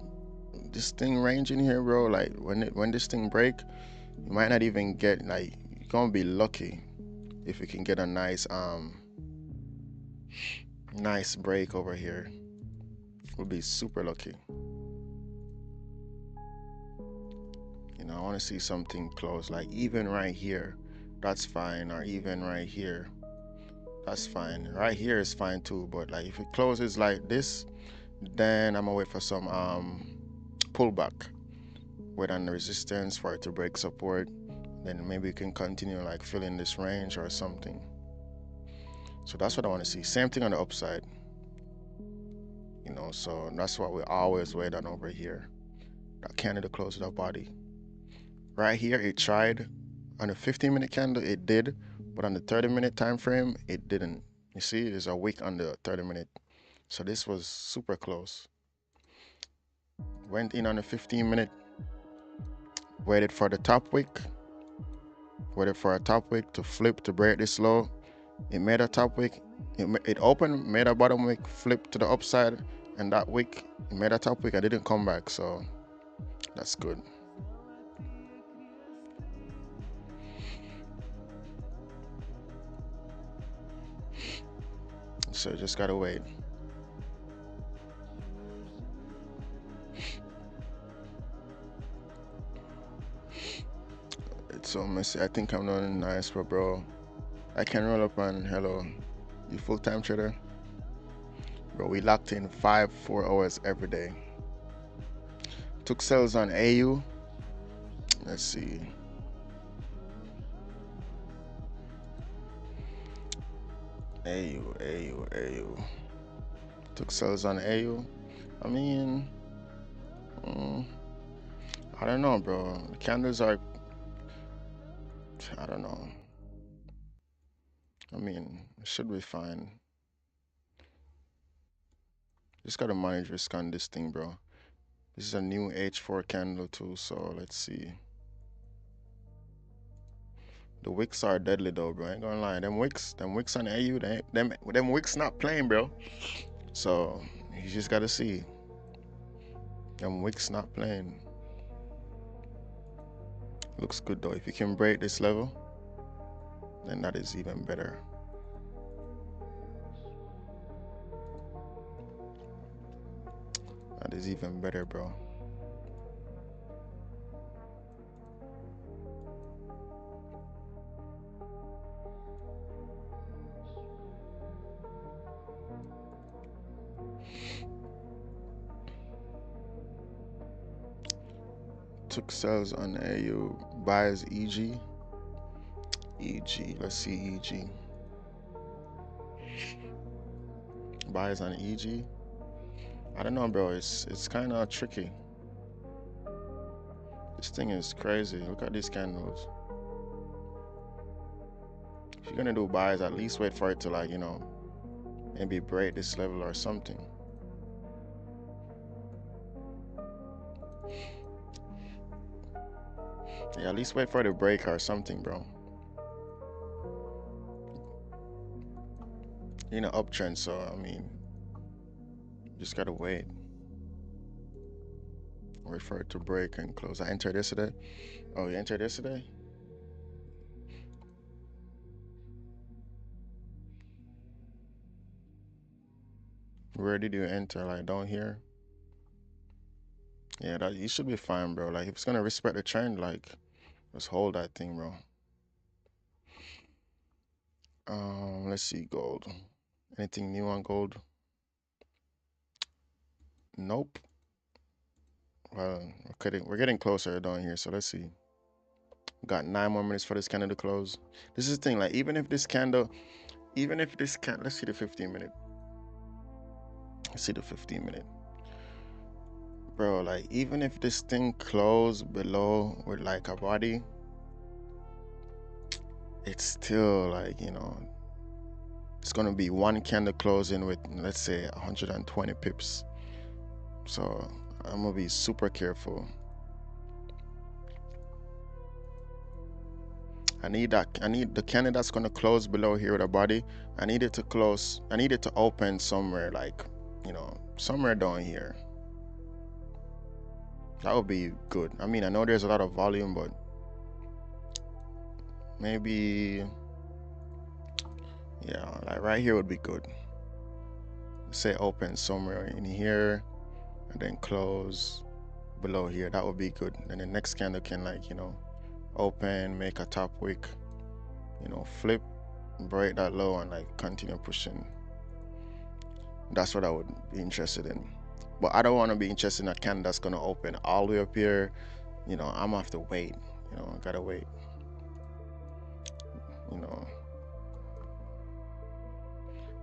thing range in here, bro, like when this thing break, you might not even get, like, you're gonna be lucky if you can get a nice break over here. We'll be super lucky. I want to see something close, like even right here, that's fine, or even right here, that's fine. Right here is fine too, but like if it closes like this, then I'm gonna wait for some pullback, wait on the resistance for it to break support, then maybe we can continue like filling this range or something. So that's what I want to see. Same thing on the upside, so that's what we always wait on over here. That candle to close with a body. Right here it tried. On the 15-minute candle it did, but on the 30-minute time frame it didn't. You see, there's a wick on the 30-minute. So this was super close. Went in on the 15-minute, waited for the top wick, waited for a top wick to flip to break this low. It made a top wick, it opened, made a bottom wick, flipped to the upside, and that wick, it made a top wick. I didn't come back, so that's good. So just gotta wait. It's so messy. I think I'm doing nice, but bro, I can roll up on hello. You full-time trader? Bro, we locked in 4 hours every day. Took sales on AU. Let's see. AU. Took sales on AU. I mean, I don't know, bro. The candles are, I don't know. I mean, it should be fine. Just gotta manage risk on this thing, bro. This is a new H4 candle too, so let's see. The wicks are deadly though, bro. I ain't gonna lie. Them wicks on AU, them wicks not playing, bro. So you just gotta see. Them wicks not playing. Looks good though. If you can break this level, then that is even better. That is even better, bro. Took sales on AU, buys EG. Let's see EG. Buys on EG. I don't know, bro. It's kind of tricky. This thing is crazy. Look at these candles. If you're gonna do buys, at least wait for it to, like, maybe break this level or something. Yeah, at least wait for it to break or something, bro. Uptrend, so I mean, just gotta wait. Wait for it to break and close. I entered yesterday. Oh, you entered yesterday? Where did you enter? Like down here? Yeah, that you should be fine, bro. Like if it's gonna respect the trend, like let's hold that thing, bro. Let's see, gold. Anything new on gold? Nope. Well, we're getting closer down here, so let's see. Got 9 more minutes for this candle to close. This is the thing, like even if this can, let's see the 15 minute. Let's see the 15 minute. Bro, like even if this thing closed below with like a body, it's still like, it's gonna be one candle closing with, let's say, 120 pips. So I'm gonna be super careful. I need the candle that's gonna close below here with a body. I need it to close. I need it to open somewhere like, somewhere down here. That would be good. I mean, I know there's a lot of volume, but maybe, yeah, like right here would be good. Say open somewhere in here and then close below here. That would be good. And the next candle can, like, open, make a top wick, flip, break that low, and like continue pushing. That's what I would be interested in. But I don't want to be interested in a candle that's gonna open all the way up here. I'm gonna have to wait. I gotta wait.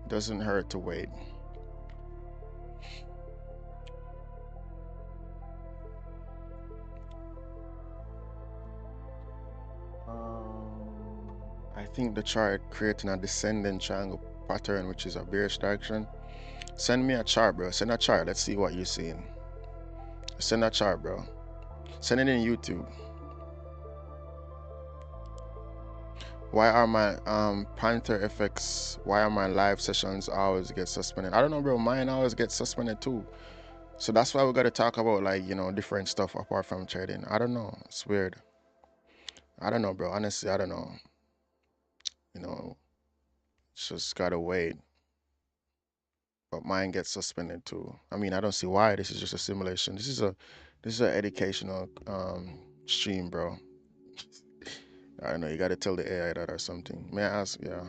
Doesn't hurt to wait. I think the chart creating a descending triangle pattern, which is a bearish direction. Send me a chart, bro. Send a chart. Let's see what you're seeing. Send a chart, bro. Send it in YouTube. Why are my Panther FX? Why are my live sessions always get suspended? I don't know, bro. Mine always get suspended too. So that's why we got to talk about like different stuff apart from trading. I don't know. It's weird. I don't know, bro. Honestly, I don't know. Just gotta wait. But mine gets suspended too. I mean, I don't see why. This is just a simulation. This is an educational stream, bro. I don't know. You gotta tell the AI that or something. May I ask? Yeah.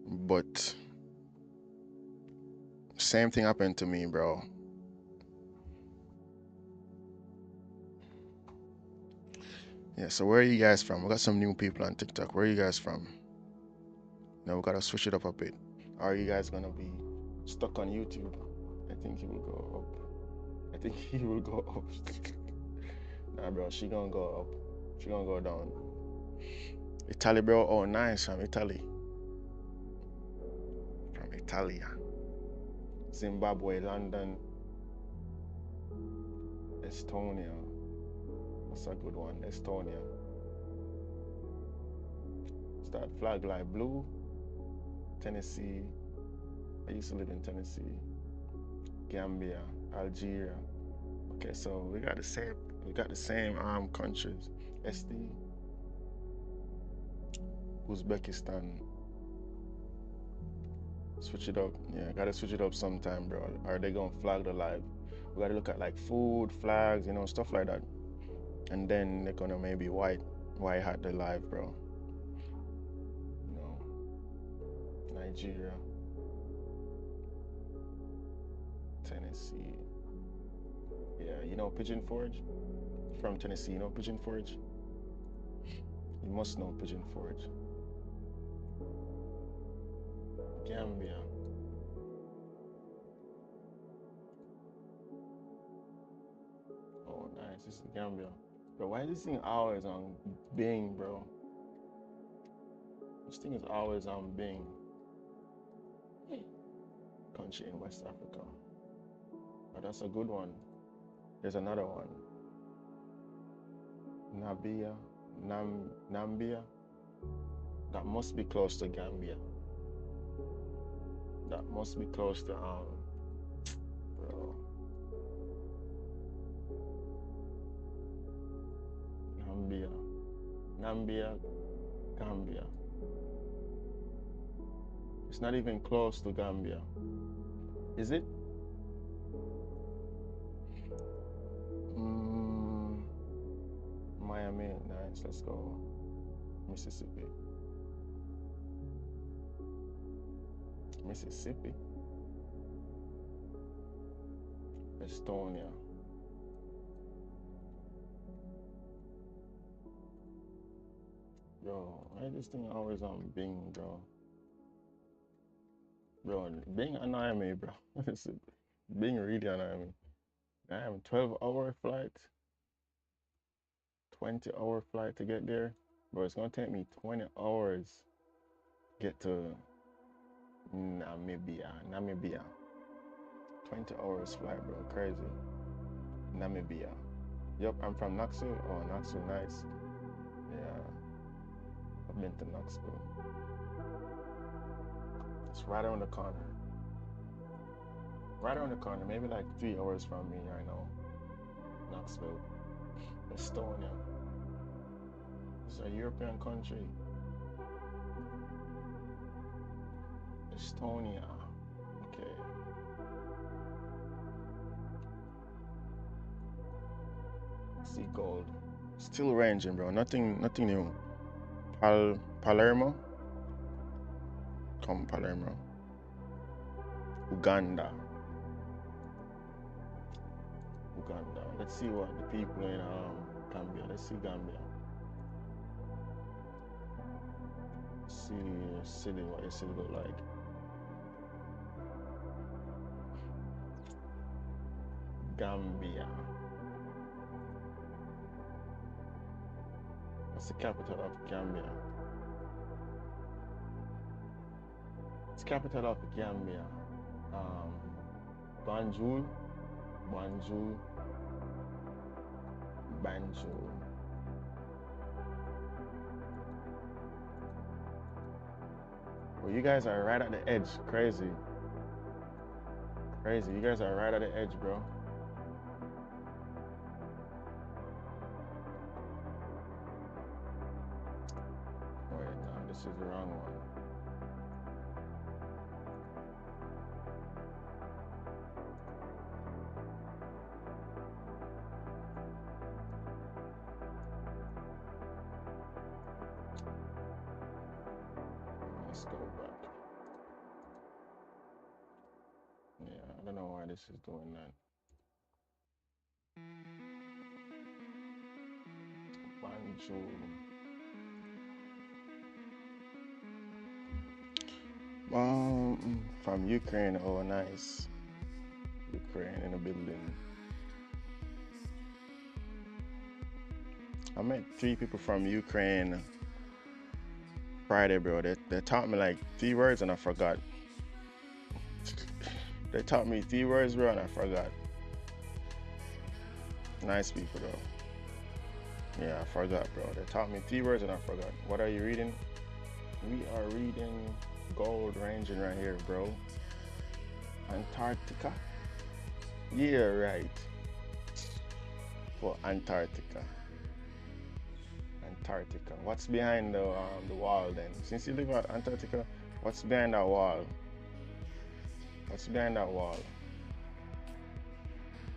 But same thing happened to me, bro. Yeah. So where are you guys from? We got some new people on TikTok. Where are you guys from? We gotta switch it up a bit. Are you guys gonna be stuck on YouTube? I think he will go up. I think he will go up. Nah, bro. She gonna go up. She gonna go down. Italy, bro. Oh, nice. From Italy. From Italia. Zimbabwe, London, Estonia. That's a good one. Estonia. Is that flag like blue? Tennessee. I used to live in Tennessee. Gambia, Algeria. Okay, so we got the same countries. SD, Uzbekistan. Switch it up. Yeah, gotta switch it up sometime, bro. Are they gonna flag the live? We gotta look at like food, flags, stuff like that. And then they're gonna maybe white hat the live, bro. Nigeria, Tennessee. Yeah, Pigeon Forge? From Tennessee, Pigeon Forge? You must know Pigeon Forge. Gambia. Oh, nice. This is Gambia. Bro, why is this thing always on Bing, bro? This thing is always on Bing. Country in West Africa. Oh, that's a good one. There's another one. Nambia. That must be close to Gambia. That must be close to bro. Gambia, Gambia. It's not even close to Gambia. Is it? Miami, nice. Let's go. Mississippi. Mississippi. Estonia. Bro, why this thing always on Bing, bro? Bro, Bing annoy me, bro. Bing really annoy me. I have a 12-hour flight, 20-hour flight to get there. Bro, it's gonna take me 20 hours to get to Namibia. 20 hours flight, bro. Crazy. Namibia. Yup, I'm from Knoxville. Oh, Knoxville, nice. Yeah, I've been to Knoxville. It's right around the corner. Right around the corner, maybe like 3 hours from me right now. Knoxville. Estonia. It's a European country. Estonia. Okay. See gold. Still ranging, bro. Nothing new. Palermo. Come Palermo. Uganda. Let's see what the people in Gambia. Let's see Gambia. See your city, what your city look like. Gambia. What's the capital of Gambia? It's capital of Gambia. Banjul. Well, you guys are right at the edge. Crazy. You guys are right at the edge, bro. Wait, no, this is the wrong one. Let's go back. Yeah, I don't know why this is doing that. Banjul. From Ukraine. Oh, nice. Ukraine in the building. I met 3 people from Ukraine Friday, bro. They taught me like 3 words and I forgot. They taught me 3 words, bro, and I forgot. Nice people, though. Yeah, I forgot, bro. They taught me 3 words and I forgot. What are you reading? We are reading gold ranging right here, bro. Antarctica? Yeah, right. For Antarctica. What's behind the wall then? Since you live at Antarctica, what's behind that wall? What's behind that wall?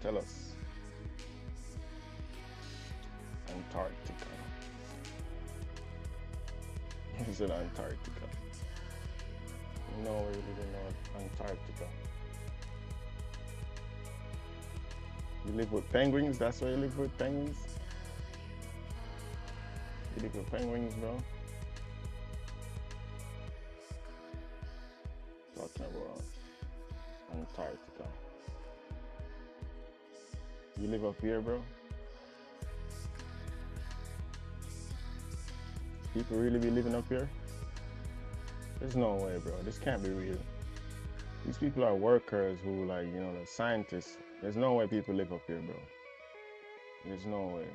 Tell us. Antarctica. Is it Antarctica? No, we didn't know Antarctica. You live with penguins? That's why you live with penguins? You live with penguins, bro? Talking about Antarctica. You live up here, bro? People really be living up here? There's no way, bro. This can't be real. These people are workers who, like, you know, the scientists. There's no way people live up here, bro. There's no way.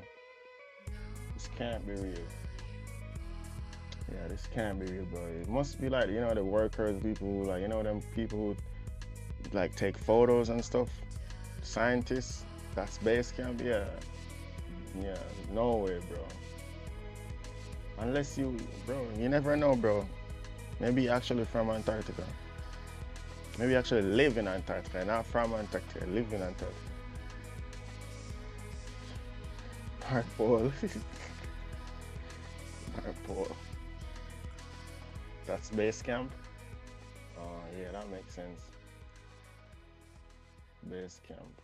This can't be real. Yeah, this can't be real, bro. It must be like, you know, the workers, people who, like, you know, them people who, like, take photos and stuff. Scientists. That's base camp. Yeah. Yeah, no way, bro. Unless you, bro, you never know, bro. Maybe you're actually from Antarctica. Maybe you actually live in Antarctica, not from Antarctica, live in Antarctica. North Pole. North Pole. That's base camp. Oh, yeah, that makes sense. Base camp.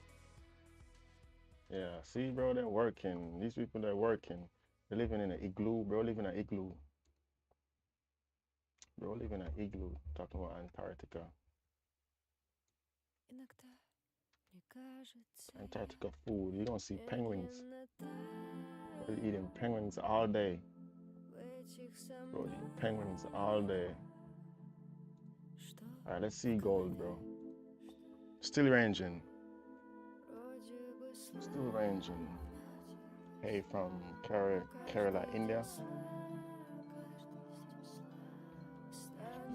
Yeah, see, bro, they're working. These people, they're working. They're living in an igloo, bro, living in an igloo. Bro, living in an igloo. Talking about Antarctica. Иногда мне кажется, Antarctica food. You don't see penguins. медленно Bro, you're eating penguins all day. в этих Bro, eating penguins all day. что All right, let's see gold, bro. Still ranging. вроде бы Still ranging. Hey, from Kerala, India.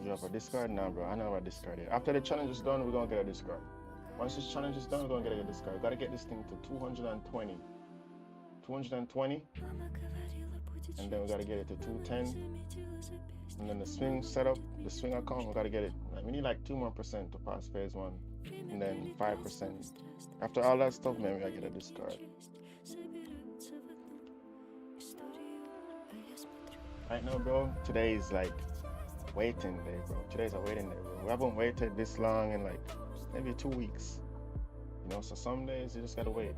You have a discard now, bro. I know I discard it. After the challenge is done, we're gonna get a discard. Once this challenge is done, we're gonna get a discard. We gotta get this thing to 220. 220, and then we gotta get it to 210. And then the swing setup, the swing account, we gotta get it. We need like 2% more to pass phase one, and then 5%. After all that stuff, man, we gotta get a discard. Right now, bro, today is like waiting day, bro. Today's a waiting day, bro. We haven't waited this long in like maybe 2 weeks. You know, so some days you just gotta wait.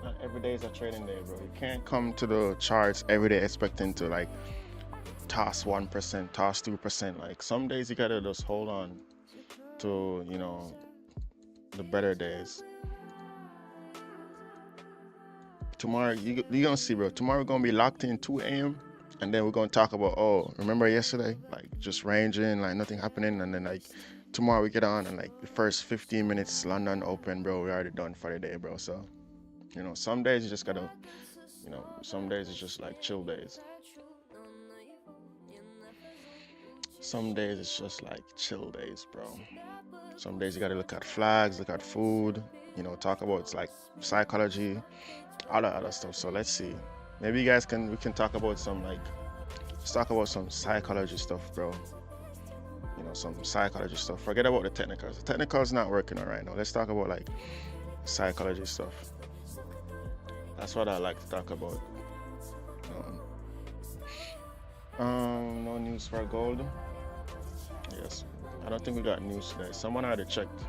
Not every day is a trading day, bro. You can't come to the charts every day expecting to like toss 1%, toss 2%. Like some days you gotta just hold on to, you know, the better days. Tomorrow you're gonna see, bro. Tomorrow we're gonna be locked in 2 a.m. and then we're gonna talk about, oh, remember yesterday? Like just ranging, like nothing happening, and then like tomorrow we get on and like the first 15 minutes London Open, bro, we're already done for the day, bro. So, you know, some days you just gotta, you know, some days it's just like chill days. Some days it's just like chill days, bro. Some days you gotta look at flags, look at food, you know, talk about like psychology, all that other stuff. So let's see. Maybe you guys we can talk about some like, let's talk about some psychology stuff, bro. You know, some psychology stuff. Forget about the technicals. The technicals not working on right now. Let's talk about like psychology stuff. That's what I like to talk about. No news for gold. Yes, I don't think we got news today. Someone already checked.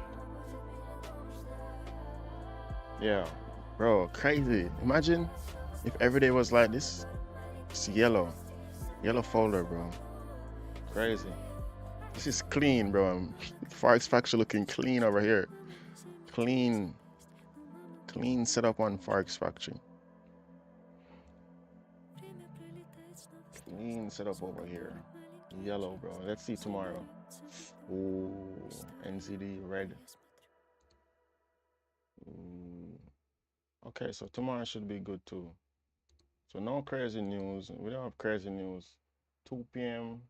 Yeah, bro, crazy. Imagine if every day was like this. It's yellow folder, bro. Crazy. This is clean, bro. Forex Factory looking clean over here. Clean setup on Forex Factory. Clean setup over here. Yellow, bro. Let's see tomorrow. Ooh, NZD red. Okay, so tomorrow should be good too. So no crazy news. We don't have crazy news. 2 p.m.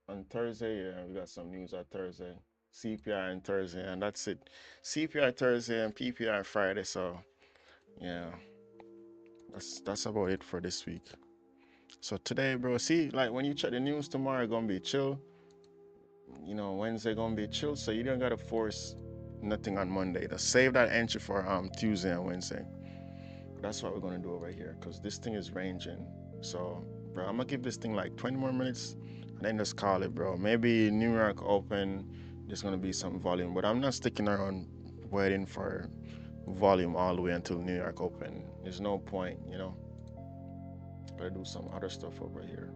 on Thursday. Yeah, we got some news on Thursday. CPI on Thursday, and that's it. CPI Thursday and PPI Friday. So yeah, that's about it for this week. So today, bro, see, like when you check the news tomorrow, gonna be chill. You know, Wednesday gonna be chill, so you don't gotta force nothing on Monday. Just save that entry for Tuesday and Wednesday. That's what we're gonna do over here, cause this thing is ranging. So, bro, I'm gonna give this thing like 20 more minutes, and then just call it, bro. Maybe New York Open, there's gonna be some volume, but I'm not sticking around waiting for volume all the way until New York Open. There's no point, you know. Gotta do some other stuff over here.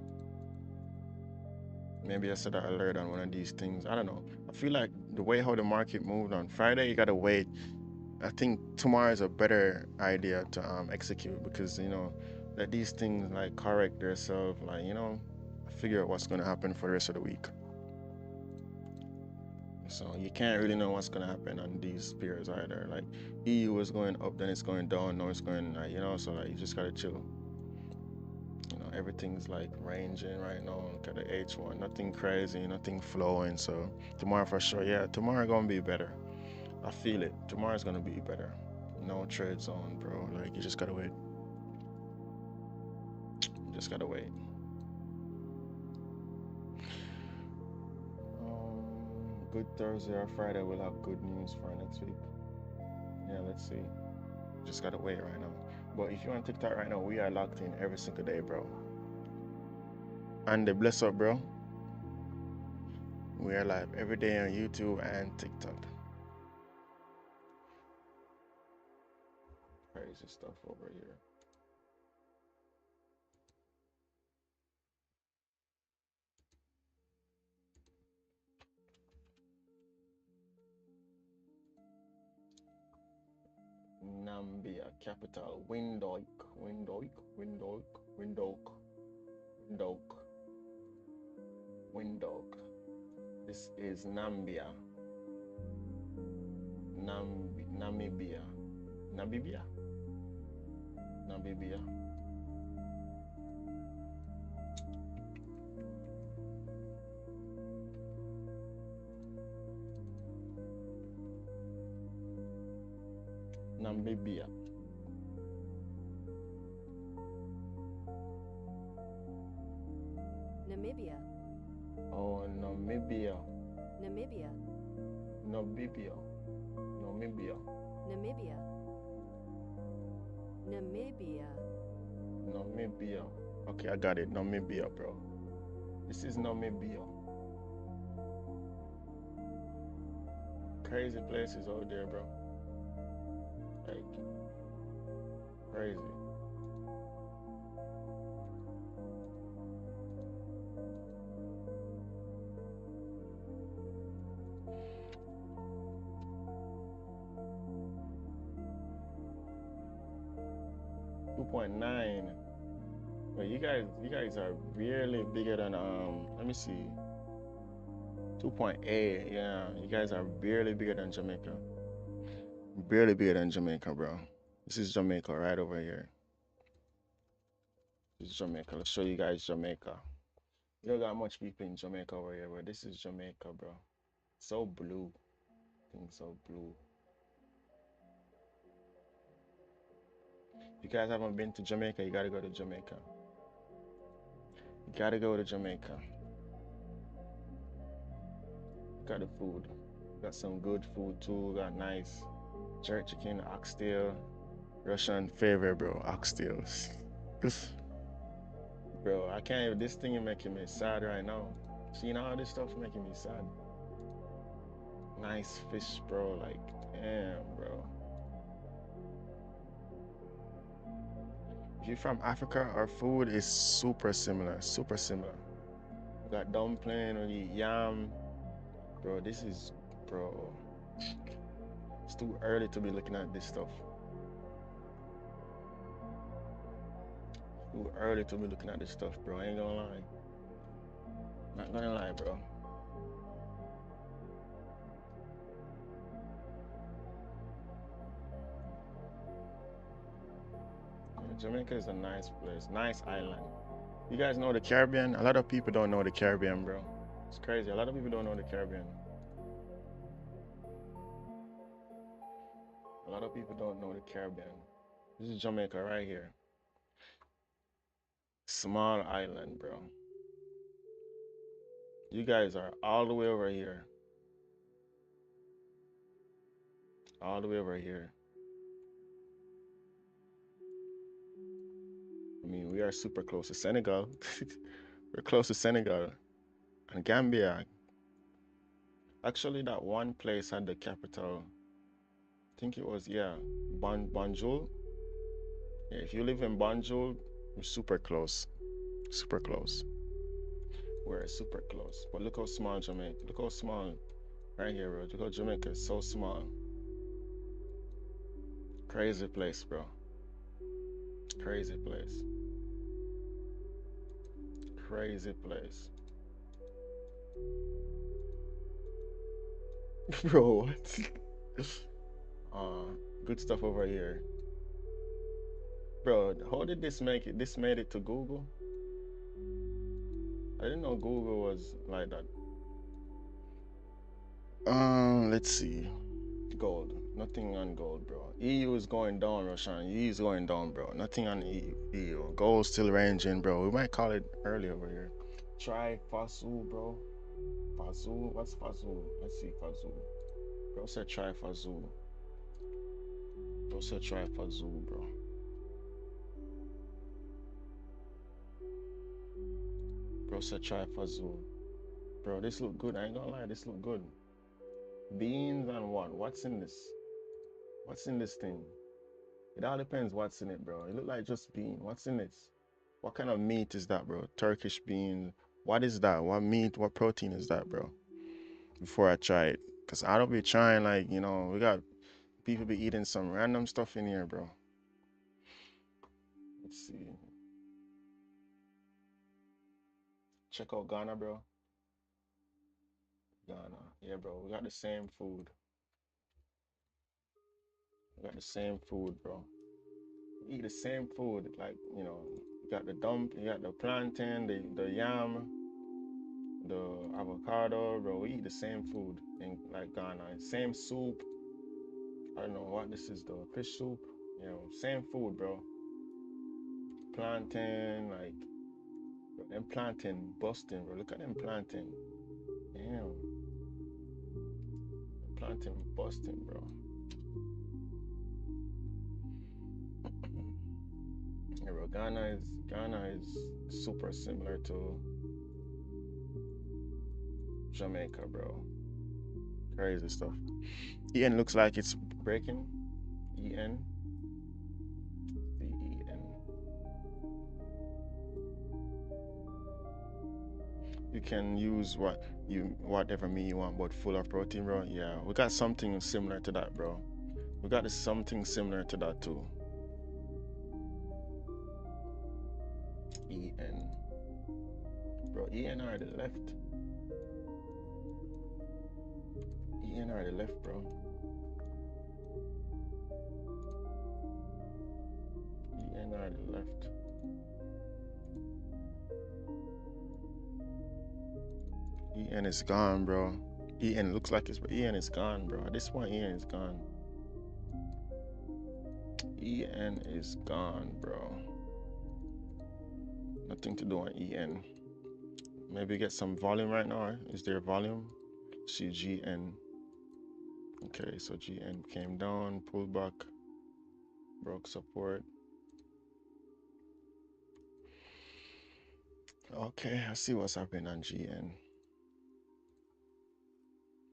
Maybe I set an alert on one of these things. I don't know. I feel like the way how the market moved on Friday, you gotta wait. I think tomorrow is a better idea to execute, because you know let these things like correct themselves, like, you know, figure out what's gonna happen for the rest of the week. So you can't really know what's gonna happen on these pairs either. Like EU is going up, then it's going down, now it's going like, you know, so like you just gotta chill. You know, everything's like ranging right now. Look at the H1, nothing crazy, nothing flowing. So tomorrow for sure, yeah, tomorrow gonna be better. I feel it. Tomorrow's gonna be better. No trade zone, bro. Like you just gotta wait. Just gotta wait. Good Thursday or Friday, we'll have good news for next week. Yeah, let's see. Just gotta wait right now. But if you're on TikTok right now, we are locked in every single day, bro. And the bless up, bro. We are live every day on YouTube and TikTok. Crazy stuff over here. Nambia capital Windhoek. This is Namibia. Namibia. 'Namibia. Oh, Namibia. Namibia. Namibia. Namibia. Namibia. Namibia. Okay, I got it. Namibia, bro. This is Namibia. Crazy places out there, bro. Like, crazy. $2.9. But you guys are really bigger than let me see. 2.8. Yeah, you guys are barely bigger than Jamaica. Barely bigger than Jamaica, bro. This is Jamaica right over here. This is Jamaica. Let's show you guys Jamaica. You don't got much people in Jamaica over here, but this is Jamaica, bro. So blue. Things so blue. If you guys haven't been to Jamaica, you gotta go to Jamaica. You gotta go to Jamaica. Got the food. Got some good food too. Got nice jerk chicken, oxtail. Russian favorite, bro. Oxtails. Bro, I can't even. This thing is making me sad right now. Seeing all this stuff making me sad. Nice fish, bro. Like, damn, bro. If you're from Africa, our food is super similar. Super similar. We got dumpling, we eat yam. Bro, this is, bro. It's too early to be looking at this stuff. Too early to be looking at this stuff, bro. I ain't gonna lie. Not gonna lie, bro. Yeah, Jamaica is a nice place, nice island. You guys know the Caribbean? A lot of people don't know the Caribbean, bro. It's crazy. A lot of people don't know the Caribbean. A lot of people don't know the Caribbean. This is Jamaica right here. Small island, bro. You guys are all the way over here. All the way over here. I mean, we are super close to Senegal. We're close to Senegal and Gambia. Actually, that one place had the capital. I think it was, yeah, Banjul. Yeah, if you live in Banjul, we're super close. Super close. We're super close. But look how small Jamaica. Look how small right here, bro. Look how Jamaica is so small. Crazy place, bro. Crazy place. Crazy place. Bro, what? Good stuff over here. Bro, how did this make it? This made it to Google? I didn't know Google was like that. Let's see. Gold. Nothing on gold, bro. EU is going down, Roshan. EU is going down, bro. Nothing on EU. Gold still ranging, bro. We might call it early over here. Try Fazul, bro. Fazul? What's Fazul? Let's see Fazul. Bro said try Fazul. Bro said try Fazul, bro. Bro said try Fazul. Bro, this look good. I ain't gonna lie, this look good. Beans and what? What's in this? What's in this thing? It all depends what's in it, bro. It look like just bean. What's in this? What kind of meat is that, bro? Turkish beans. What is that? What meat? What protein is that, bro? Before I try it. Because I don't be trying, like, we got people be eating some random stuff in here, bro. Let's see. Check out Ghana, bro. Ghana. Yeah, bro. We got the same food. We got the same food, bro. We eat the same food. Like, you got the dump, you got the plantain, the yam, the avocado, bro. We eat the same food in like Ghana. Same soup. I don't know what this is though. Fish soup. Same food, bro. Plantain, like them plantain busting, bro. Look at them plantain. Damn. Plantain busting, bro. Yeah, bro. Ghana is super similar to Jamaica, bro. Crazy stuff. EN looks like it's breaking. EN. CEN. You can use whatever meat you want, but full of protein, bro. Yeah, we got something similar to that, bro. We got something similar to that too. EN. Bro, EN are the left. EN are the left, bro. EN are the left. EN is gone, bro. EN looks like it's, but EN is gone, bro. At this point, EN is gone. EN is gone, bro. Nothing to do on EN. Maybe get some volume right now. Is there volume? See GN. Okay, so GN came down, pulled back, broke support. Okay, I see what's happening on GN.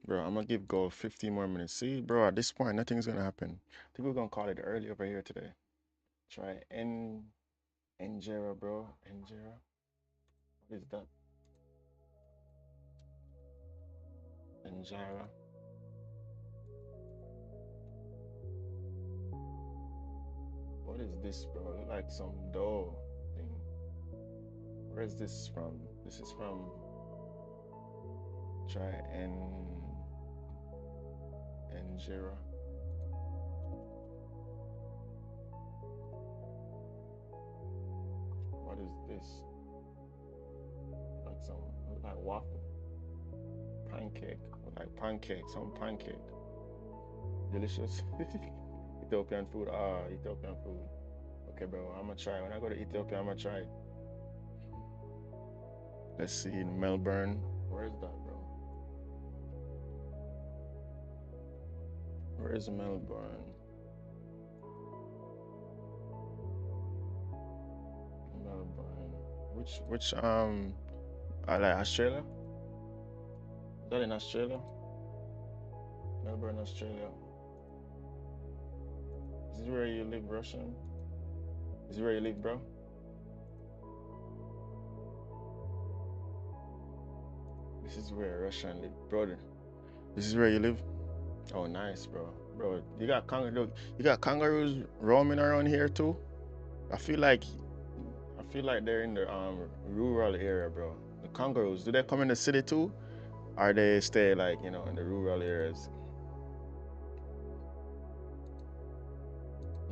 Bro, I'm gonna give gold 15 more minutes. See, bro, at this point, nothing's gonna happen. I think we're gonna call it early over here today. Try Njera, bro. Njera. What is that? Njera. What is this, bro? Look like some dough thing. Where is this from? This is from try Njera. What is this? Like some like waffle. Pancake. Like pancake, some pancake. Delicious. Ethiopian food. Ethiopian food. Okay, bro, I'm gonna try. When I go to Ethiopia, I'm gonna try. Let's see in Melbourne. Where is that, bro? Where is Melbourne? Melbourne. Which I like Australia? Is that in Australia? Melbourne, Australia. Is this where you live, Russian? Is this where you live, bro? This is where Russian live, brother. This is where you live? Oh, nice, bro. Bro, you got kangaroos roaming around here too? I feel like they're in the rural area, bro. The kangaroos, do they come in the city too? Or they stay like, in the rural areas?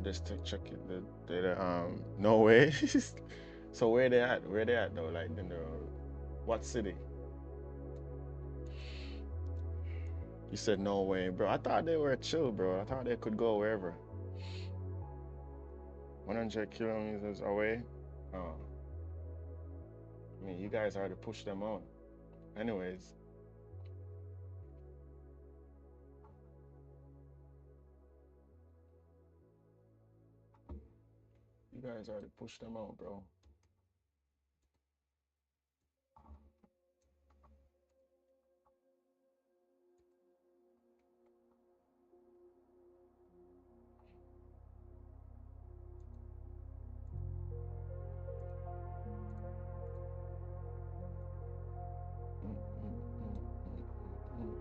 Just to check it. No way. So where they at? Where they at though? Like in the what city? You said no way, bro. I thought they were chill, bro. I thought they could go wherever. 100 kilometers away. Oh, I mean, you guys already pushed them out. Anyways, you guys already pushed them out, bro. Mm, mm, mm, mm, mm, mm.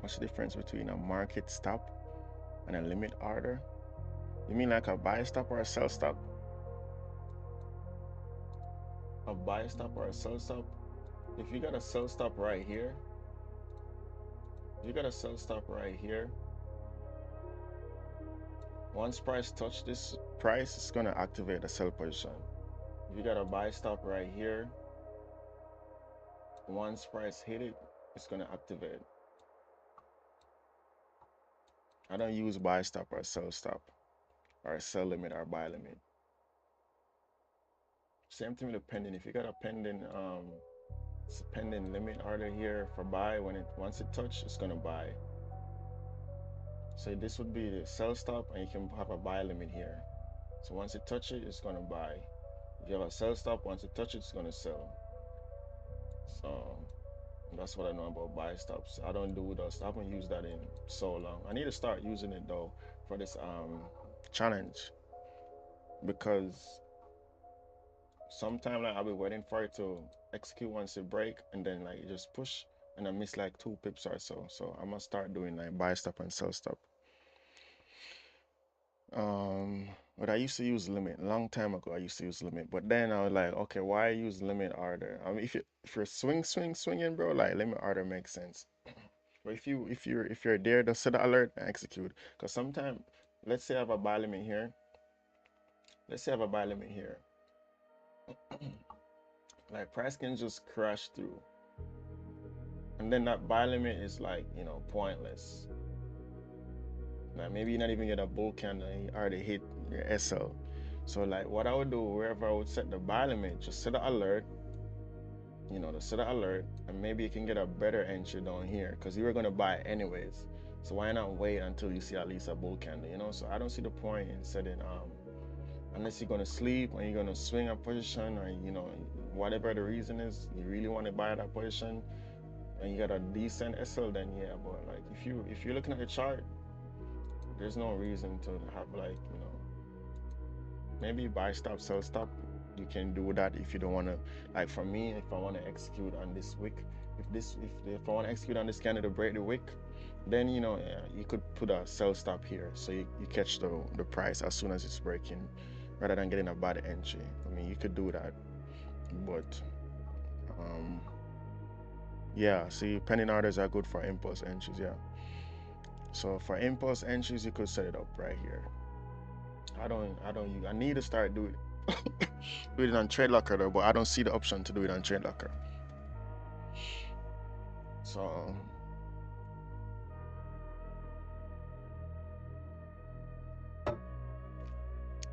What's the difference between a market stop and a limit order? You mean like a buy stop or a sell stop? A buy stop or a sell stop? If you got a sell stop right here, if you got a sell stop right here, once price touch this price, it's gonna activate a sell position. If you got a buy stop right here, once price hit it, it's gonna activate. I don't use buy stop or sell stop or sell limit or buy limit. Same thing with the pending. If you got a pending pending limit order here for buy, when it once it touch, it's gonna buy. So this would be the sell stop, and you can have a buy limit here. So once it touch it, it's gonna buy. If you have a sell stop, once it touch it, it's gonna sell. So that's what I know about buy stops. I don't do those. I haven't used that in so long. I need to start using it though for this challenge, because sometimes like I'll be waiting for it to execute once it break, and then like it just push, and I miss like 2 pips or so. So I must start doing like buy stop and sell stop. But I used to use limit long time ago. I used to use limit, but then I was like, okay, why use limit order? I mean, if you're swinging, bro, like limit order makes sense. But if you're there, just set the alert and execute. Cause sometimes, let's say I have a buy limit here. Let's say I have a buy limit here. Like price can just crash through, and then that buy limit is like pointless. Like maybe you not even get a bull candle and you already hit your SL. So like what I would do, wherever I would set the buy limit, just set the alert, to set the alert, and maybe you can get a better entry down here because you were gonna buy it anyways. So why not wait until you see at least a bull candle? So I don't see the point in setting unless you're gonna sleep and you're gonna swing a position, or whatever the reason is, you really want to buy that position and you got a decent SL, then yeah. But like if you're looking at the chart, there's no reason to have like maybe buy stop sell stop. You can do that if you don't want to. Like for me, if I want to execute on this wick, if I want to execute on this candle to break the wick, then yeah, you could put a sell stop here, so you catch the price as soon as it's breaking, rather than getting a bad entry. I mean, you could do that, but yeah, see, pending orders are good for impulse entries. Yeah, so for impulse entries, you could set it up right here. I need to start doing do it on Trade Locker though, but I don't see the option to do it on Trade Locker. So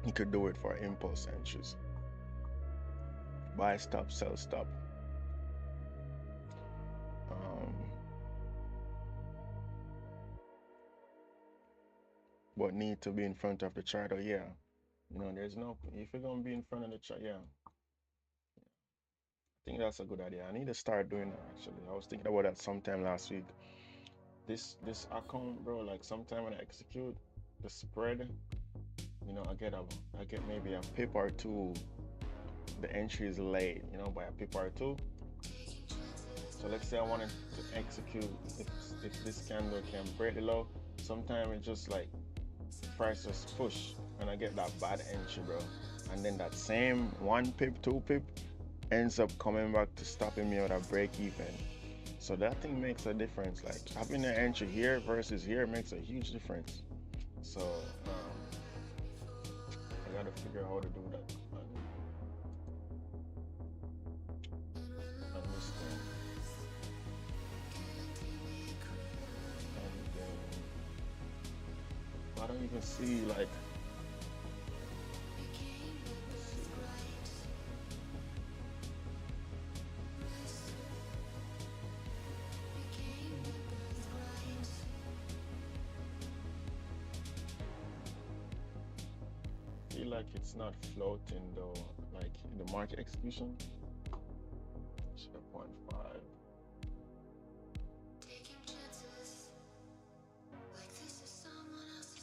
you could do it for impulse entries. Buy stop, sell stop. Um, but need to be in front of the chart, or yeah. There's no, if you're gonna be in front of the chart, yeah. I think that's a good idea. I need to start doing that actually. I was thinking about that sometime last week. This account, bro, like sometime when I execute the spread, I get maybe a pip or two. The entry is late, by a pip or two. So let's say I wanted to execute, if this candle can break the low, sometimes it just like price just push and I get that bad entry, bro. And then that same 1 pip, 2 pip ends up coming back to stopping me at a break even. So that thing makes a difference. Like having an entry here versus here makes a huge difference. So I gotta figure out how to do that on this thing. And then I don't even see like. Feel like it's not floating though, like the market execution. 0.5.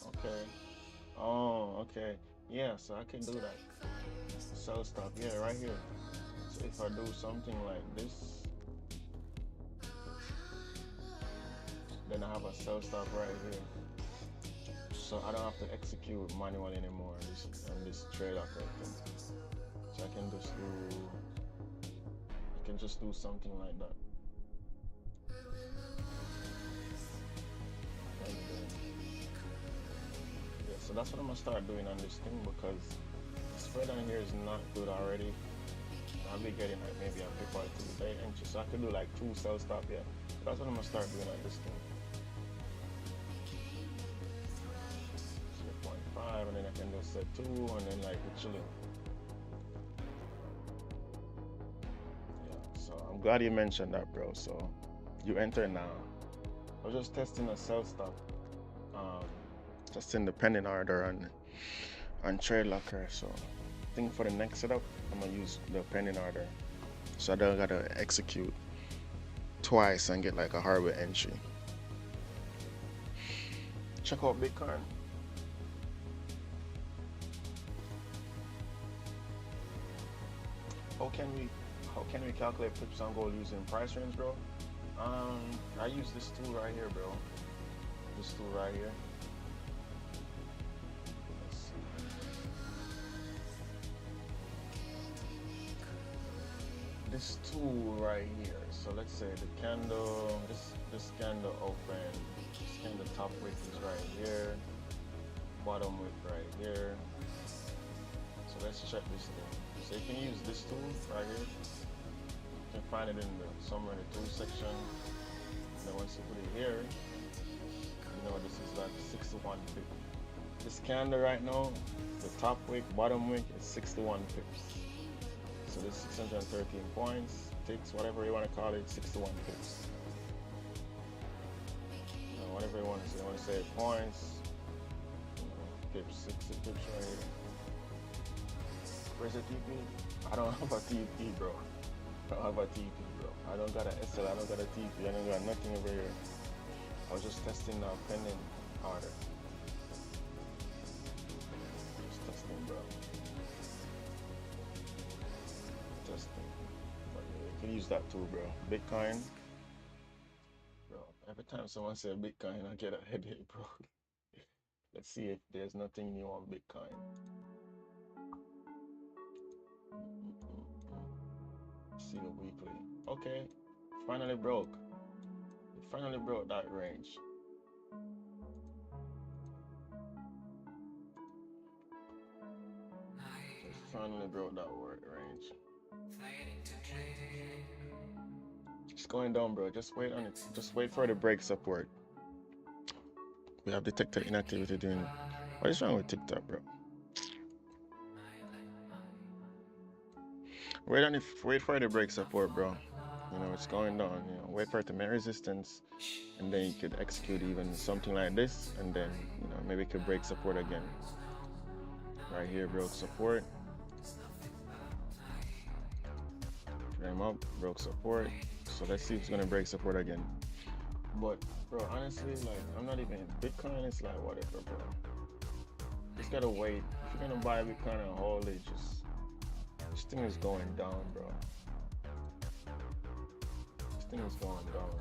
Okay. Oh, okay. Yeah, so I can do that. Sell stop. Yeah, right here. So if I do something like this, then I have a sell stop right here. So I don't have to execute manual anymore on this trade locker thing. So I can just do something like that. And then, yeah, so that's what I'm gonna start doing on this thing because the spread on here is not good already. I'll be getting like maybe a pick or two day entry. So I could do like 2 sell stop, yeah. So that's what I'm gonna start doing on this thing. 0.5 and then I can just set 2 and then like we're chilling. Yeah, so I'm glad you mentioned that, bro. So you enter now. I was just testing a sell stop. Testing the pending order on trade locker. So I think for the next setup I'm gonna use the pending order. So I don't gotta execute twice and get like a hardware entry. Check out Bitcoin. How can we calculate pips on gold using price range, bro? I use this tool right here, bro. This tool right here. Let's see. This tool right here. So let's say the candle, this candle open. This candle top wick is right here. Bottom wick right here. So let's check this thing. So you can use this tool right here. You can find it somewhere in the tool section. And then once you put it here, you know this is like 61 pips. This candle right now, the top wick, bottom wick is 61 pips. So this 613 points, ticks, whatever you want to call it, 61 pips. You know, whatever you want to say. You want to say points, pips, 60 pips right here. Where's the TP? I don't have a TP, bro. I don't have a TP, bro. I don't got an SL, I don't got a TP, I don't got nothing over here. I was just testing now, pending order. Just testing, bro. Testing. But yeah, you can use that too, bro. Bitcoin. Bro, every time someone says Bitcoin, I get a headache, bro. Let's see if there's nothing new on Bitcoin. See the weekly. Okay, finally broke. It finally broke that range. It finally broke that range. It's going down, bro. Just wait on it. Just wait for the break support. We have detected inactivity doing. What is wrong with TikTok, bro? Wait for the break support, bro. You know, it's going down. You know, wait for it to make resistance, and then you could execute even something like this, and then you know maybe it could break support again. Right here, broke support. Frame up, broke support. So let's see if it's gonna break support again. But bro, honestly, like I'm not even Bitcoin. It's like whatever, bro. Just gotta wait. If you're gonna buy Bitcoin and hold it, just this thing is going down, bro. This thing is going down.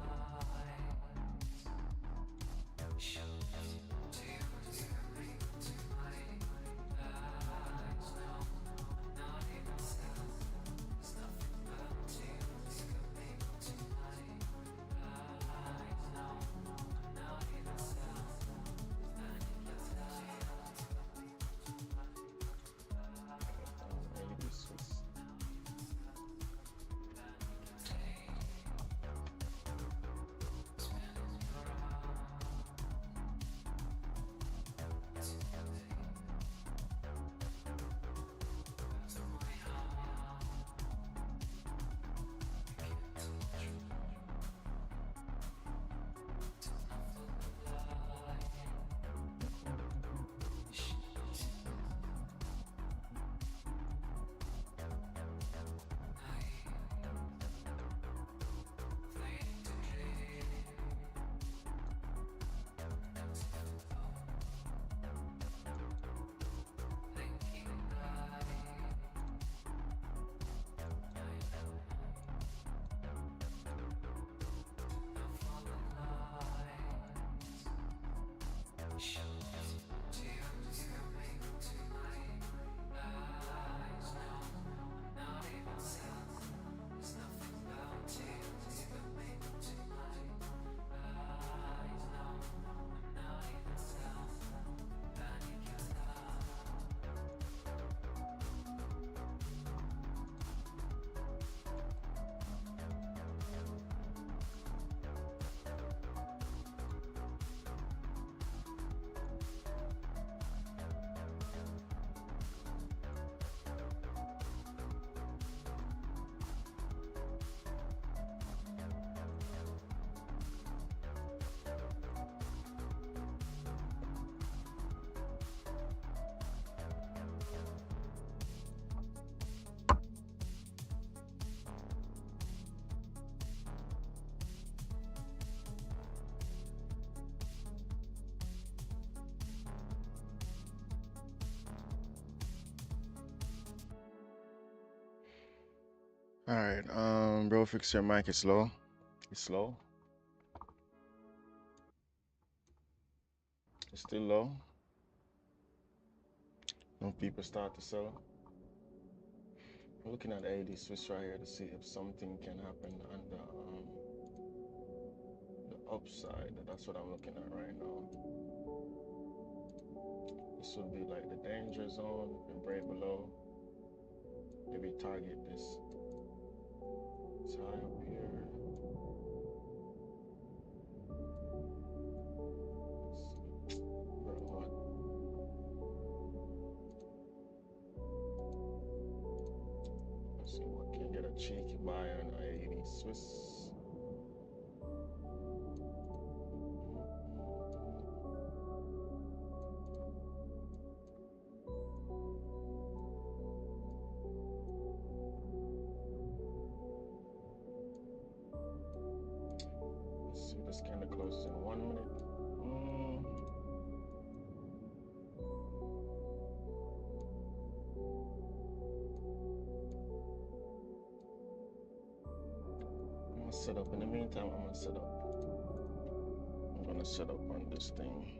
right, bro, fix your mic. It's low. It's slow. It's still low. When people start to sell. I'm looking at the AD Swiss right here to see if something can happen on the upside. That's what I'm looking at right now. This would be like the danger zone. If we break below, maybe target this. It's high up here. Bro, what? Let's see what can get a cheeky buy on AD Swiss. Let's see, this candle closes in 1 minute. I'm gonna set up. In the meantime, I'm gonna set up. I'm gonna set up on this thing.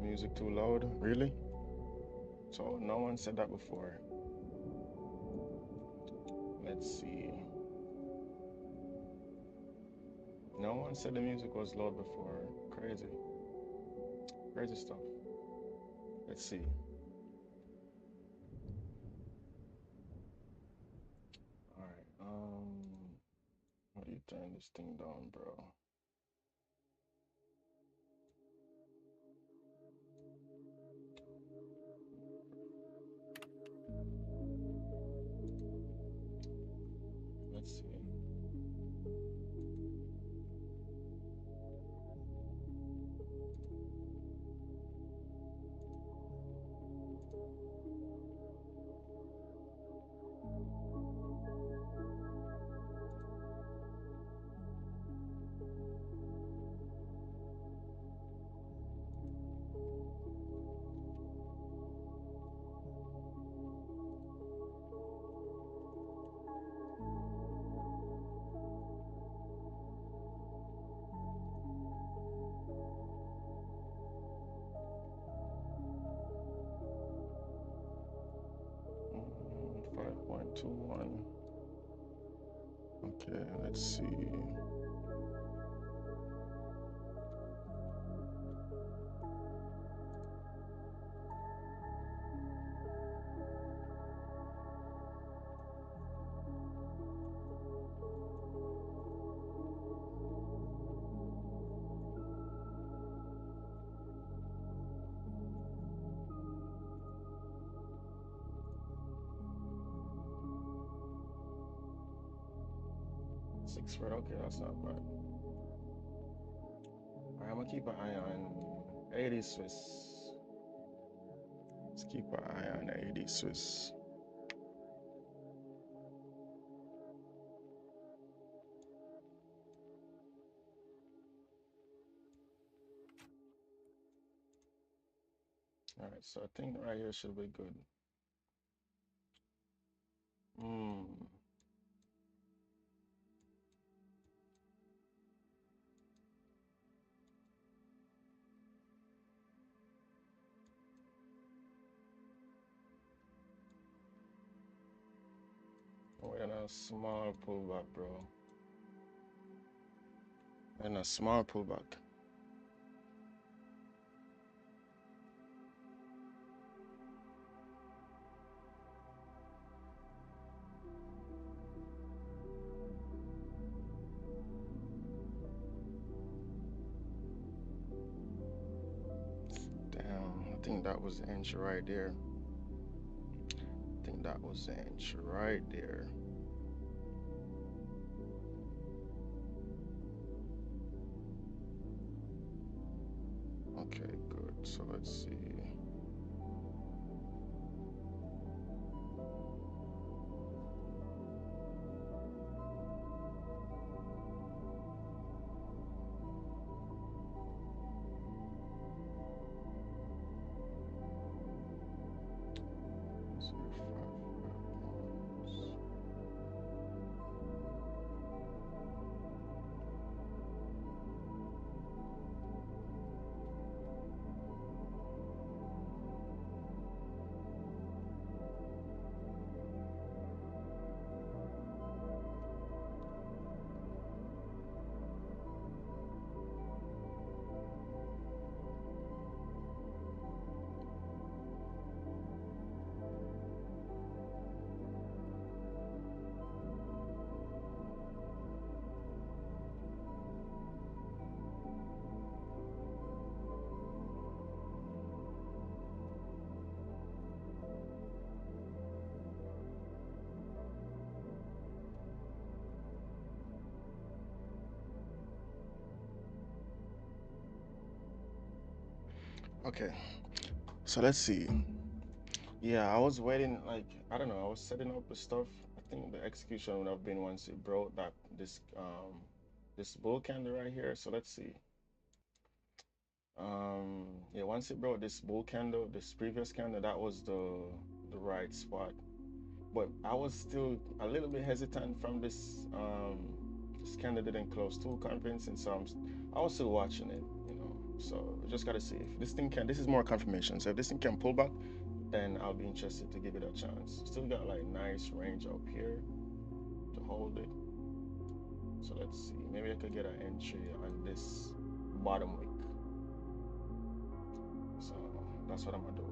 Music too loud? Really? So no one said that before. Let's see. No one said the music was loud before. Crazy. Crazy stuff. Let's see. Alright, how do you turn this thing down, bro? Let's see. Mm, 5.21. Okay, let's see. Six spread. Okay, that's not bad. Alright, I'm gonna keep an eye on 80 Swiss. Let's keep an eye on 80 Swiss. Alright, so I think right here should be good. We're in a small pullback, bro. In a small pullback. Damn, I think that was the entry right there. I think that was the entry right there. Okay, good. So let's see. Okay, so let's see. Yeah, I was waiting, like, I don't know, I was setting up the stuff. I think the execution would have been once it broke that this bull candle right here. So let's see. Yeah, once it broke this bull candle, this previous candle, that was the right spot. But I was still a little bit hesitant from this candle didn't close too convincing, so I was still watching it, you know. So we just gotta see if this thing can. This is more confirmation. So if this thing can pull back, then I'll be interested to give it a chance. Still got like nice range up here to hold it. So let's see. Maybe I could get an entry on this bottom wick. So that's what I'm gonna do.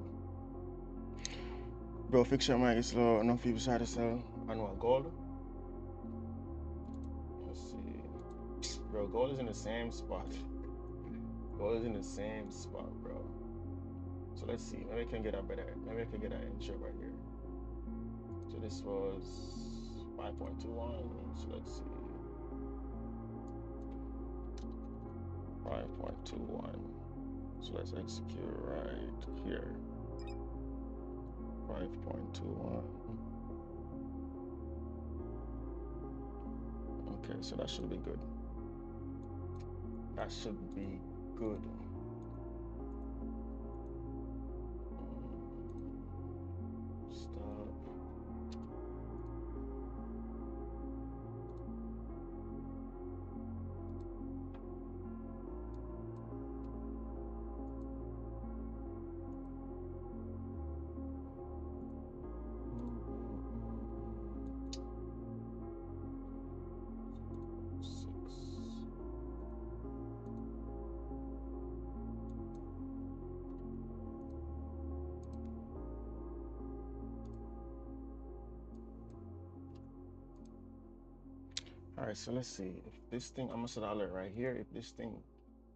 Bro, fixture might is low. Enough people try to sell annual gold. Let's see. Bro, gold is in the same spot. Gold is in the same spot, bro. So let's see. Maybe I can get a better. Maybe I can get an entry right here. So this was 5.21. So let's see. 5.21. So let's execute right here. 5.21. Okay, so that should be good. That should be good. Stop. All right, so let's see if this thing. I'm gonna set an alert right here. If this thing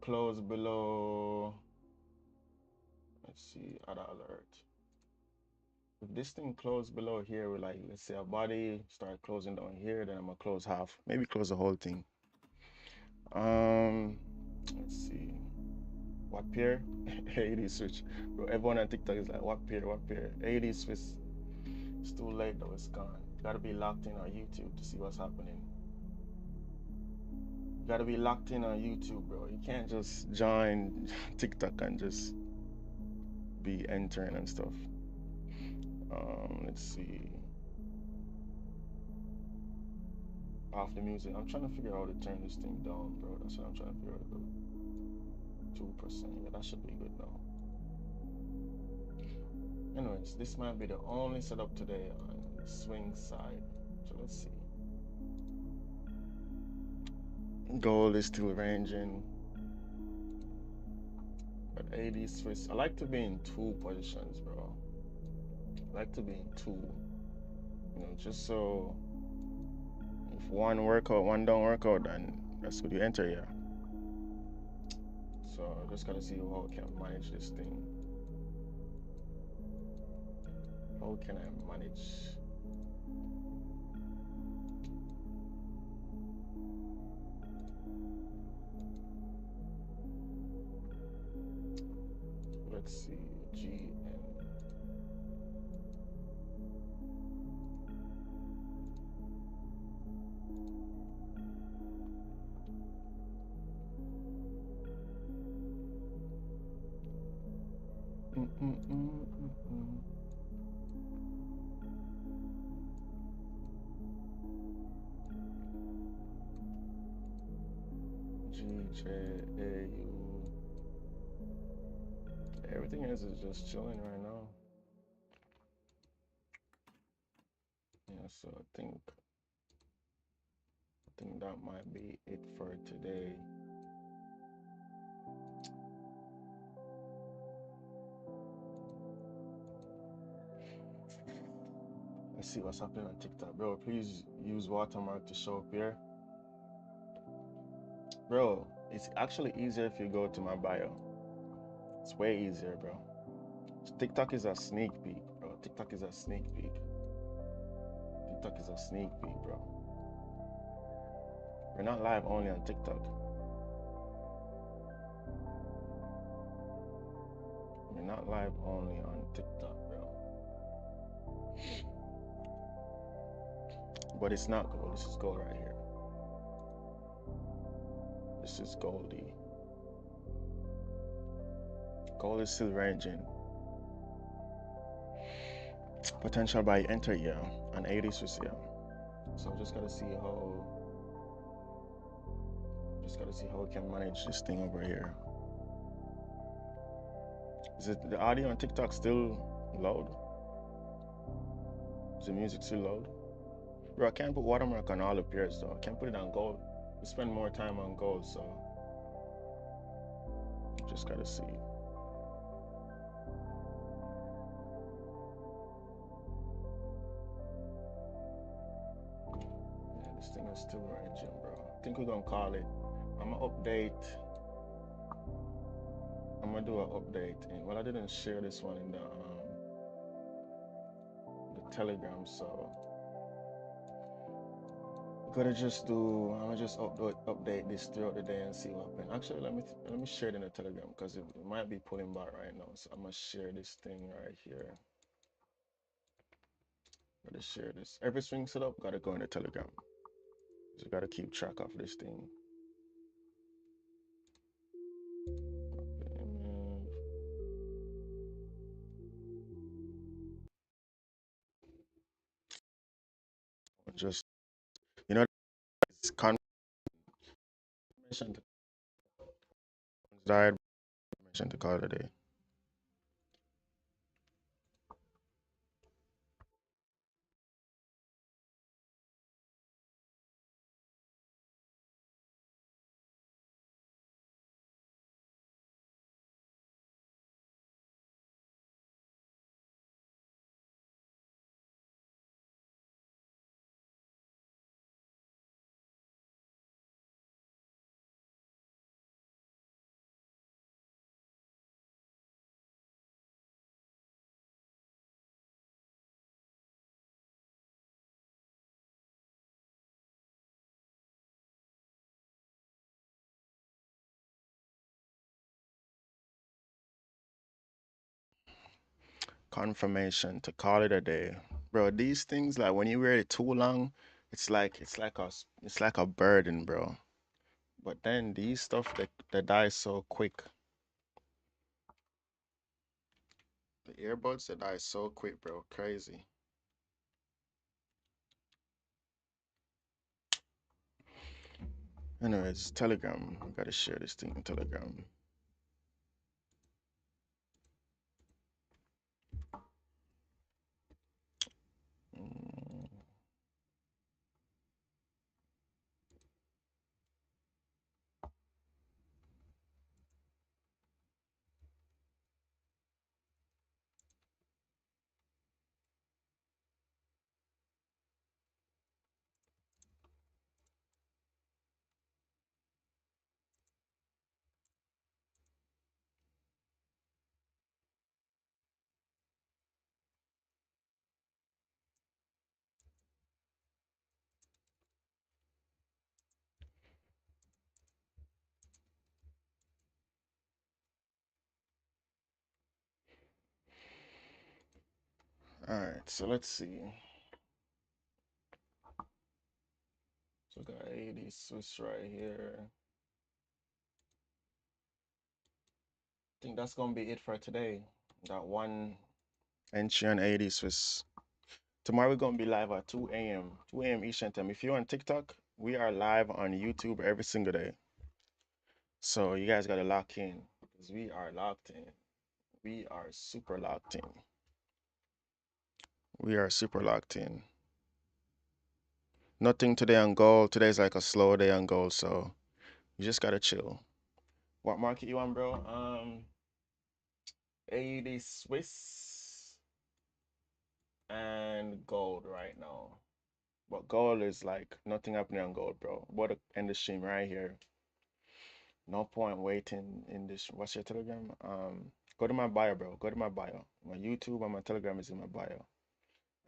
close below, let's see, other alert. If this thing close below here, with like let's say a body start closing down here, then I'm gonna close half, maybe close the whole thing. Let's see. What pair? AD switch. Bro, everyone on TikTok is like, what pair? What pair? AD switch. It's too late though. It's gone. You gotta be locked in on YouTube to see what's happening. You gotta be locked in on YouTube, bro. You can't just join TikTok and just be entering and stuff. Let's see. Off the music. I'm trying to figure out how to turn this thing down, bro. That's what I'm trying to figure out. 2%. Yeah, that should be good now. Anyways, this might be the only setup today on the swing side. So let's see. Gold is still ranging. But AD Swiss, I like to be in two positions, bro. I like to be in two. You know, just so if one work out, one don't work out, then that's what you enter here. So I just gotta see how I can manage this thing. How can I manage? Let's see, GM. GJAU. Everything else is just chilling right now. Yeah, so I think that might be it for today. Let's see what's happening on TikTok, bro. Please use watermark to show up here. Bro, it's actually easier if you go to my bio. It's way easier, bro. TikTok is a sneak peek, bro. TikTok is a sneak peek. TikTok is a sneak peek, bro. We're not live only on TikTok. We're not live only on TikTok, bro. But it's not gold. This is gold right here. This is Goldie. Gold is still ranging. Potential buy enter, yeah. On 80 Swiss, yeah. So just gotta see how we can manage this thing over here. Is it the audio on TikTok still loud? Is the music still loud? Bro, I can't put watermark on all the pairs though. I can't put it on gold. We spend more time on gold, so just gotta see. Yeah, this thing is still ranging, bro. I think we're gonna call it. I'm gonna update. I'm gonna do an update. And well, I didn't share this one in the Telegram, so gotta just do. I'm gonna just update this throughout the day and see what happens. Actually, let me share it in the Telegram because it might be pulling back right now. So I'm gonna share this thing right here. Gotta share this. Every swing setup gotta go in the Telegram. So gotta keep track of this thing. Just you know, it's confirmation to died. Confirmation to call it a day. Confirmation to call it a day, bro. These things like when you wear it too long, it's like a burden, bro. But then these stuff that die so quick. The earbuds that die so quick, bro. Crazy. Anyways, Telegram. I gotta share this thing in Telegram. Mm. All right, so let's see. So we got 80 Swiss right here. I think that's gonna be it for today. That one entry on 80 Swiss. Tomorrow we're gonna be live at 2 a.m. 2 a.m. Eastern time. If you're on TikTok, we are live on YouTube every single day. So you guys gotta lock in because we are locked in. We are super locked in. We are super locked in. Nothing today on gold. Today's like a slow day on gold, so you just gotta chill. What market you on, bro? 80 Swiss and gold right now. But gold is like nothing happening on gold, bro. What end the stream right here. No point waiting in this. What's your Telegram? Go to my bio, bro. Go to my bio. My YouTube and my Telegram is in my bio.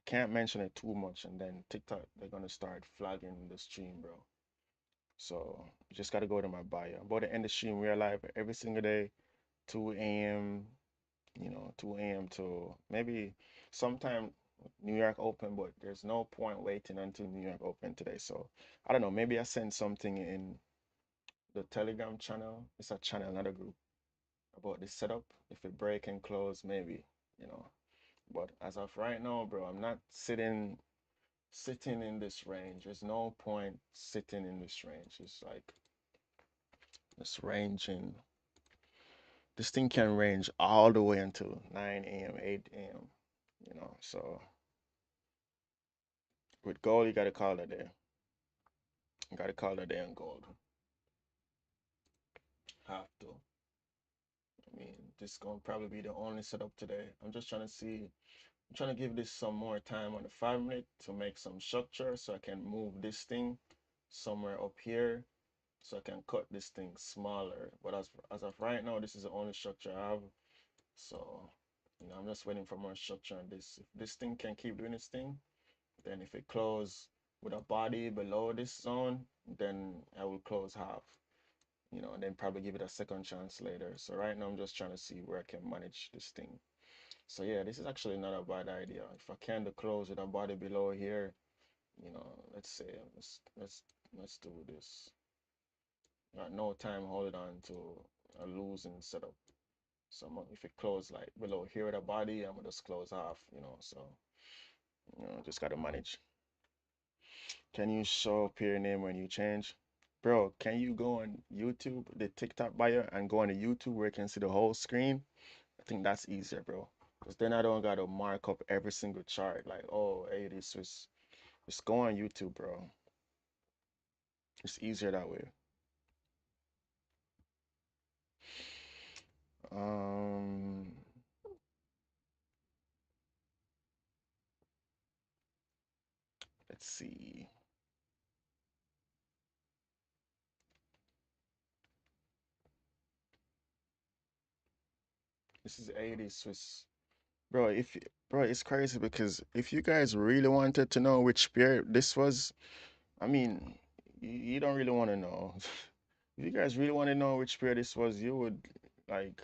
I can't mention it too much, and then TikTok they're gonna start flagging the stream, bro. So you just gotta go to my bio. About to end the stream, we are live every single day, 2 a.m. 2 a.m. to maybe sometime New York open, but there's no point waiting until New York open today. So I don't know. Maybe I send something in the Telegram channel. It's a channel, not a group, about the setup. If it break and close, maybe, you know. But as of right now, bro, I'm not sitting in this range. There's no point sitting in this range. It's like this ranging. This thing can range all the way until 9 a.m., 8 a.m. So with gold, you gotta call it a day. You gotta call it a day on gold. Have to. I mean, this gonna probably be the only setup today. I'm just trying to see. I'm trying to give this some more time on the 5 minute to make some structure so I can move this thing somewhere up here so I can cut this thing smaller. But as of right now, this is the only structure I have. So, I'm just waiting for more structure on this. If this thing can keep doing its thing, then if it close with a body below this zone, then I will close half. And then probably give it a second chance later. So right now I'm just trying to see where I can manage this thing. So yeah, this is actually not a bad idea. If I can close with a body below here, let's say let's do this. Got no time hold on to a losing setup. So if it close like below here with a body, I'm gonna just close half. So just gotta manage. Can you show up your name when you change? Bro, can you go on YouTube, the TikTok bio, and go on the YouTube where you can see the whole screen? I think that's easier, bro. Because then I don't gotta mark up every single chart. Like, oh, hey, this was. Just go on YouTube, bro. It's easier that way. Um, let's see. This is 80 Swiss. Bro, it's crazy because if you guys really wanted to know which pair this was, I mean, you don't really want to know. If you guys really want to know which pair this was, you would like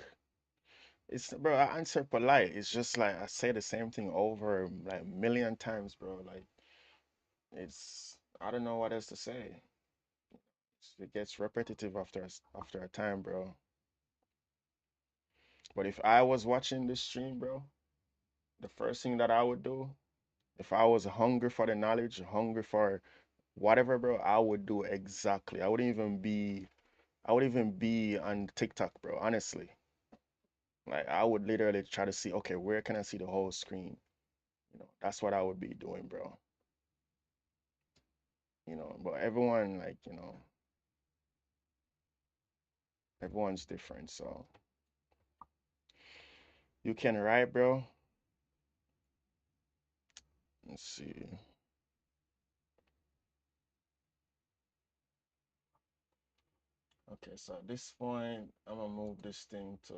it's bro, I answer polite. It's just like I say the same thing over like a million times, bro. Like I don't know what else to say. It gets repetitive after a time, bro. But if I was watching this stream, bro, the first thing that I would do, if I was hungry for the knowledge, hungry for whatever, bro, I would do exactly. I would even be on TikTok, bro, honestly. Like I would literally try to see, okay, where can I see the whole screen? That's what I would be doing, bro. But everyone like, everyone's different. So you can write, bro. Let's see. Okay, so at this point, I'm gonna move this thing to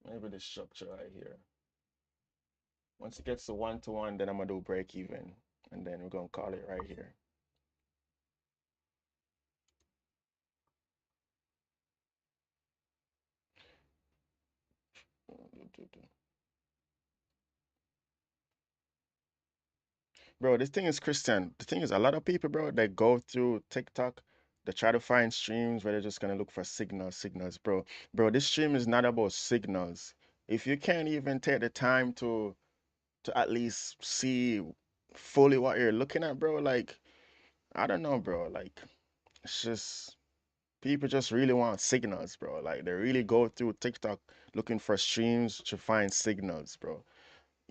maybe the structure right here. Once it gets to 1 to 1, then I'm gonna do break even, and then we're gonna call it right here. Bro, this thing is Christian. The thing is, a lot of people, bro, they go through TikTok, they try to find streams where they're just gonna look for signals, bro. Bro, this stream is not about signals. If you can't even take the time to at least see fully what you're looking at, bro, like I don't know, bro. Like it's just people just really want signals, bro. Like they really go through TikTok looking for streams to find signals, bro.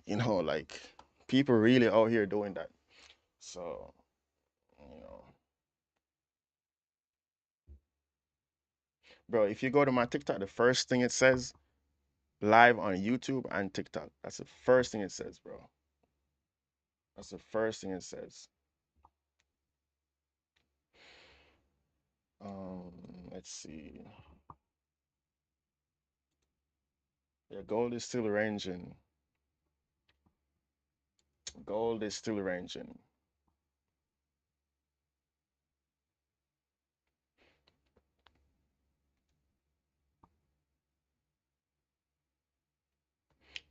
Like people really out here doing that. So, you know, bro, if you go to my TikTok, the first thing it says live on YouTube and TikTok. That's the first thing it says, bro. That's the first thing it says. Um, let's see. Yeah, gold is still ranging. Gold is still ranging.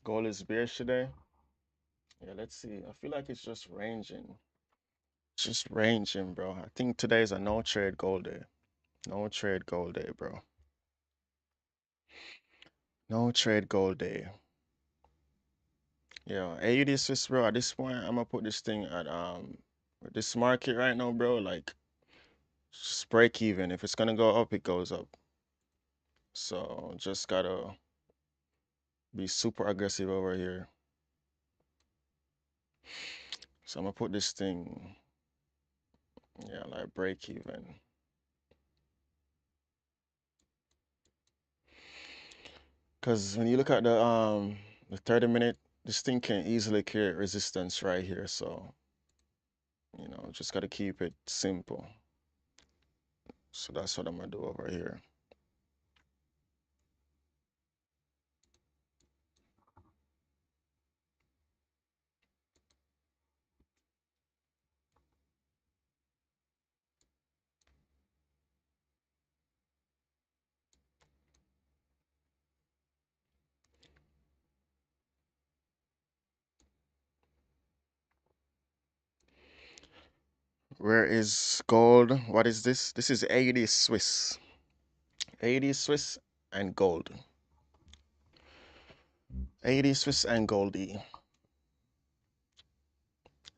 Gold is bearish today. Yeah, let's see. I feel like it's just ranging. It's just ranging, bro. I think today is a no trade gold day. No trade gold day, bro. No trade gold day. Yeah, AUD Swiss, bro. At this point, I'm gonna put this thing at this market right now, bro. Like, just break even. If it's gonna go up, it goes up. So just gotta be super aggressive over here. So I'm gonna put this thing, yeah, like break even. Cause when you look at the 30-minute, this thing can easily create resistance right here. So, just gotta keep it simple. So that's what I'm gonna do over here. Where is gold? What is this? This is AUD Swiss. AUD Swiss and gold. AUD Swiss and Goldie.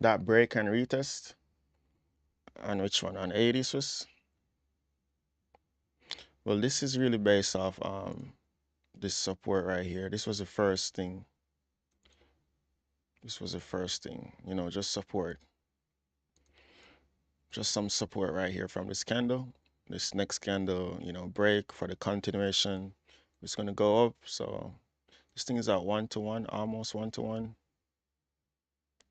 That break and retest. And which one? On AUD Swiss? Well, this is really based off this support right here. This was the first thing. This was the first thing. Just support. Just some support right here from this candle. This next candle, break for the continuation. It's gonna go up. So this thing is at 1-to-1, almost 1-to-1.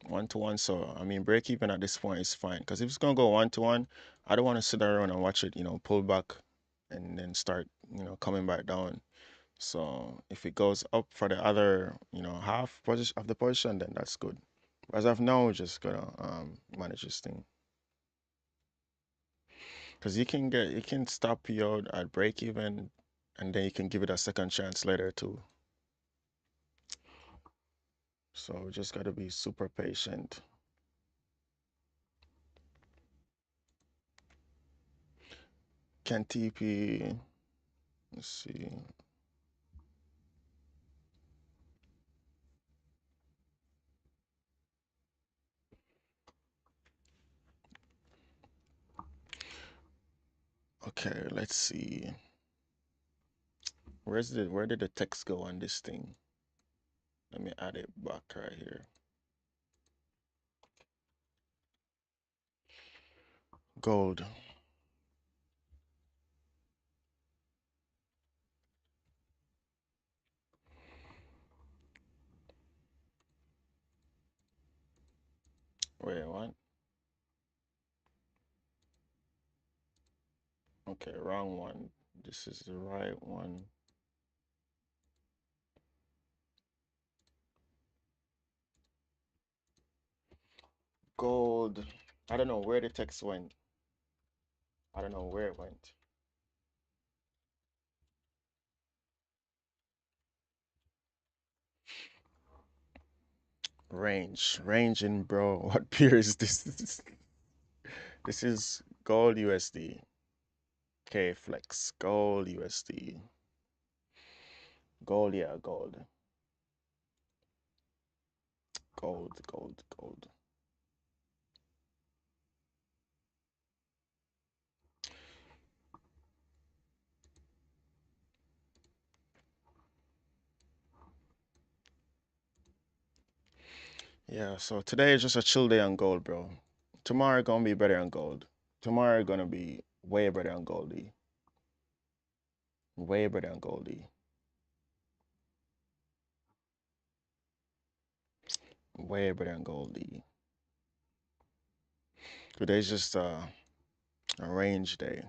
1-to-1. So I mean, break even at this point is fine. Because if it's gonna go 1-to-1, I don't want to sit around and watch it, pull back and then start, coming back down. So if it goes up for the other, half position of the position, then that's good. As of now, we're just gonna manage this thing. Because you can stop you out at break even, and then you can give it a second chance later too. So we just gotta be super patient. Can TP, let's see. Okay, let's see. Where did the text go on this thing? Let me add it back right here. Gold. Wait, what? Okay, wrong one. This is the right one. Gold. I don't know where the text went. I don't know where it went. Ranging, bro. What beer is this? This is gold USD. K flex. Gold USD. Gold, yeah, gold. Gold. Yeah, so today is just a chill day on gold, bro. Tomorrow gonna be better on gold. Tomorrow gonna be way better on Goldie. Way better on Goldie. Way better on Goldie. Today's just a range day.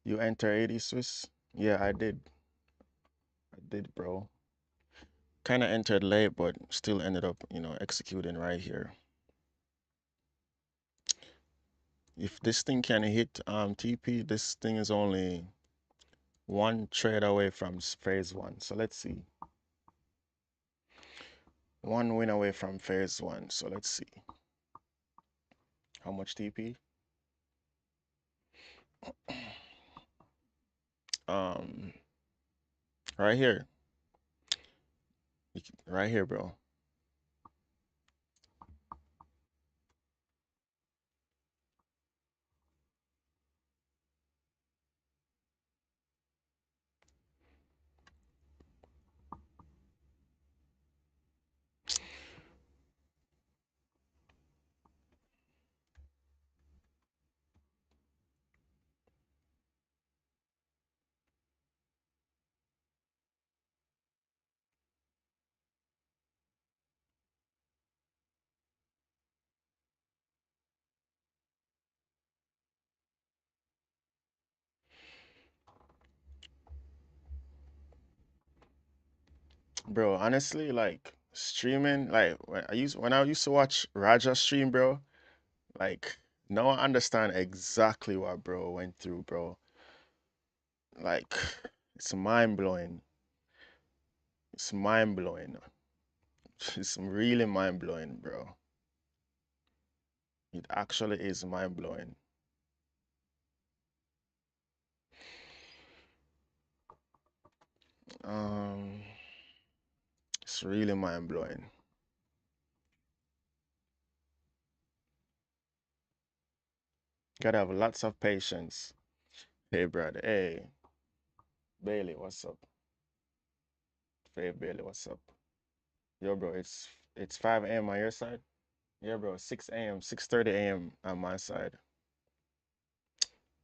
You enter 80 Swiss? Yeah, I did. I did, bro. Kind of entered late, but still ended up, executing right here. If this thing can hit TP, this thing is only one trade away from phase one. So let's see. One win away from phase one. So let's see. How much TP? Um, right here. Right here, bro. Bro, honestly, like streaming, like when I used to watch Raja stream, bro, like now I understand exactly what bro went through, bro. Like it's mind blowing. It's mind blowing. It's really mind blowing, bro. It actually is mind blowing. Um, it's really mind blowing. Gotta have lots of patience. Hey, brother. Hey, Bailey, what's up? Hey, Bailey, what's up? Yo, bro, it's 5 a.m. on your side? Yeah, bro, 6 a.m., 6:30 a.m. on my side.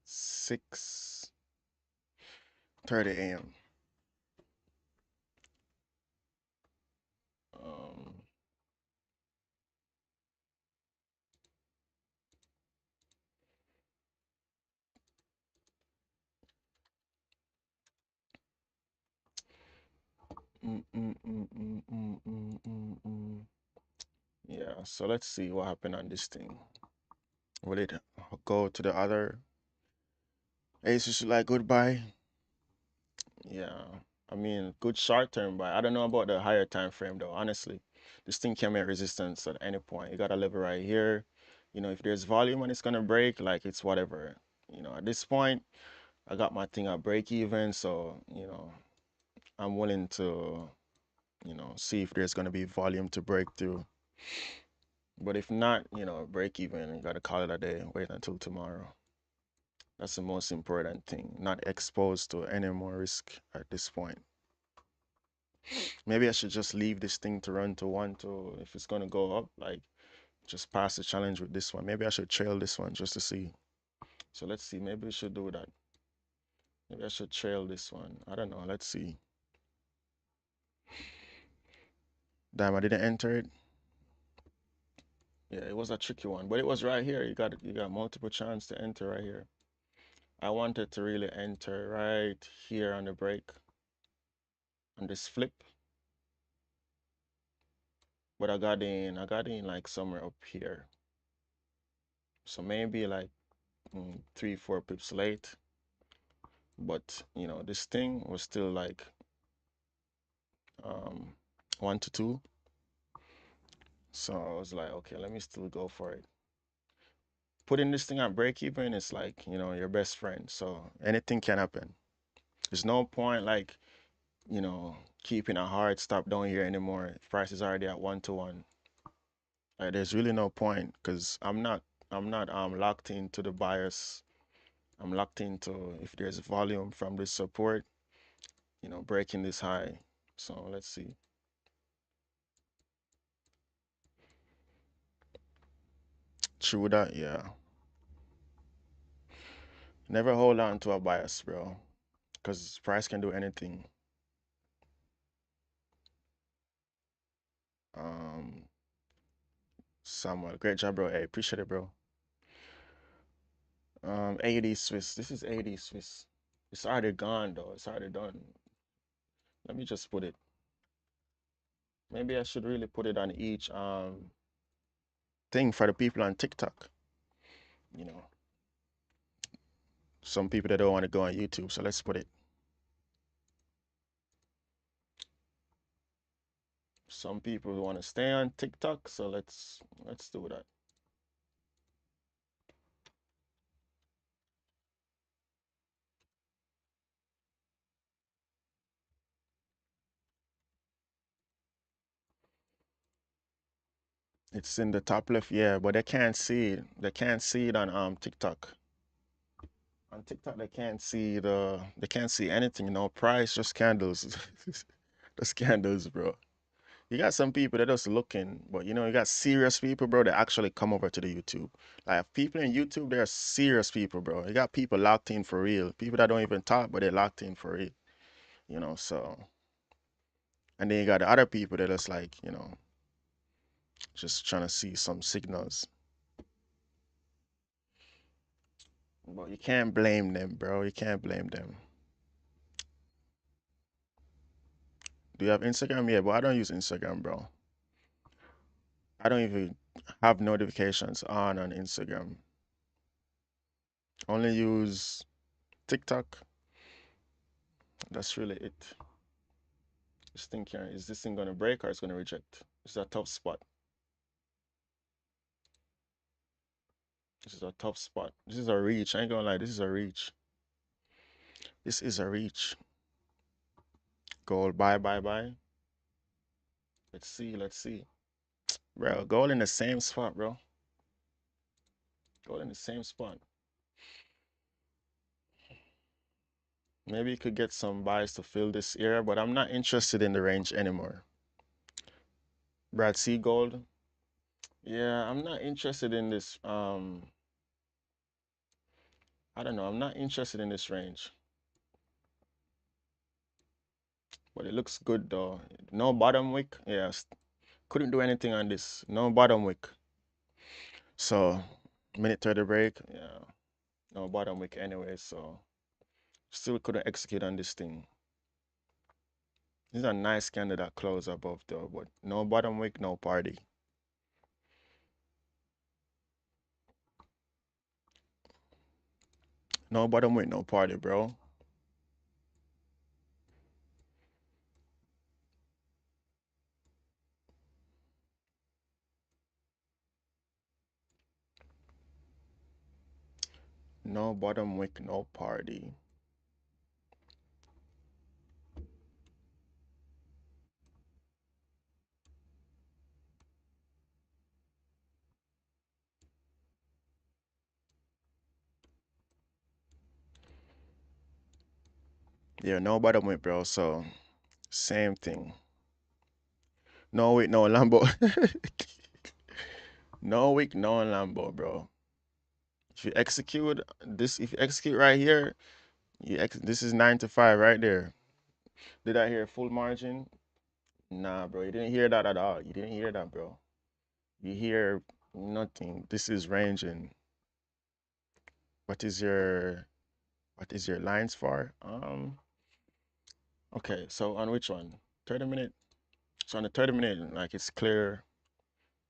6:30 a.m. Um, mm, mm, mm, mm, mm, mm, mm, mm. Yeah, so let's see what happened on this thing. Will it go to the other aces like goodbye? Yeah, I mean, good short term, but I don't know about the higher time frame though. Honestly, this thing can make resistance at any point. You got a level right here. You know, if there's volume and it's gonna break, like it's whatever. You know, at this point, I got my thing at break even, so you know, I'm willing to, see if there's gonna be volume to break through. But if not, break even. You gotta call it a day. Wait until tomorrow. That's the most important thing. Not exposed to any more risk at this point. Maybe I should just leave this thing to run to one to if it's gonna go up, like just pass the challenge with this one. Maybe I should trail this one just to see. So let's see. Maybe we should do that. Maybe I should trail this one. I don't know. Let's see. Damn, I didn't enter it. Yeah, it was a tricky one, but it was right here. You got multiple chance to enter right here. I wanted to really enter right here on the break on this flip, but I got in like somewhere up here. So maybe like 3, 4 pips late. But this thing was still like um 1 to 2. So I was like, okay, let me still go for it. Putting this thing at break even is like, your best friend. So anything can happen. There's no point like, keeping a hard stop down here anymore. Price is already at 1 to 1. Like, there's really no point because I'm not locked into the bias. I'm locked into if there's volume from this support, breaking this high. So let's see. True that, yeah. Never hold on to a bias, bro, because price can do anything. Um, Samuel, great job, bro. Hey, appreciate it, bro. 80 Swiss. This is 80 Swiss. It's already gone though. It's already done. Let me just put it. Maybe I should really put it on each thing for the people on TikTok. You know, some people that don't want to go on YouTube, so let's put it. Some people want to stay on TikTok, so let's do that. It's in the top left, yeah, but they can't see it. They can't see it on TikTok. On TikTok, they can't see anything. No price, just candles, just candles, bro. You got some people that just looking, but you got serious people, bro, that actually come over to the YouTube. Like people in YouTube, they're serious people, bro. You got people locked in for real. People that don't even talk, but they're locked in for real. So and then you got the other people that just like, just trying to see some signals. But you can't blame them, bro. You can't blame them. Do you have Instagram? Yeah, but I don't use Instagram, bro. I don't even have notifications on Instagram. Only use TikTok. That's really it. Just thinking, is this thing gonna break or it's gonna reject? This is a tough spot. This is a tough spot. This is a reach. I ain't gonna lie, this is a reach. This is a reach. Gold, buy, buy, buy. Let's see, let's see. Bro, gold in the same spot, bro. Gold in the same spot. Maybe you could get some buys to fill this area, but I'm not interested in the range anymore. Brad, see gold? Yeah, I'm not interested in this. I don't know. I'm not interested in this range. But it looks good though. No bottom wick. Yes. Couldn't do anything on this. No bottom wick. So minute 30 break. Yeah. No bottom wick anyway. So still couldn't execute on this thing. This is a nice candle that close above though, but no bottom wick, no party. No bottom wick, no party, bro. No bottom wick, no party. Yeah, no bottom wick, bro. So same thing. No wick, no Lambo. No wick, no Lambo, bro. If you execute right here, this is 9 to 5 right there. Did I hear full margin? Nah, bro. You didn't hear that at all. You didn't hear that, bro. You hear nothing. This is ranging. What is your lines for? Okay, so on which one? 30 minute. So on the 30 minute, like it's clear.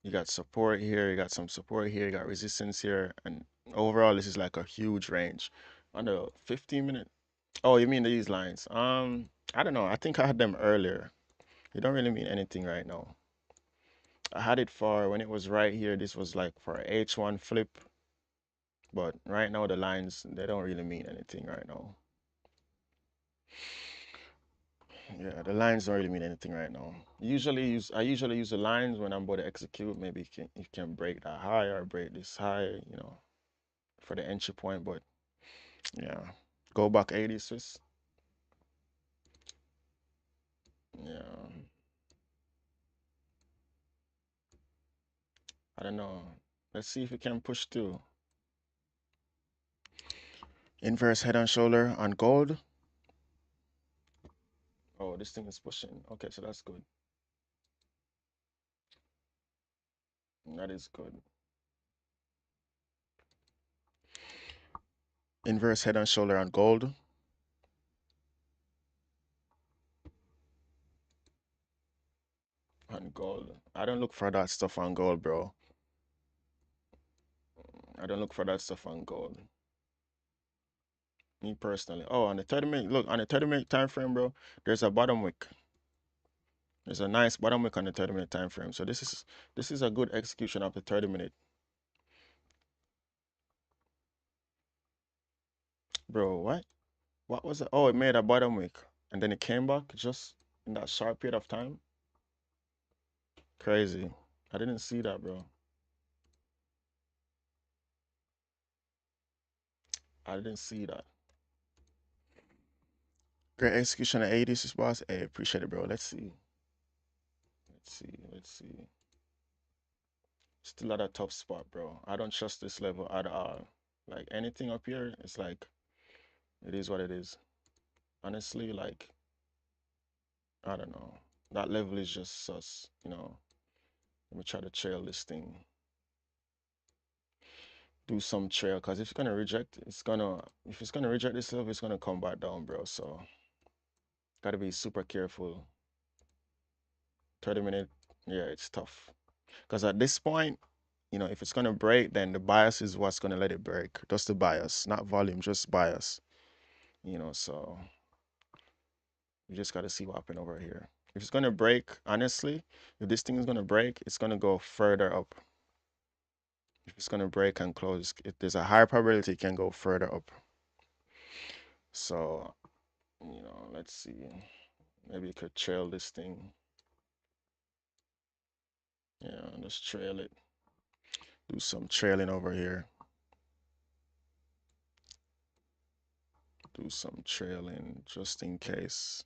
You got support here, you got some support here, you got resistance here, and overall this is like a huge range. On the 15 minute. Oh, you mean these lines? I don't know. I think I had them earlier. It don't really mean anything right now. I had it for when it was right here. This was like for H1 flip, but right now the lines they don't really mean anything right now. Yeah, the lines don't really mean anything right now. I usually use the lines when I'm about to execute. Maybe you can break that high or break this high, for the entry point. But yeah, go back 80 Swiss. Yeah, I don't know. Let's see if we can push through. Inverse head and shoulder on gold. Oh, this thing is pushing. Okay, so that's good. That is good. Inverse head and shoulder on gold. On gold. I don't look for that stuff on gold, bro. I don't look for that stuff on gold. Me personally. Oh, on the 30 minute, look, on the 30 minute time frame, bro, there's a bottom wick. There's a nice bottom wick on the 30-minute time frame. So this is a good execution of the 30-minute. Bro, what? What was it? Oh, it made a bottom wick. And then it came back just in that short period of time. Crazy. I didn't see that, bro. I didn't see that. Great execution at 80s, boss. Hey, appreciate it, bro. Let's see. Let's see. Let's see. Still at a tough spot, bro. I don't trust this level at all. Like anything up here, it's like it is what it is. Honestly, like I don't know. That level is just sus, you know. Let me try to trail this thing. Do some trail, cause if it's gonna reject, if it's gonna reject this level, it's gonna come back down, bro. So gotta be super careful. 30-minute, yeah, it's tough. Cause at this point, you know, if it's gonna break, then the bias is what's gonna let it break. Just the bias, not volume, just bias. You know, so you just gotta see what happened over here. If it's gonna break, honestly, if this thing is gonna break, it's gonna go further up. If it's gonna break and close, if there's a high probability it can go further up. So, you know, let's see. Maybe you could trail this thing. Yeah, just trail it. Do some trailing over here. Do some trailing just in case.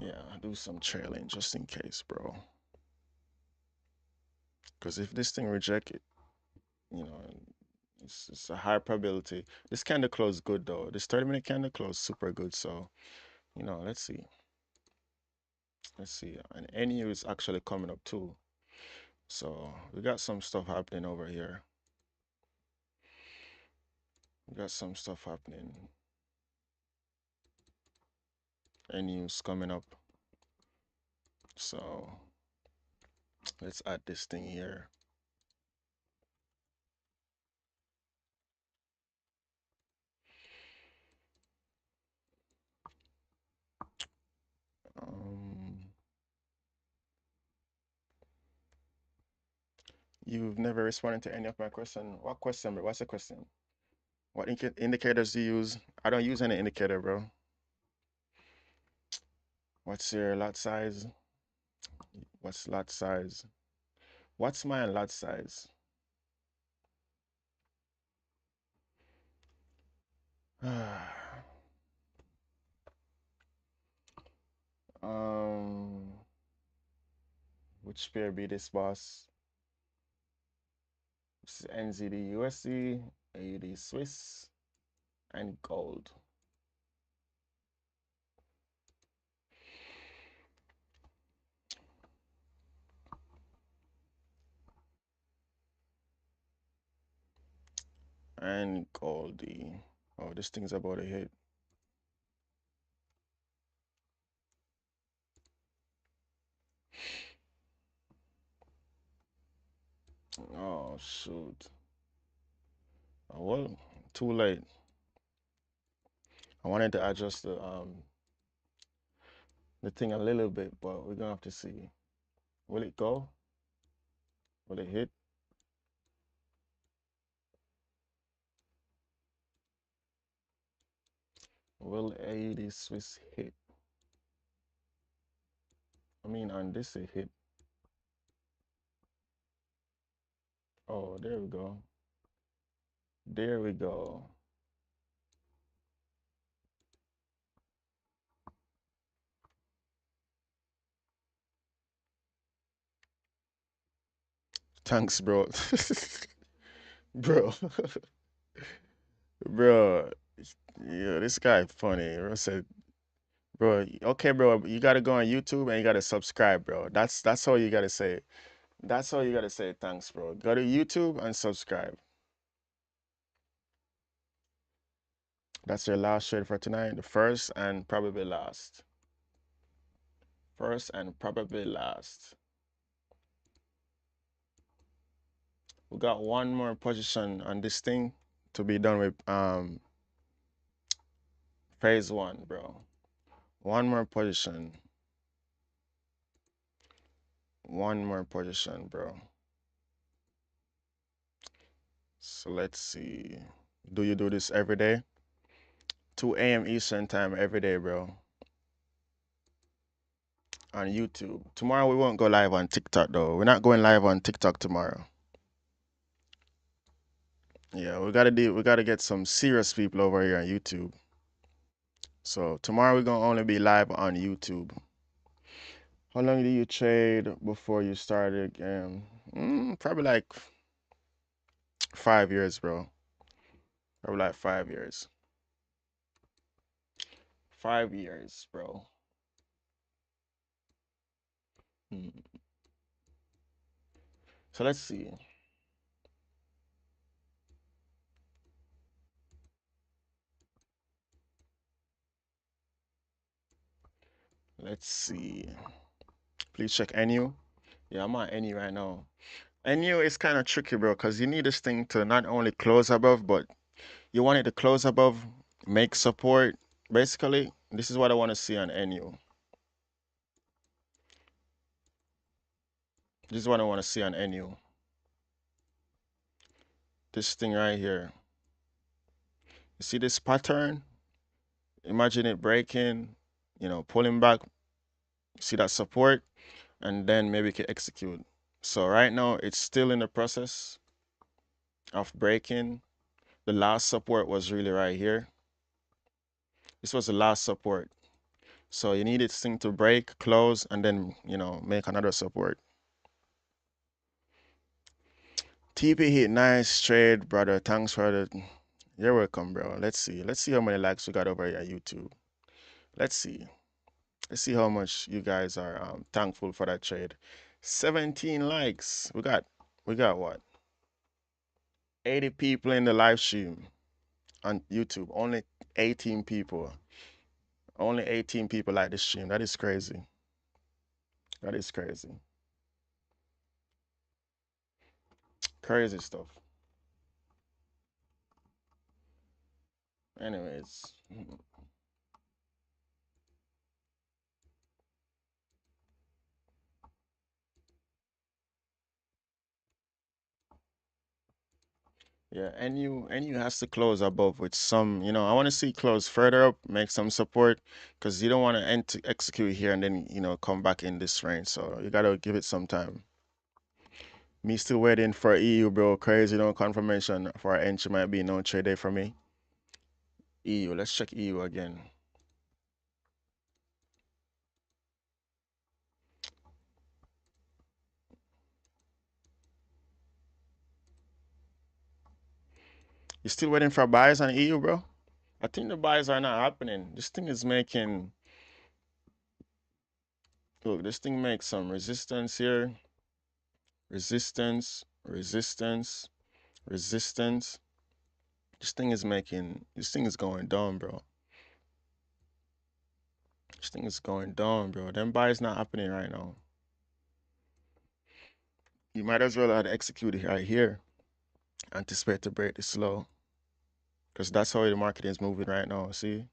Yeah, do some trailing just in case, bro. Because if this thing reject it, you know, it's a high probability. This candle closed good though. This 30-minute candle closed super good. So, you know, let's see. Let's see. And NU is actually coming up too. So we got some stuff happening over here. We got some stuff happening. NU's coming up. So let's add this thing here. You've never responded to any of my question. What question, bro? What's the question? What indicators do you use? I don't use any indicator, bro. What's your lot size? What's lot size? What's my lot size? um, which pair be this, boss? This is NZD USD, AUD Swiss, and gold. And Goldie. Oh, this thing's about to hit. Oh shoot. Oh, well, too late. I wanted to adjust the thing a little bit, but we're gonna have to see. Will it go? Will it hit? Will AUD Swiss hit? I mean, on this it hit. Oh, there we go. There we go. Thanks, bro. Bro. Bro. Yeah, this guy funny. Bro said, bro, okay, bro, you gotta go on YouTube and you gotta subscribe, bro. That's all you gotta say. That's all you gotta say. Thanks, bro. Go to YouTube and subscribe. That's your last trade for tonight. The first and probably last. First and probably last. We got one more position on this thing. to be done with phase one, bro. One more position. One more position, bro. So let's see. Do you do this every day? 2 a.m. Eastern time every day, bro. On YouTube. Tomorrow we won't go live on TikTok though. We're not going live on TikTok tomorrow. Yeah, we gotta get some serious people over here on YouTube. So tomorrow we're gonna only be live on YouTube. How long did you trade before you started again? Probably like 5 years, bro. Probably like 5 years. 5 years, bro. Hmm. So let's see. Let's see. Please check NU. Yeah, I'm on NU right now. NU is kind of tricky, bro, because you need this thing to not only close above, but you want it to close above, make support. Basically, this is what I want to see on NU. This is what I want to see on NU. This thing right here. You see this pattern? Imagine it breaking, pulling back. See that support, and then maybe you can execute. So right now, it's still in the process of breaking. The last support was really right here. This was the last support. So you need this thing to break, close, and then, make another support. TP hit, nice trade, brother. Thanks for the. You're welcome, bro. Let's see. Let's see how many likes we got over here at YouTube. Let's see. Let's see how much you guys are thankful for that trade. 17 likes. We got what? 80 people in the live stream on YouTube. Only 18 people. Only 18 people like this stream. That is crazy. That is crazy. Crazy stuff. Anyways. Yeah, and you has to close above with some, I want to see close further up, make some support, because you don't want to execute here and then, come back in this range. So you gotta give it some time. Me still waiting for EU, bro. Crazy, no confirmation for our entry might be no trade day for me. EU, let's check EU again. You still waiting for buys on EU, bro? I think the buys are not happening. This thing is making, look, this thing makes some resistance here. Resistance, resistance, resistance. This thing is going down, bro. This thing is going down, bro. Them buys not happening right now. You might as well have executed right here. Anticipate to break this low. Because that's how the market is moving right now. See?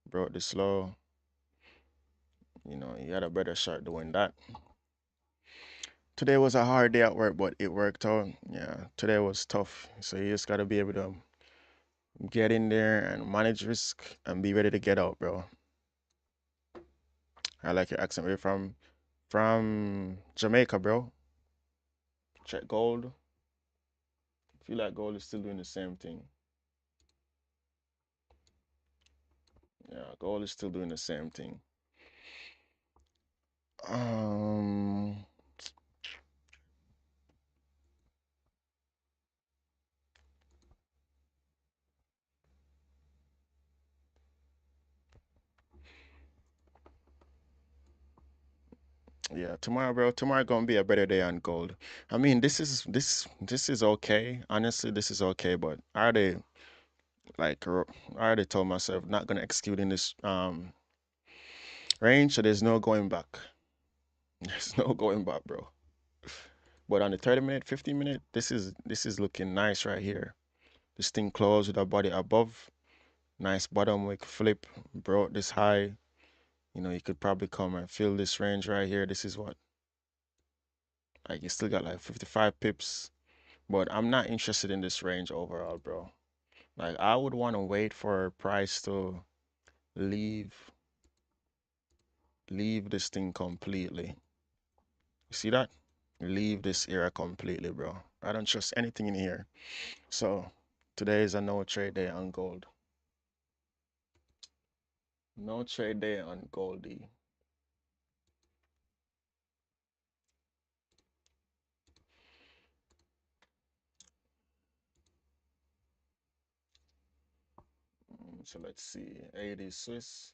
Broke this low. You had a better shot doing that. Today was a hard day at work, but it worked out. Yeah, today was tough. So you just gotta be able to get in there and manage risk and be ready to get out, bro. I like your accent. Where you from? From Jamaica, bro. Check gold. I feel like gold is still doing the same thing. Yeah, gold is still doing the same thing. Um, yeah, tomorrow, bro. Tomorrow gonna be a better day on gold. I mean, this is okay. Honestly, this is okay. But I already I already told myself not gonna execute in this range. So there's no going back. There's no going back, bro. But on the 30 minute, 50 minute, this is looking nice right here. This thing closed with a body above. Nice bottom wick flip. Broke this high. You know, you could probably come and fill this range right here. This is what, like, you still got like 55 pips. But I'm not interested in this range overall, bro. Like, I would want to wait for price to leave this thing completely. You see that? Leave this era completely, bro. I don't trust anything in here. So today is a no trade day on gold. No trade day on Goldie. So let's see. 80 Swiss.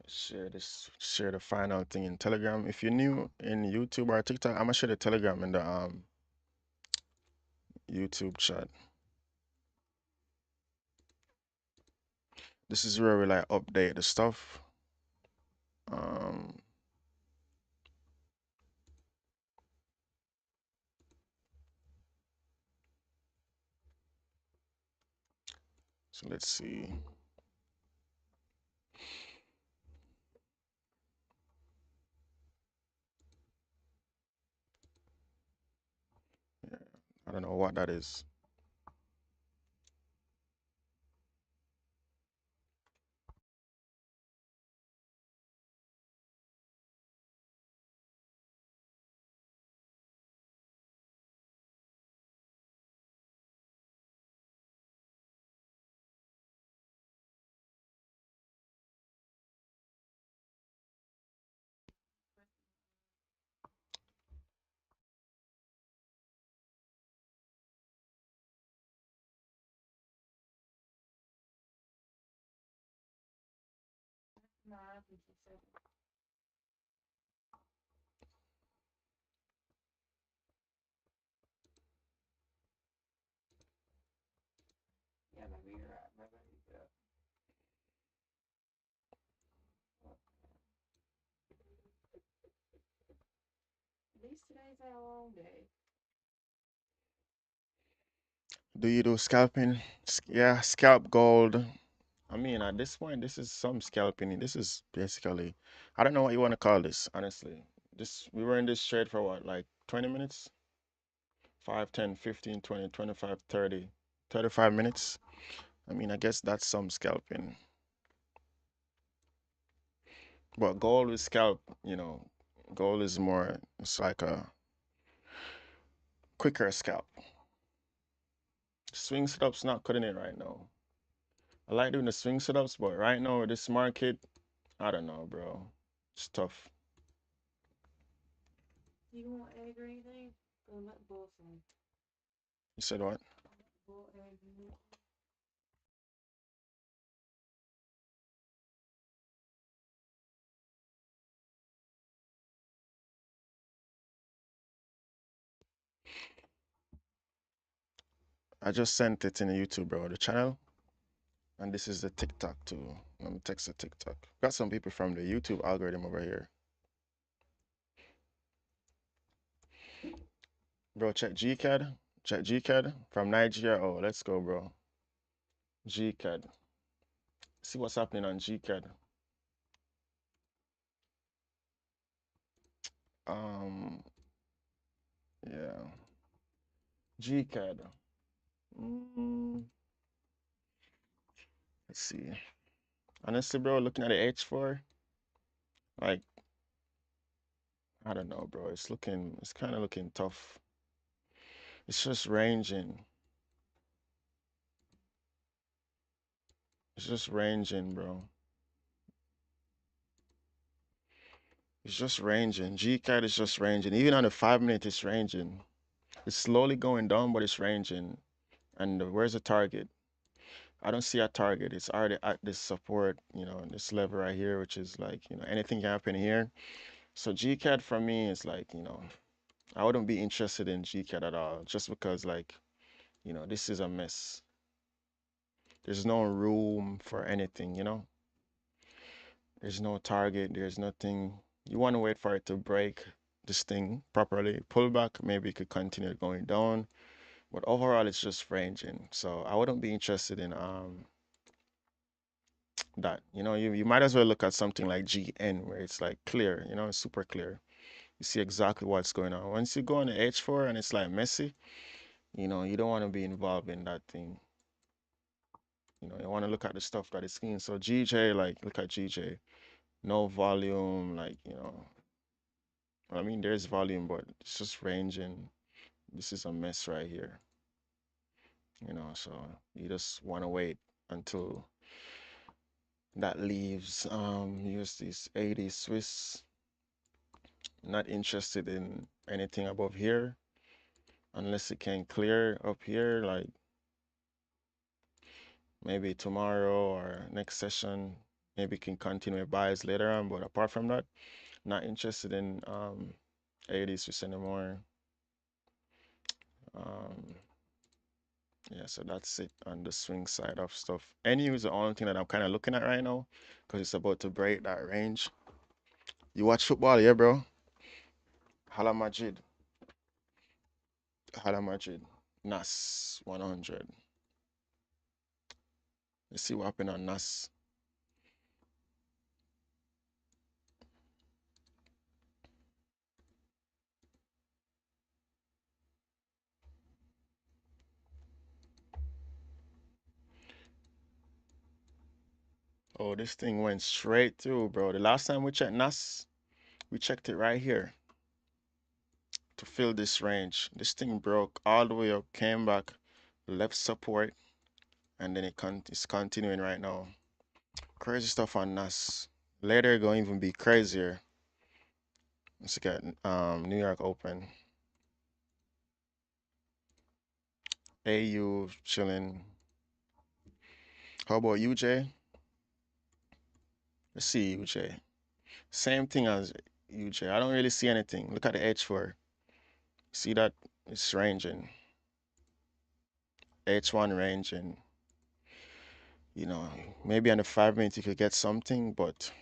Share the final thing in Telegram. If you're new in YouTube or TikTok, I'm gonna share the Telegram in the YouTube chat. This is where we like update the stuff. Um, so let's see. Yeah, I don't know what that is. Do you do scalping? Yeah, scalp gold. I mean, at this point, this is some scalping. This is basically, I don't know what you want to call this, honestly. We were in this trade for what, like 20 minutes? 5, 10, 15, 20, 25, 30, 35 minutes. I mean, I guess that's some scalping. But gold with scalp, gold is more, it's like a quicker scalp. Swing setup's not cutting it right now. I like doing the swing setups, but right now, this market, I don't know, bro. It's tough. You want egg or anything? Or let both of them. You said what? Both egg and milk. I just sent it in the YouTube, bro, the channel. And this is the TikTok too. Let me text the TikTok. Got some people from the YouTube algorithm over here. Bro, check GCAD. Check GCAD from Nigeria. Oh, let's go, bro. GCAD. See what's happening on GCAD. Um, yeah. GCAD. Let's see. Honestly, bro, looking at the H4, like, I don't know, bro. It's kind of looking tough. It's just ranging. It's just ranging, bro. It's just ranging. GCAD is just ranging. Even on the 5 minute, it's ranging. It's slowly going down, but it's ranging. And where's the target? I don't see a target. It's already at this support, this level right here, which is like, anything can happen here. So GCAD for me is like, I wouldn't be interested in GCAD at all, just because like, this is a mess. There's no room for anything. There's no target. There's nothing. You want to wait for it to break this thing properly, pull back, maybe it could continue going down. But overall, it's just ranging. So I wouldn't be interested in that. You might as well look at something like GN where it's like clear, it's super clear. You see exactly what's going on. Once you go on the H4 and it's like messy, you don't want to be involved in that thing. You want to look at the stuff that is clean. So GJ, like look at GJ. No volume, like, I mean there's volume, but it's just ranging. This is a mess right here. So you just want to wait until that leaves USD 80 Swiss. Not interested in anything above here unless it can clear up here, like maybe tomorrow or next session. Maybe can continue buys later on, but apart from that, not interested in 80 Swiss anymore. Um, yeah, so that's it on the swing side of stuff. NU is the only thing that I'm kind of looking at right now because it's about to break that range. You watch football, yeah, bro? Hala Madrid. Hala Madrid. NAS 100. Let's see what happened on NAS. Oh, this thing went straight through, bro. The last time we checked NAS, we checked it right here to fill this range. This thing broke all the way up, came back, left support, and then it's continuing right now. Crazy stuff on NAS. Later, going to even be crazier. Let's look at New York Open. AU chilling. How about UJ? Let's see UJ. Same thing as UJ. I don't really see anything. Look at the H4. See that? It's ranging. H1 ranging. Maybe on the 5 minutes you could get something, but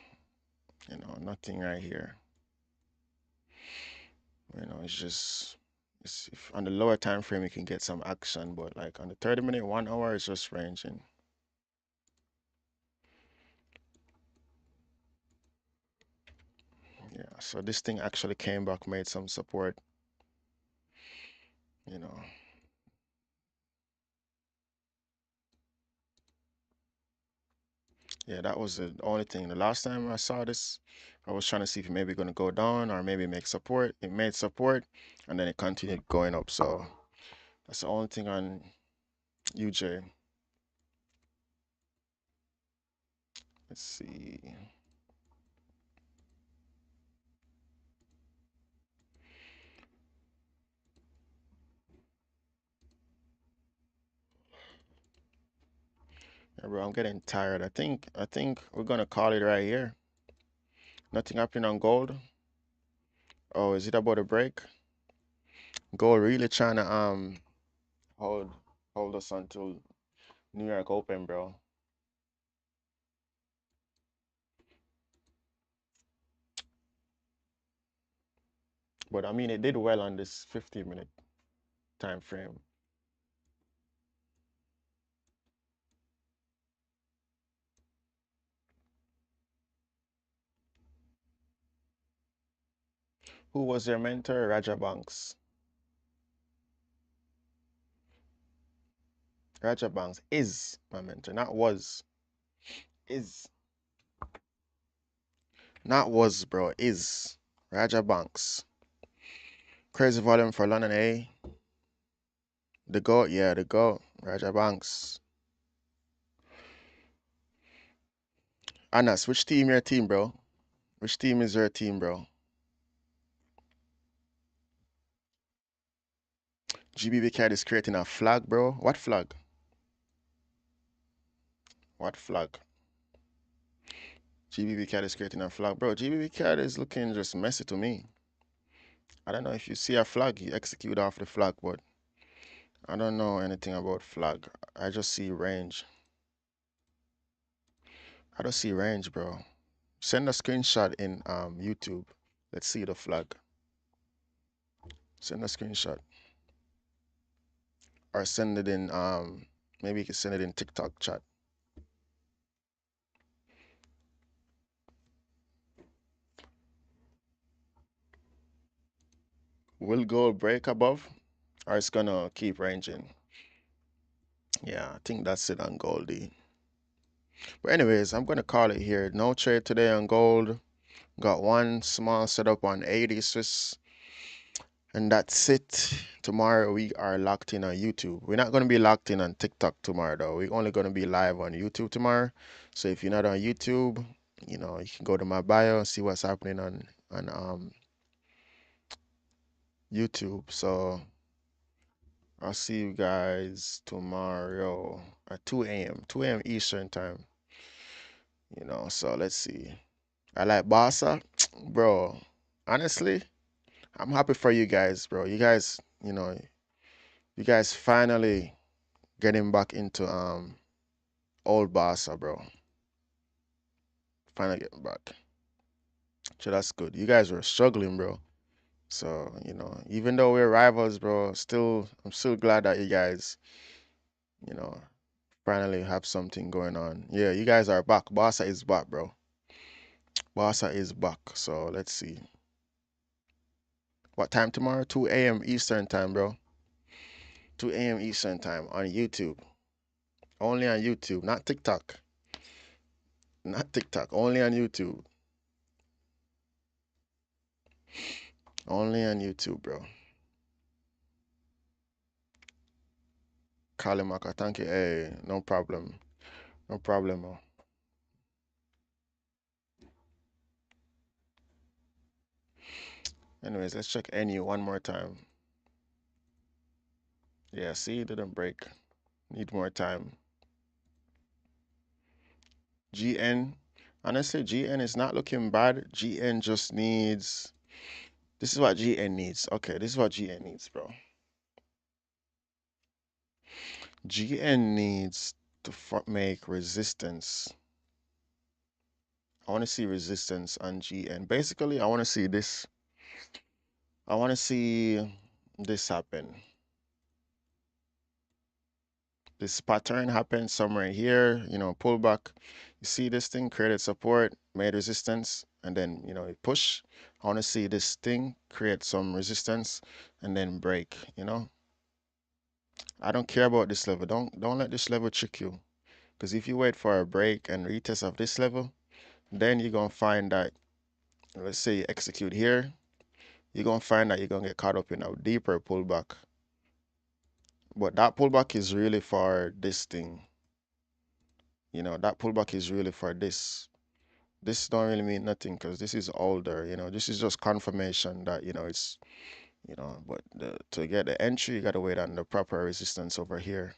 nothing right here. It's just if on the lower time frame you can get some action, but like on the 30-minute, 1 hour, it's just ranging. Yeah, so this thing actually came back, made some support. Yeah, that was the only thing. The last time I saw this, I was trying to see if it maybe gonna go down or maybe make support. It made support and then it continued going up. So that's the only thing on UJ. Let's see. Yeah, bro, I'm getting tired. I think we're gonna call it right here. Nothing happening on gold. Oh, is it about a break? Gold really trying to hold hold us until New York Open, bro. But I mean, it did well on this 50-minute time frame. Who was your mentor? Raja Banks. Raja Banks is my mentor, not was. Is. Not was, bro. Is. Raja Banks. Crazy volume for London A. The GOAT, yeah, the GOAT. Raja Banks. Anas, which team your team, bro? Which team is your team, bro? GBB Cat is creating a flag, bro. What flag? What flag? GBB Cat is creating a flag, bro. GBB Cat is looking just messy to me. I don't know if you see a flag, you execute off the flag, but I don't know anything about flag. I just see range. I don't see range, bro. Send a screenshot in YouTube. Let's see the flag. Send a screenshot or send it in. Maybe you can send it in TikTok chat. Will gold break above, or it's gonna keep ranging? Yeah, I think that's it on Goldie. But anyways, I'm gonna call it here. No trade today on gold. Got one small setup on 80 Swiss, and that's it. Tomorrow we are locked in on YouTube. We're not gonna be locked in on TikTok tomorrow though. We're only gonna be live on YouTube tomorrow. So if you're not on YouTube, you know, you can go to my bio, see what's happening on YouTube. So I'll see you guys tomorrow at 2 a.m. 2 a.m. Eastern time. You know, so let's see. I like Barca, bro. Honestly, I'm happy for you guys, bro. You guys, you guys finally getting back into old Barca, bro. Finally getting back. So that's good. You guys were struggling, bro. So, even though we're rivals, bro, I'm still glad that you guys, you know, finally have something going on. Yeah, you guys are back. Barca is back, bro. Barca is back. So let's see. What time tomorrow? 2 a.m. Eastern time, bro. 2 a.m. Eastern time on YouTube. Only on YouTube, not TikTok. Not TikTok. Only on YouTube. Only on YouTube, bro. Kalimaka, thank you. Hey, no problem. No problem. Anyways, let's check NU one more time. Yeah, see, it didn't break. Need more time. GN. Honestly, GN is not looking bad. GN just needs. This is what GN needs. Okay, this is what GN needs, bro. GN needs to make resistance. I want to see resistance on GN. Basically, I want to see this. I want to see this happen. This pattern happened somewhere here, pullback. You see this thing created support, made resistance, and then, it push. I want to see this thing create some resistance and then break. I don't care about this level. Don't let this level trick you. Because if you wait for a break and retest of this level, then you're gonna find that, let's say you execute here, you're gonna find that you're gonna get caught up in a deeper pullback. But that pullback is really for this thing. That pullback is really for this. This don't really mean nothing because this is older. This is just confirmation that, it's, but to get the entry, you gotta wait on the proper resistance over here.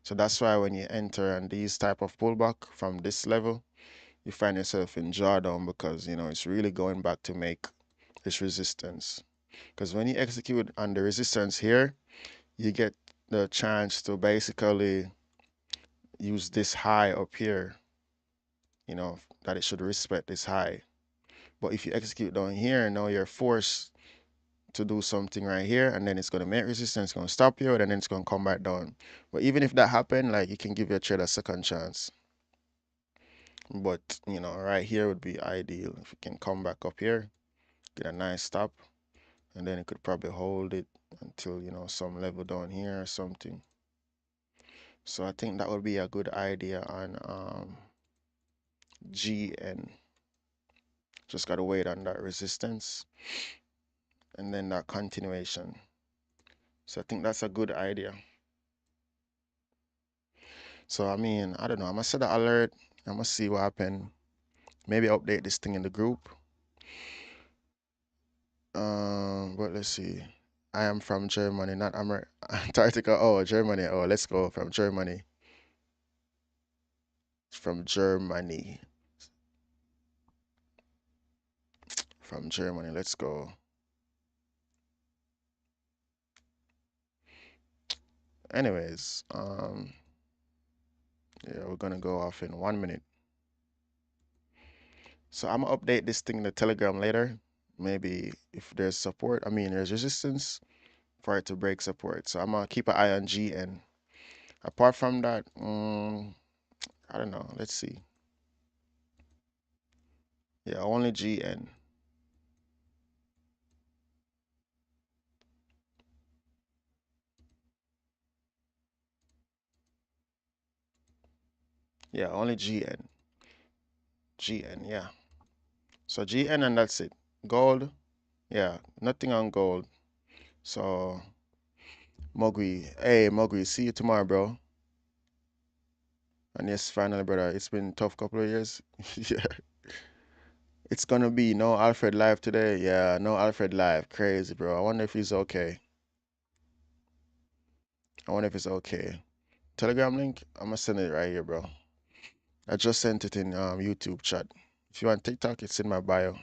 So that's why when you enter on these type of pullback from this level, you find yourself in drawdown because, it's really going back to make this resistance. Because when you execute on the resistance here, you get the chance to basically use this high up here, that it should respect this high. But if you execute down here, now you're forced to do something right here, and then it's going to make resistance, it's going to stop you, and then it's going to come back down. But even if that happened, like, you can give your trade a second chance. But, right here would be ideal. If you can come back up here, get a nice stop, and then you could probably hold it until, some level down here or something. So I think that would be a good idea on GN. Just got to wait on that resistance and then that continuation. So I think that's a good idea. So I mean, I don't know. I'm gonna set an alert. I'm gonna see what happened. Maybe update this thing in the group. But let's see. I am from Germany, not Antarctica. Oh, Germany. Oh, let's go from Germany. From Germany. From Germany. Let's go. Anyways, yeah, we're gonna go off in 1 minute. So I'm gonna update this thing in the Telegram later. maybe if there's support, I mean, there's resistance for it to break support. So I'm gonna keep an eye on GN. Apart from that, I don't know. Let's see. Yeah, only GN. Yeah, only GN. GN, yeah. So GN and that's it. Gold, yeah, nothing on gold. So Mogui, hey Mogui, see you tomorrow, bro. And yes, finally, brother, it's been a tough couple of years. Yeah, it's gonna be no Alfred live today. Yeah, no Alfred live. Crazy, bro. I wonder if he's okay. I wonder if it's okay. Telegram link, I'm gonna send it right here, bro. I just sent it in YouTube chat. If you want TikTok, it's in my bio.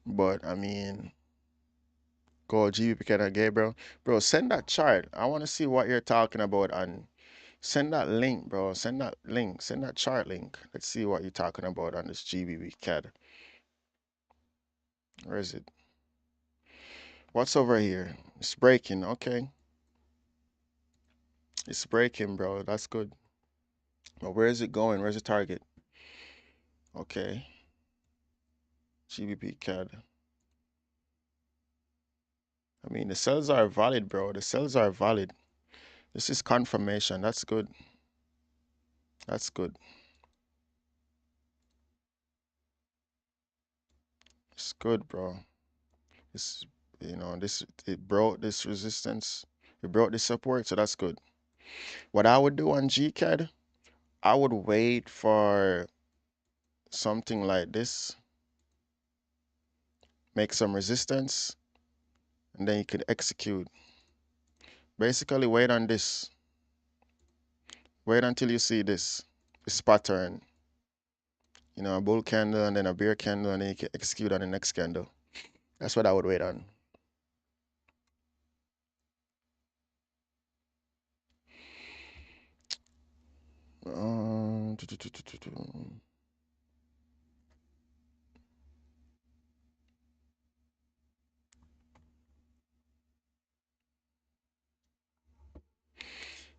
But I mean, go GBP kind of gay, bro. Bro, send that chart. I want to see what you're talking about and send that link, bro. Send that link. Send that chart link. Let's see what you're talking about on this GBP CAD. Where is it? What's over here? It's breaking. Okay. It's breaking, bro. That's good. But where is it going? Where's the target? Okay. GBP CAD. I mean, the cells are valid, bro. The cells are valid. This is confirmation. That's good. That's good. It's good, bro. It's, this, it broke this resistance. It broke the support, so that's good. What I would do on GCAD, I would wait for something like this, make some resistance, and then you could execute. Basically, wait on this. Wait until you see this pattern. A bull candle and then a bear candle, and then you can execute on the next candle. That's what I would wait on. Um,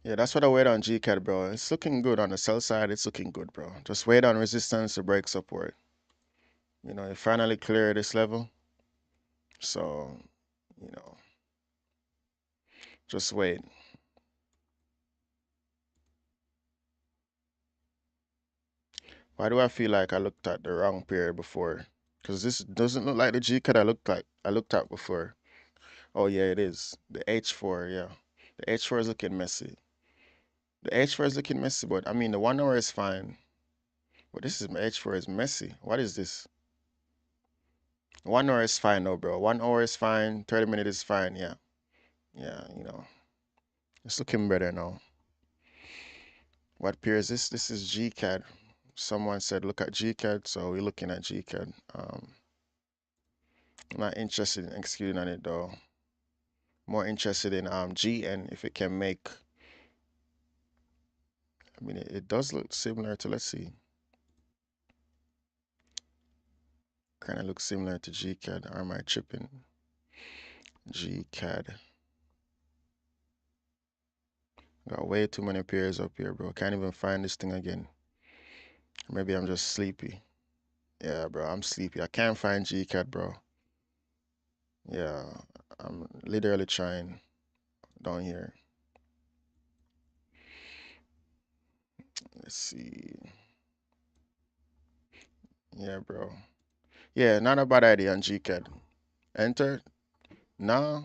Yeah, that's what I wait on GCAD, bro. It's looking good on the sell side. It's looking good, bro. Just wait on resistance to break support. It finally cleared this level. So, you know, just wait. Why do I feel like I looked at the wrong pair before? Because this doesn't look like the GCAD I looked at before. Oh yeah, it is. The H4, yeah. The H4 is looking messy. The H4 is looking messy, but I mean the 1 hour is fine. But this is H4 is messy. What is this? 1 hour is fine though, bro. 1 hour is fine. 30 minutes is fine. Yeah. Yeah, it's looking better now. What pair is this? This is GCAD. Someone said look at GCAD, so we're looking at GCAD. I'm not interested in executing on it though. More interested in GN if it can make. I mean, it does look similar to. Let's see. Kind of looks similar to GCAD. Or am I tripping? GCAD. Got way too many pairs up here, bro. Can't even find this thing again. Maybe I'm just sleepy. Yeah, bro, I'm sleepy. I can't find GCAD, bro. Yeah, I'm literally trying down here. Let's see. Yeah, bro. Yeah, not a bad idea on GCAD. Enter. Nah,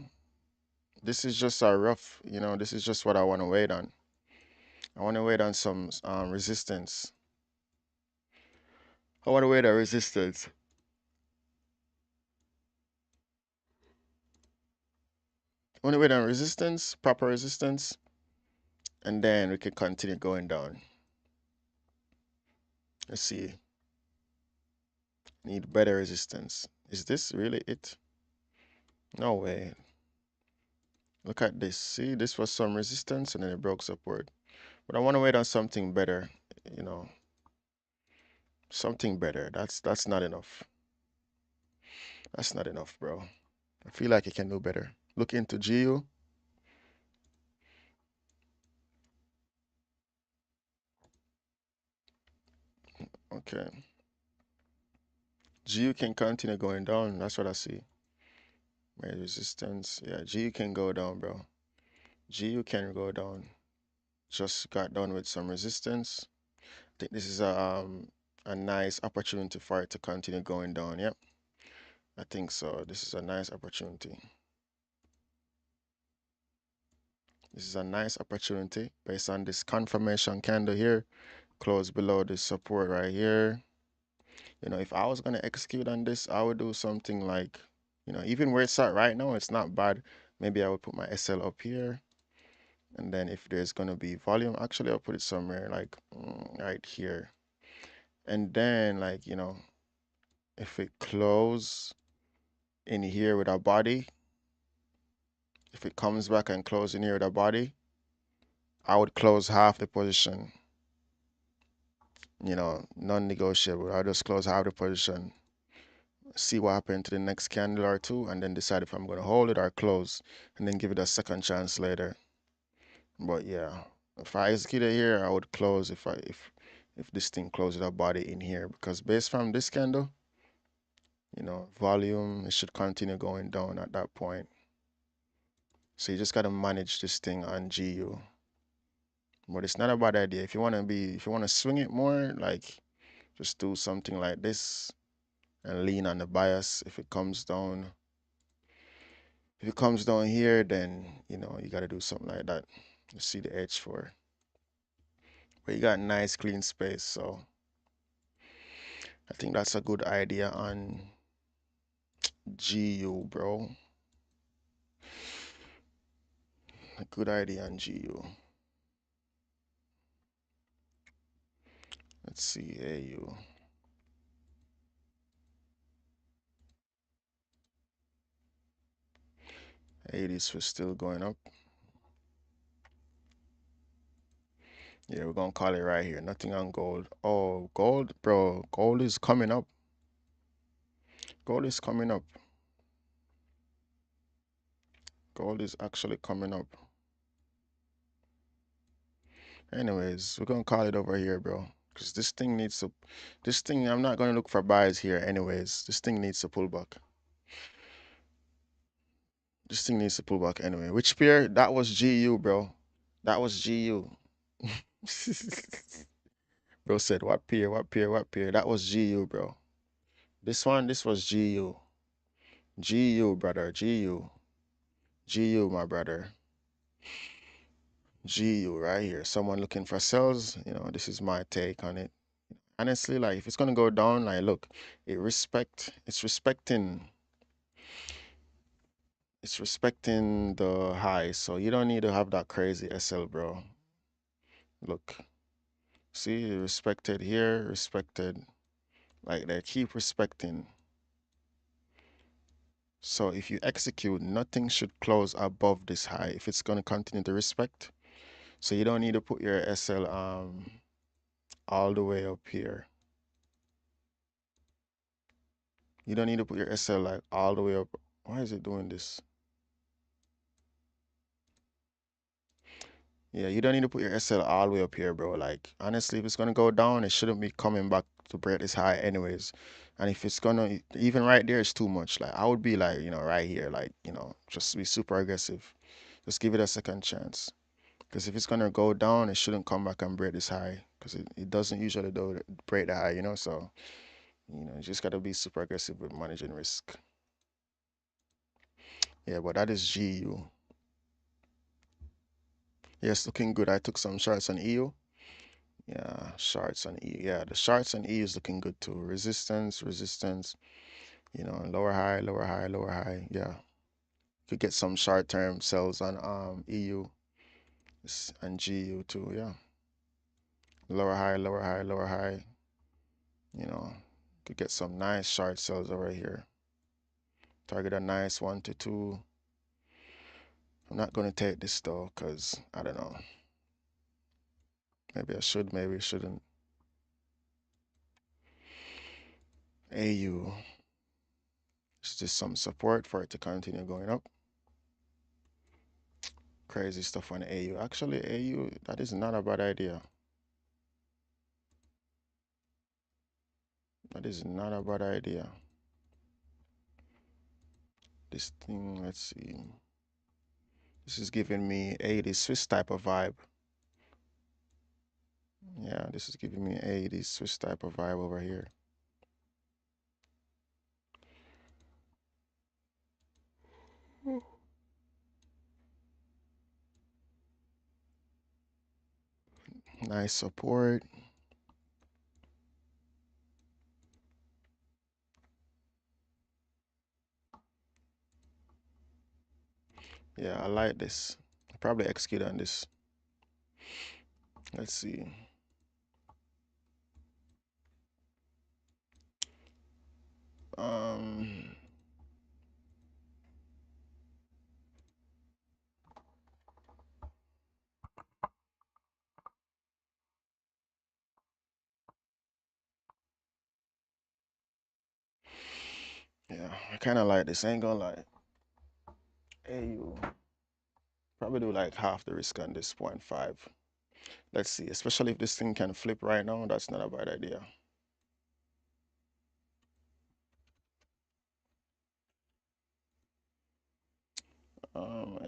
this is just a rough, this is just what I want to wait on. I want to wait on some resistance. I want to wait on resistance. I want to wait on resistance, proper resistance, and then we can continue going down. Let's see. Need better resistance. Is this really it? No way. Look at this. See, this was some resistance and then it broke support. But I want to wait on something better, you know. Something better. That's not enough. That's not enough, bro. I feel like you can do better. Look into GU. Okay. GU can continue going down. That's what I see. My resistance. Yeah, GU can go down, bro. GU can go down. Just got done with some resistance. I think this is a nice opportunity for it to continue going down. Yep. I think so. This is a nice opportunity. This is a nice opportunity based on this confirmation candle here. Close below this support right here. If I was gonna execute on this, I would do something like, even where it's at right now, it's not bad. Maybe I would put my SL up here. And then if there's gonna be volume, actually I'll put it somewhere like right here. And then like, if it close in here with a body, if it comes back and close in here with a body, I would close half the position. Non-negotiable. I'll just close half the position, see what happened to the next candle or two, and then decide if I'm going to hold it or close, and then give it a second chance later. But yeah, if I execute it here, I would close if this thing closes a body in here, because based from this candle, volume, it should continue going down at that point. So you just got to manage this thing on GU. But it's not a bad idea. If you want to swing it more, like just do something like this and lean on the bias. If it comes down here, then you got to do something like that. You see the edge for. But you got nice clean space, so I think that's a good idea on GU, bro. A good idea on GU. Let's see, AU. This was still going up. Yeah, we're gonna call it right here. Nothing on gold. Oh, gold, bro. Gold is coming up. Gold is coming up. Gold is actually coming up. Anyways, we're gonna call it over here, bro. Because this thing needs to, I'm not gonna look for buys here anyways. This thing needs to pull back. This thing needs to pull back anyway. Which pair? That was GU, bro. That was GU. Bro said, what pair, what pair, what pair? That was GU, bro. This one, this was GU. GU, brother, GU. GU, my brother. GU right here. Someone looking for sells. This is my take on it. Honestly, like if it's gonna go down, like look, it's respecting the high. So you don't need to have that crazy SL, bro. Look. See, respected here, respected. Like they keep respecting. So if you execute, nothing should close above this high if it's gonna continue to respect. So you don't need to put your SL all the way up here. You don't need to put your SL like all the way up. Why is it doing this? Yeah, you don't need to put your SL all the way up here, bro. Like honestly, if it's gonna go down, it shouldn't be coming back to break this high anyways. And if it's gonna even right there, it's too much. Like I would be like, right here, like, just be super aggressive. Just give it a second chance. Because if it's gonna go down, it shouldn't come back and break this high. Because it doesn't usually break the high, So, you just gotta be super aggressive with managing risk. Yeah, but that is GU. Yes, looking good. I took some shots on EU. Yeah, shorts on EU. Yeah, the shorts on EU is looking good too. Resistance, resistance, lower high, lower high, lower high. Yeah. Could get some short-term sells on EU and GU too. Yeah. Lower high, lower high, lower high. Could get some nice short sells over here. Target a nice 1 to 2. I'm not gonna take this though, cause I don't know. Maybe I should, maybe I shouldn't. AU. Is this some support for it to continue going up? Crazy stuff on AU. Actually, AU, that is not a bad idea. That is not a bad idea. This thing, let's see. This is giving me a Swiss type of vibe. Yeah, this is giving me a Swiss type of vibe over here. Nice support. Yeah, I like this. I'll probably execute on this. Let's see. Um, yeah, I kind of like this. I ain't gonna lie. AU. Probably do like half the risk on this 0.5. Let's see, especially if this thing can flip right now, that's not a bad idea.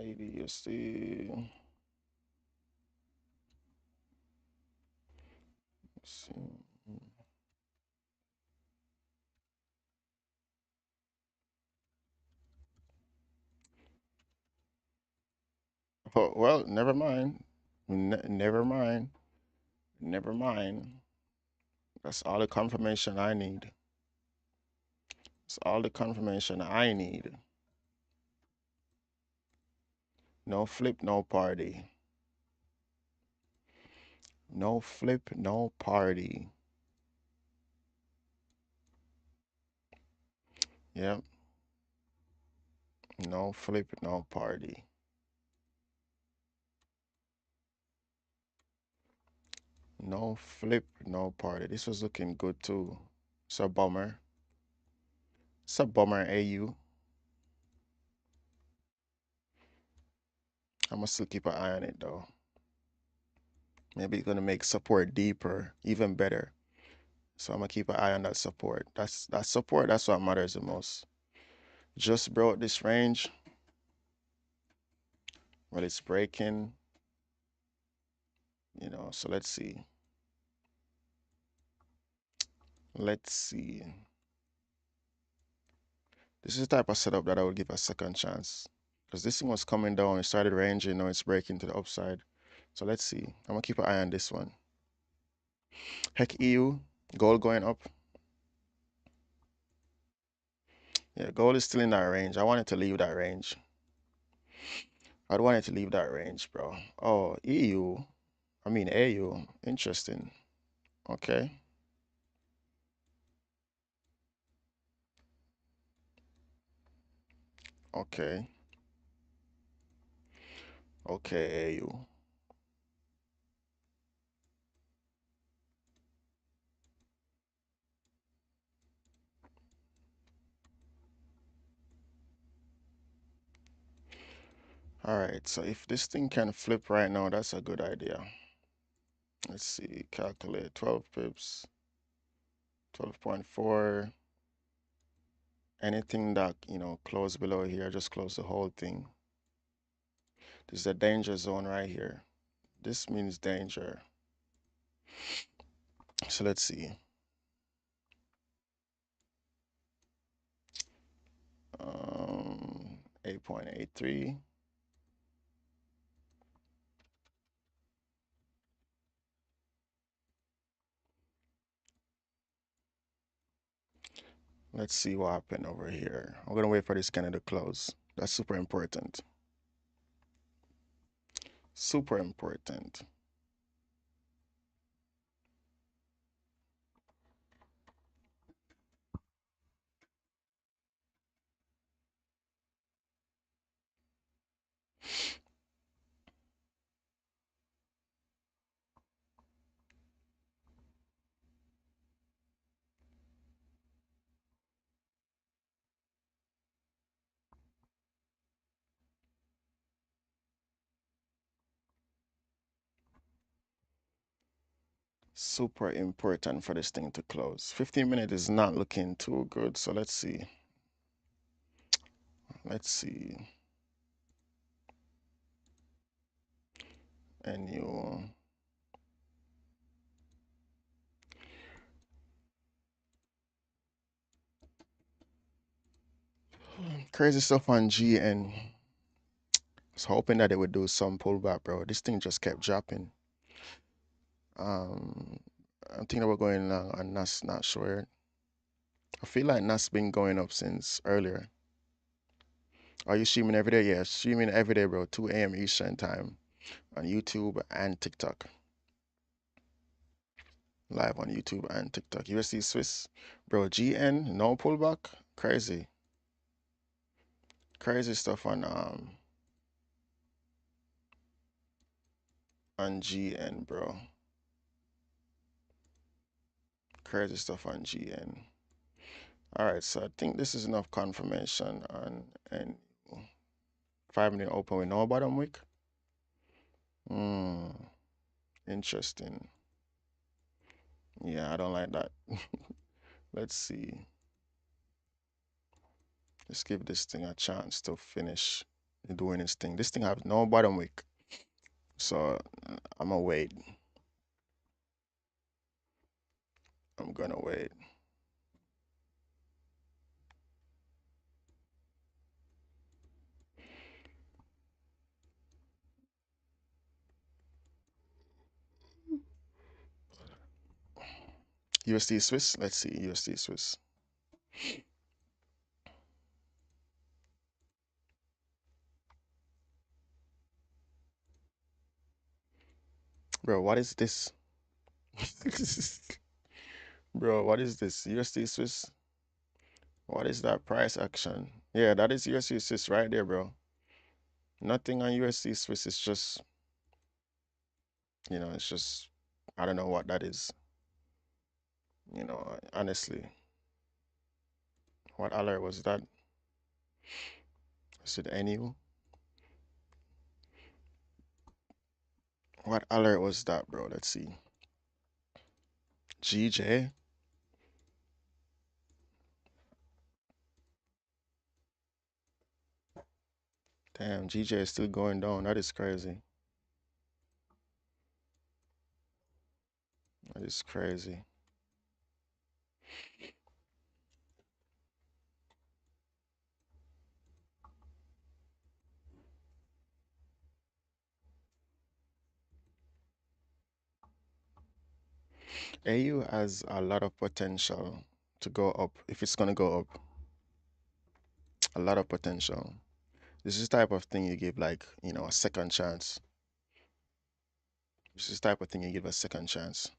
AD USD. Let's see. Oh, well, never mind. Never mind. Never mind. That's all the confirmation I need. That's all the confirmation I need. No flip, no party. No flip, no party. Yep. No flip, no party. No flip, no party. This was looking good too. It's a bummer. It's a bummer, AU. I must still keep an eye on it though. Maybe it's gonna make support deeper, even better. So I'm gonna keep an eye on that support. That support, that's what matters the most. Just broke this range. Well, it's breaking. So let's see. Let's see. This is the type of setup that I would give a second chance. Because this thing was coming down, it started ranging, now it's breaking to the upside. So let's see. I'm gonna keep an eye on this one. Heck EU, gold going up. Yeah, gold is still in that range. I want it to leave that range. I'd want it to leave that range, bro. Oh, EU. I mean AU. Interesting. Okay. Okay. Okay, AU. All right, so if this thing can flip right now, that's a good idea. Let's see, calculate 12 pips, 12.4. Anything that, close below here, just close the whole thing. This is a danger zone right here. This means danger. So let's see. 8.83. Let's see what happened over here. I'm gonna wait for this candle to close. That's super important. Super important. Super important for this thing to close. 15 minutes is not looking too good, so let's see. Let's see. And you crazy stuff on G and was hoping that it would do some pullback, bro. This thing just kept dropping. Um, I'm thinking about going long on NAS, not sure. I feel like NAS been going up since earlier. Are you streaming every day? Yeah, streaming every day, bro. 2 a.m. Eastern time on YouTube and TikTok. Live on YouTube and TikTok. USD Swiss, bro. GN no pullback. Crazy, crazy stuff on GN, bro. Crazy stuff on GN. All right, so I think this is enough confirmation on and 5 minute open with no bottom wick. Hmm, interesting. Yeah, I don't like that. Let's see. Let's give this thing a chance to finish doing its thing. This thing have no bottom wick, so I'm gonna wait. I'm gonna wait. USD Swiss. Let's see USD Swiss. Bro, what is this? Bro, what is this? USD Swiss? What is that price action? Yeah, that is USD Swiss right there, bro. Nothing on USD Swiss. It's just, it's just, I don't know what that is. Honestly, what alert was that? Is it NU? What alert was that, bro? Let's see. GJ? Damn, GJ is still going down. That is crazy. That is crazy. AU has a lot of potential to go up if it's gonna go up. A lot of potential. This is the type of thing you give like, a second chance. This is the type of thing you give a second chance.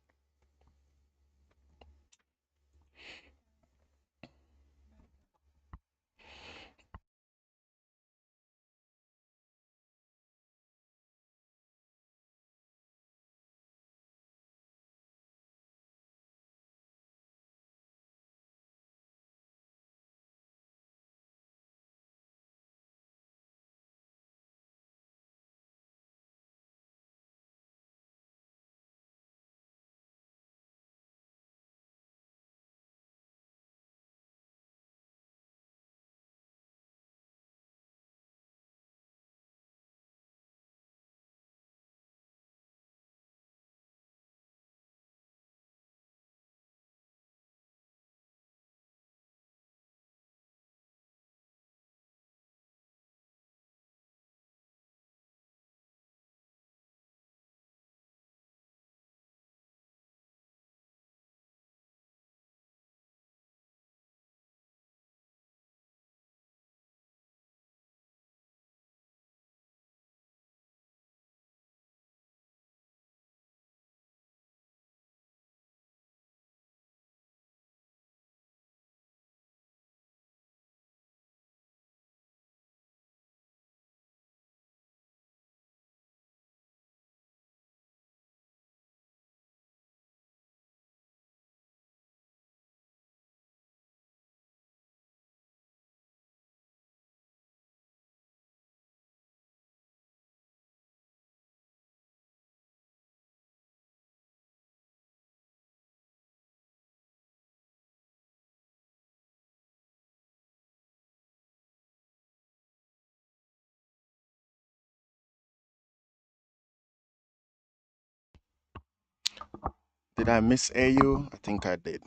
Did I miss AU? I think I did.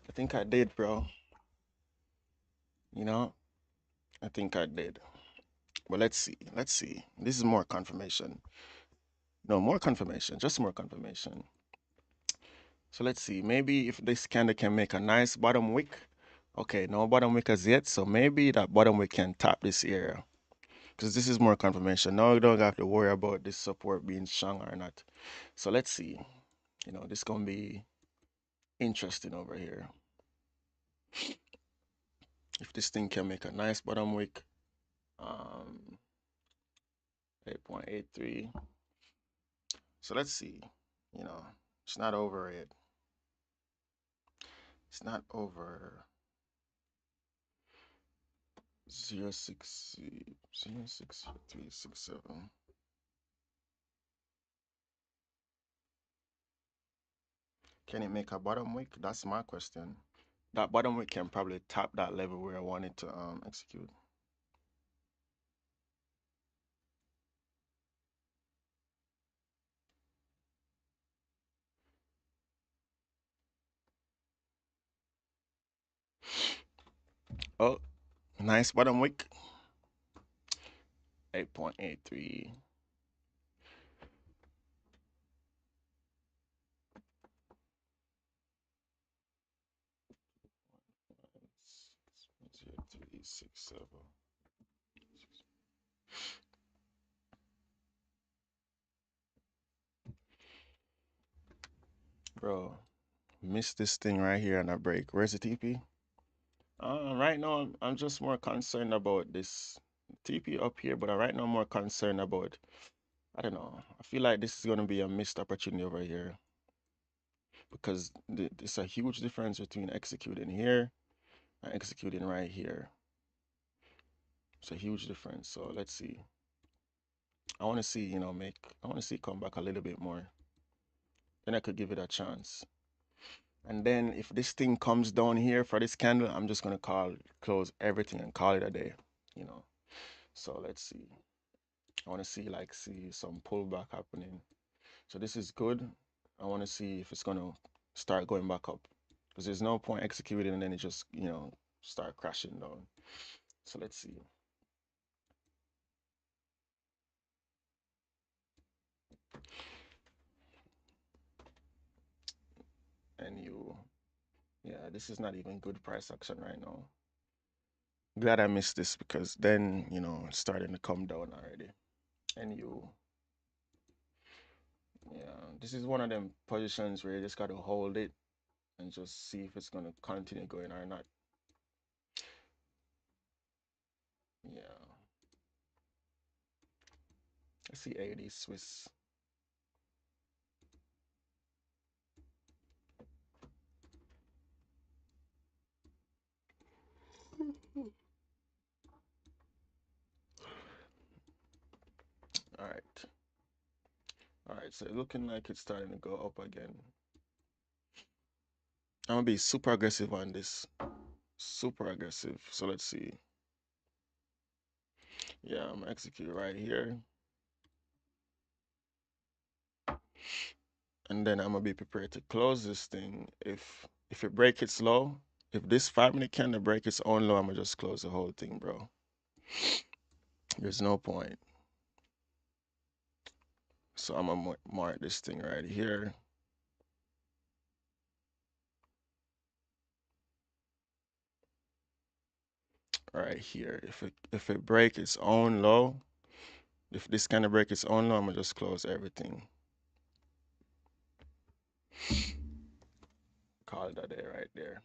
I think I did, bro. You know, I think I did. But let's see. Let's see. This is more confirmation. No, more confirmation. Just more confirmation. So let's see. Maybe if this candle can make a nice bottom wick. Okay, no bottom wick as yet. So maybe that bottom wick can tap this area. Because this is more confirmation. Now we don't have to worry about this support being strong or not. So let's see. You know, this gonna be interesting over here. If this thing can make a nice bottom wick, 8.83. So let's see. You know, it's not over yet. It's not over 0.6 0.63367. Can it make a bottom wick? That's my question. That bottom wick can probably tap that level where I want it to execute. Oh, nice bottom wick. 8.83. Zero three six seven. Bro, missed this thing right here on a break. Where's the TP? Right now, I'm just more concerned about this TP up here, but right now I'm more concerned about, I don't know. I feel like this is going to be a missed opportunity over here because there's a huge difference between executing here and executing right here. It's a huge difference. So let's see. I want to see, you know, I want to see come back a little bit more. Then I could give it a chance. And then if this thing comes down here for this candle, I'm just gonna close everything and call it a day, you know. So let's see. I want to see some pullback happening. So this is good. I want to see if it's gonna start going back up because there's no point executing and then it just, you know, start crashing down. So let's see. And yeah, this is not even good price action right now. Glad I missed this because then, you know, it's starting to come down already. And yeah, this is one of them positions where you just got to hold it and just see if it's going to continue going or not. Yeah. Let's see AD Swiss. All right. All right. So looking like it's starting to go up again. I'm going to be super aggressive on this. Super aggressive. So let's see. Yeah, I'm going to execute right here. And then I'm going to be prepared to close this thing if it breaks its low. If this 5-minute candle break its own low, I'm going to just close the whole thing, bro. There's no point. So I'm gonna mark this thing right here. Right here. If it break its own low, if this kind of break its own low, I'm gonna just close everything. Call that day right there.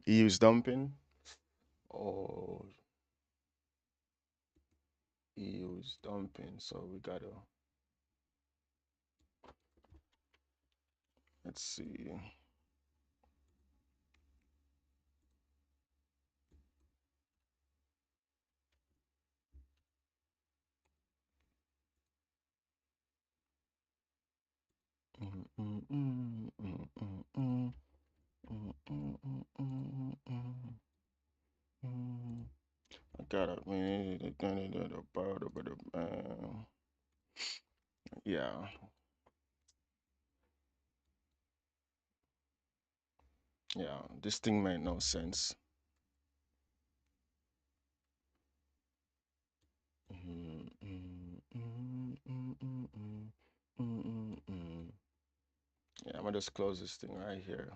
EU's dumping. Oh, EU's dumping. So we gotta. Let's see. I gotta. Yeah. Yeah, this thing made no sense. Mm, mm, mm, mm, mm, mm, mm, mm, mm. Yeah, I'm gonna just close this thing right here.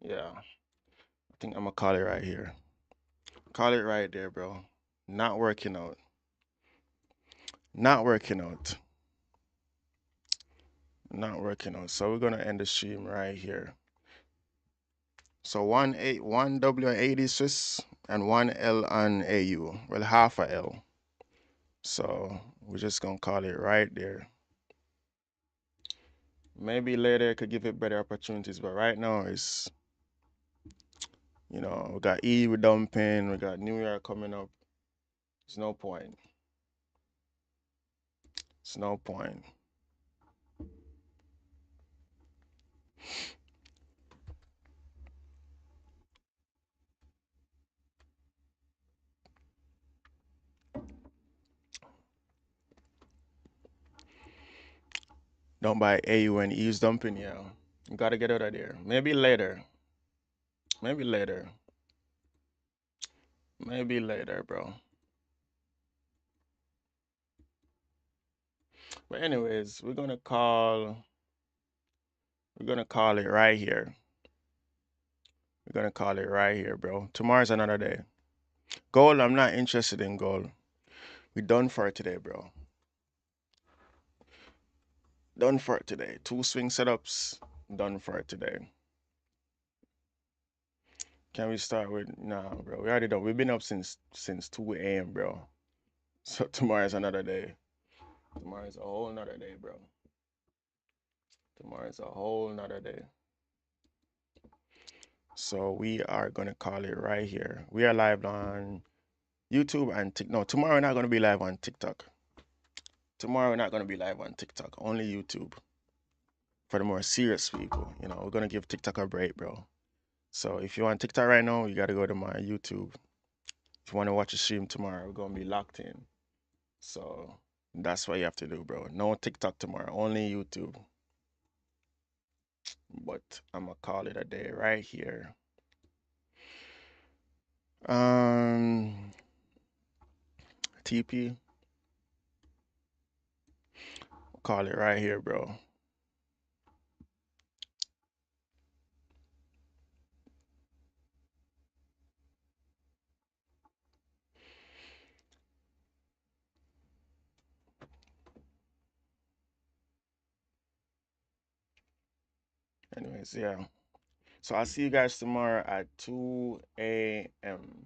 Yeah, I think I'm gonna call it right here. Call it right there, bro. Not working out. Not working out. Not working out. So we're gonna end the stream right here. So one W on AD Swiss and one L on AU. Well, half a L. So we're just gonna call it right there. Maybe later it could give it better opportunities, but right now it's, we got EU dumping, we got New York coming up. There's no point. It's no point. Don't buy AU and EU's dumping, yeah. You gotta get out of there. Maybe later. Maybe later. Maybe later, bro. But anyways, we're gonna call it right here. We're gonna call it right here, bro. Tomorrow's another day. Gold, I'm not interested in gold. We done for it today, bro. Done for it today. Two swing setups. Done for it today. Can we start with nah, bro? We already done. We've been up since 2 a.m., bro. So tomorrow's another day. Tomorrow's a whole nother day, bro. Tomorrow's a whole nother day. So we are gonna call it right here. We are live on YouTube and TikTok. No, tomorrow we're not gonna be live on TikTok. Tomorrow we're not gonna be live on TikTok. Only YouTube. For the more serious people, we're gonna give TikTok a break, bro. So if you're on TikTok right now, you gotta go to my YouTube. If you wanna watch a stream tomorrow, we're gonna be locked in. So that's what you have to do, bro. No TikTok tomorrow, only YouTube. But I'm gonna call it a day right here. TP, call it right here, bro. Anyways, yeah. So I'll see you guys tomorrow at 2 a.m.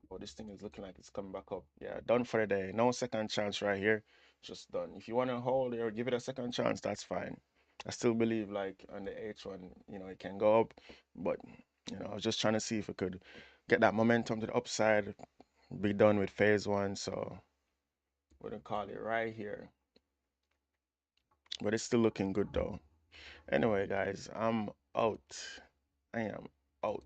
Oh, this thing is looking like it's coming back up. Yeah, done for the day. No second chance right here. Just done. If you want to hold it or give it a second chance, that's fine. I still believe like on the H1, it can go up. But, I was just trying to see if we could get that momentum to the upside, be done with phase one. So we're gonna call it right here. But it's still looking good though. Anyway, guys, I'm out. I am out.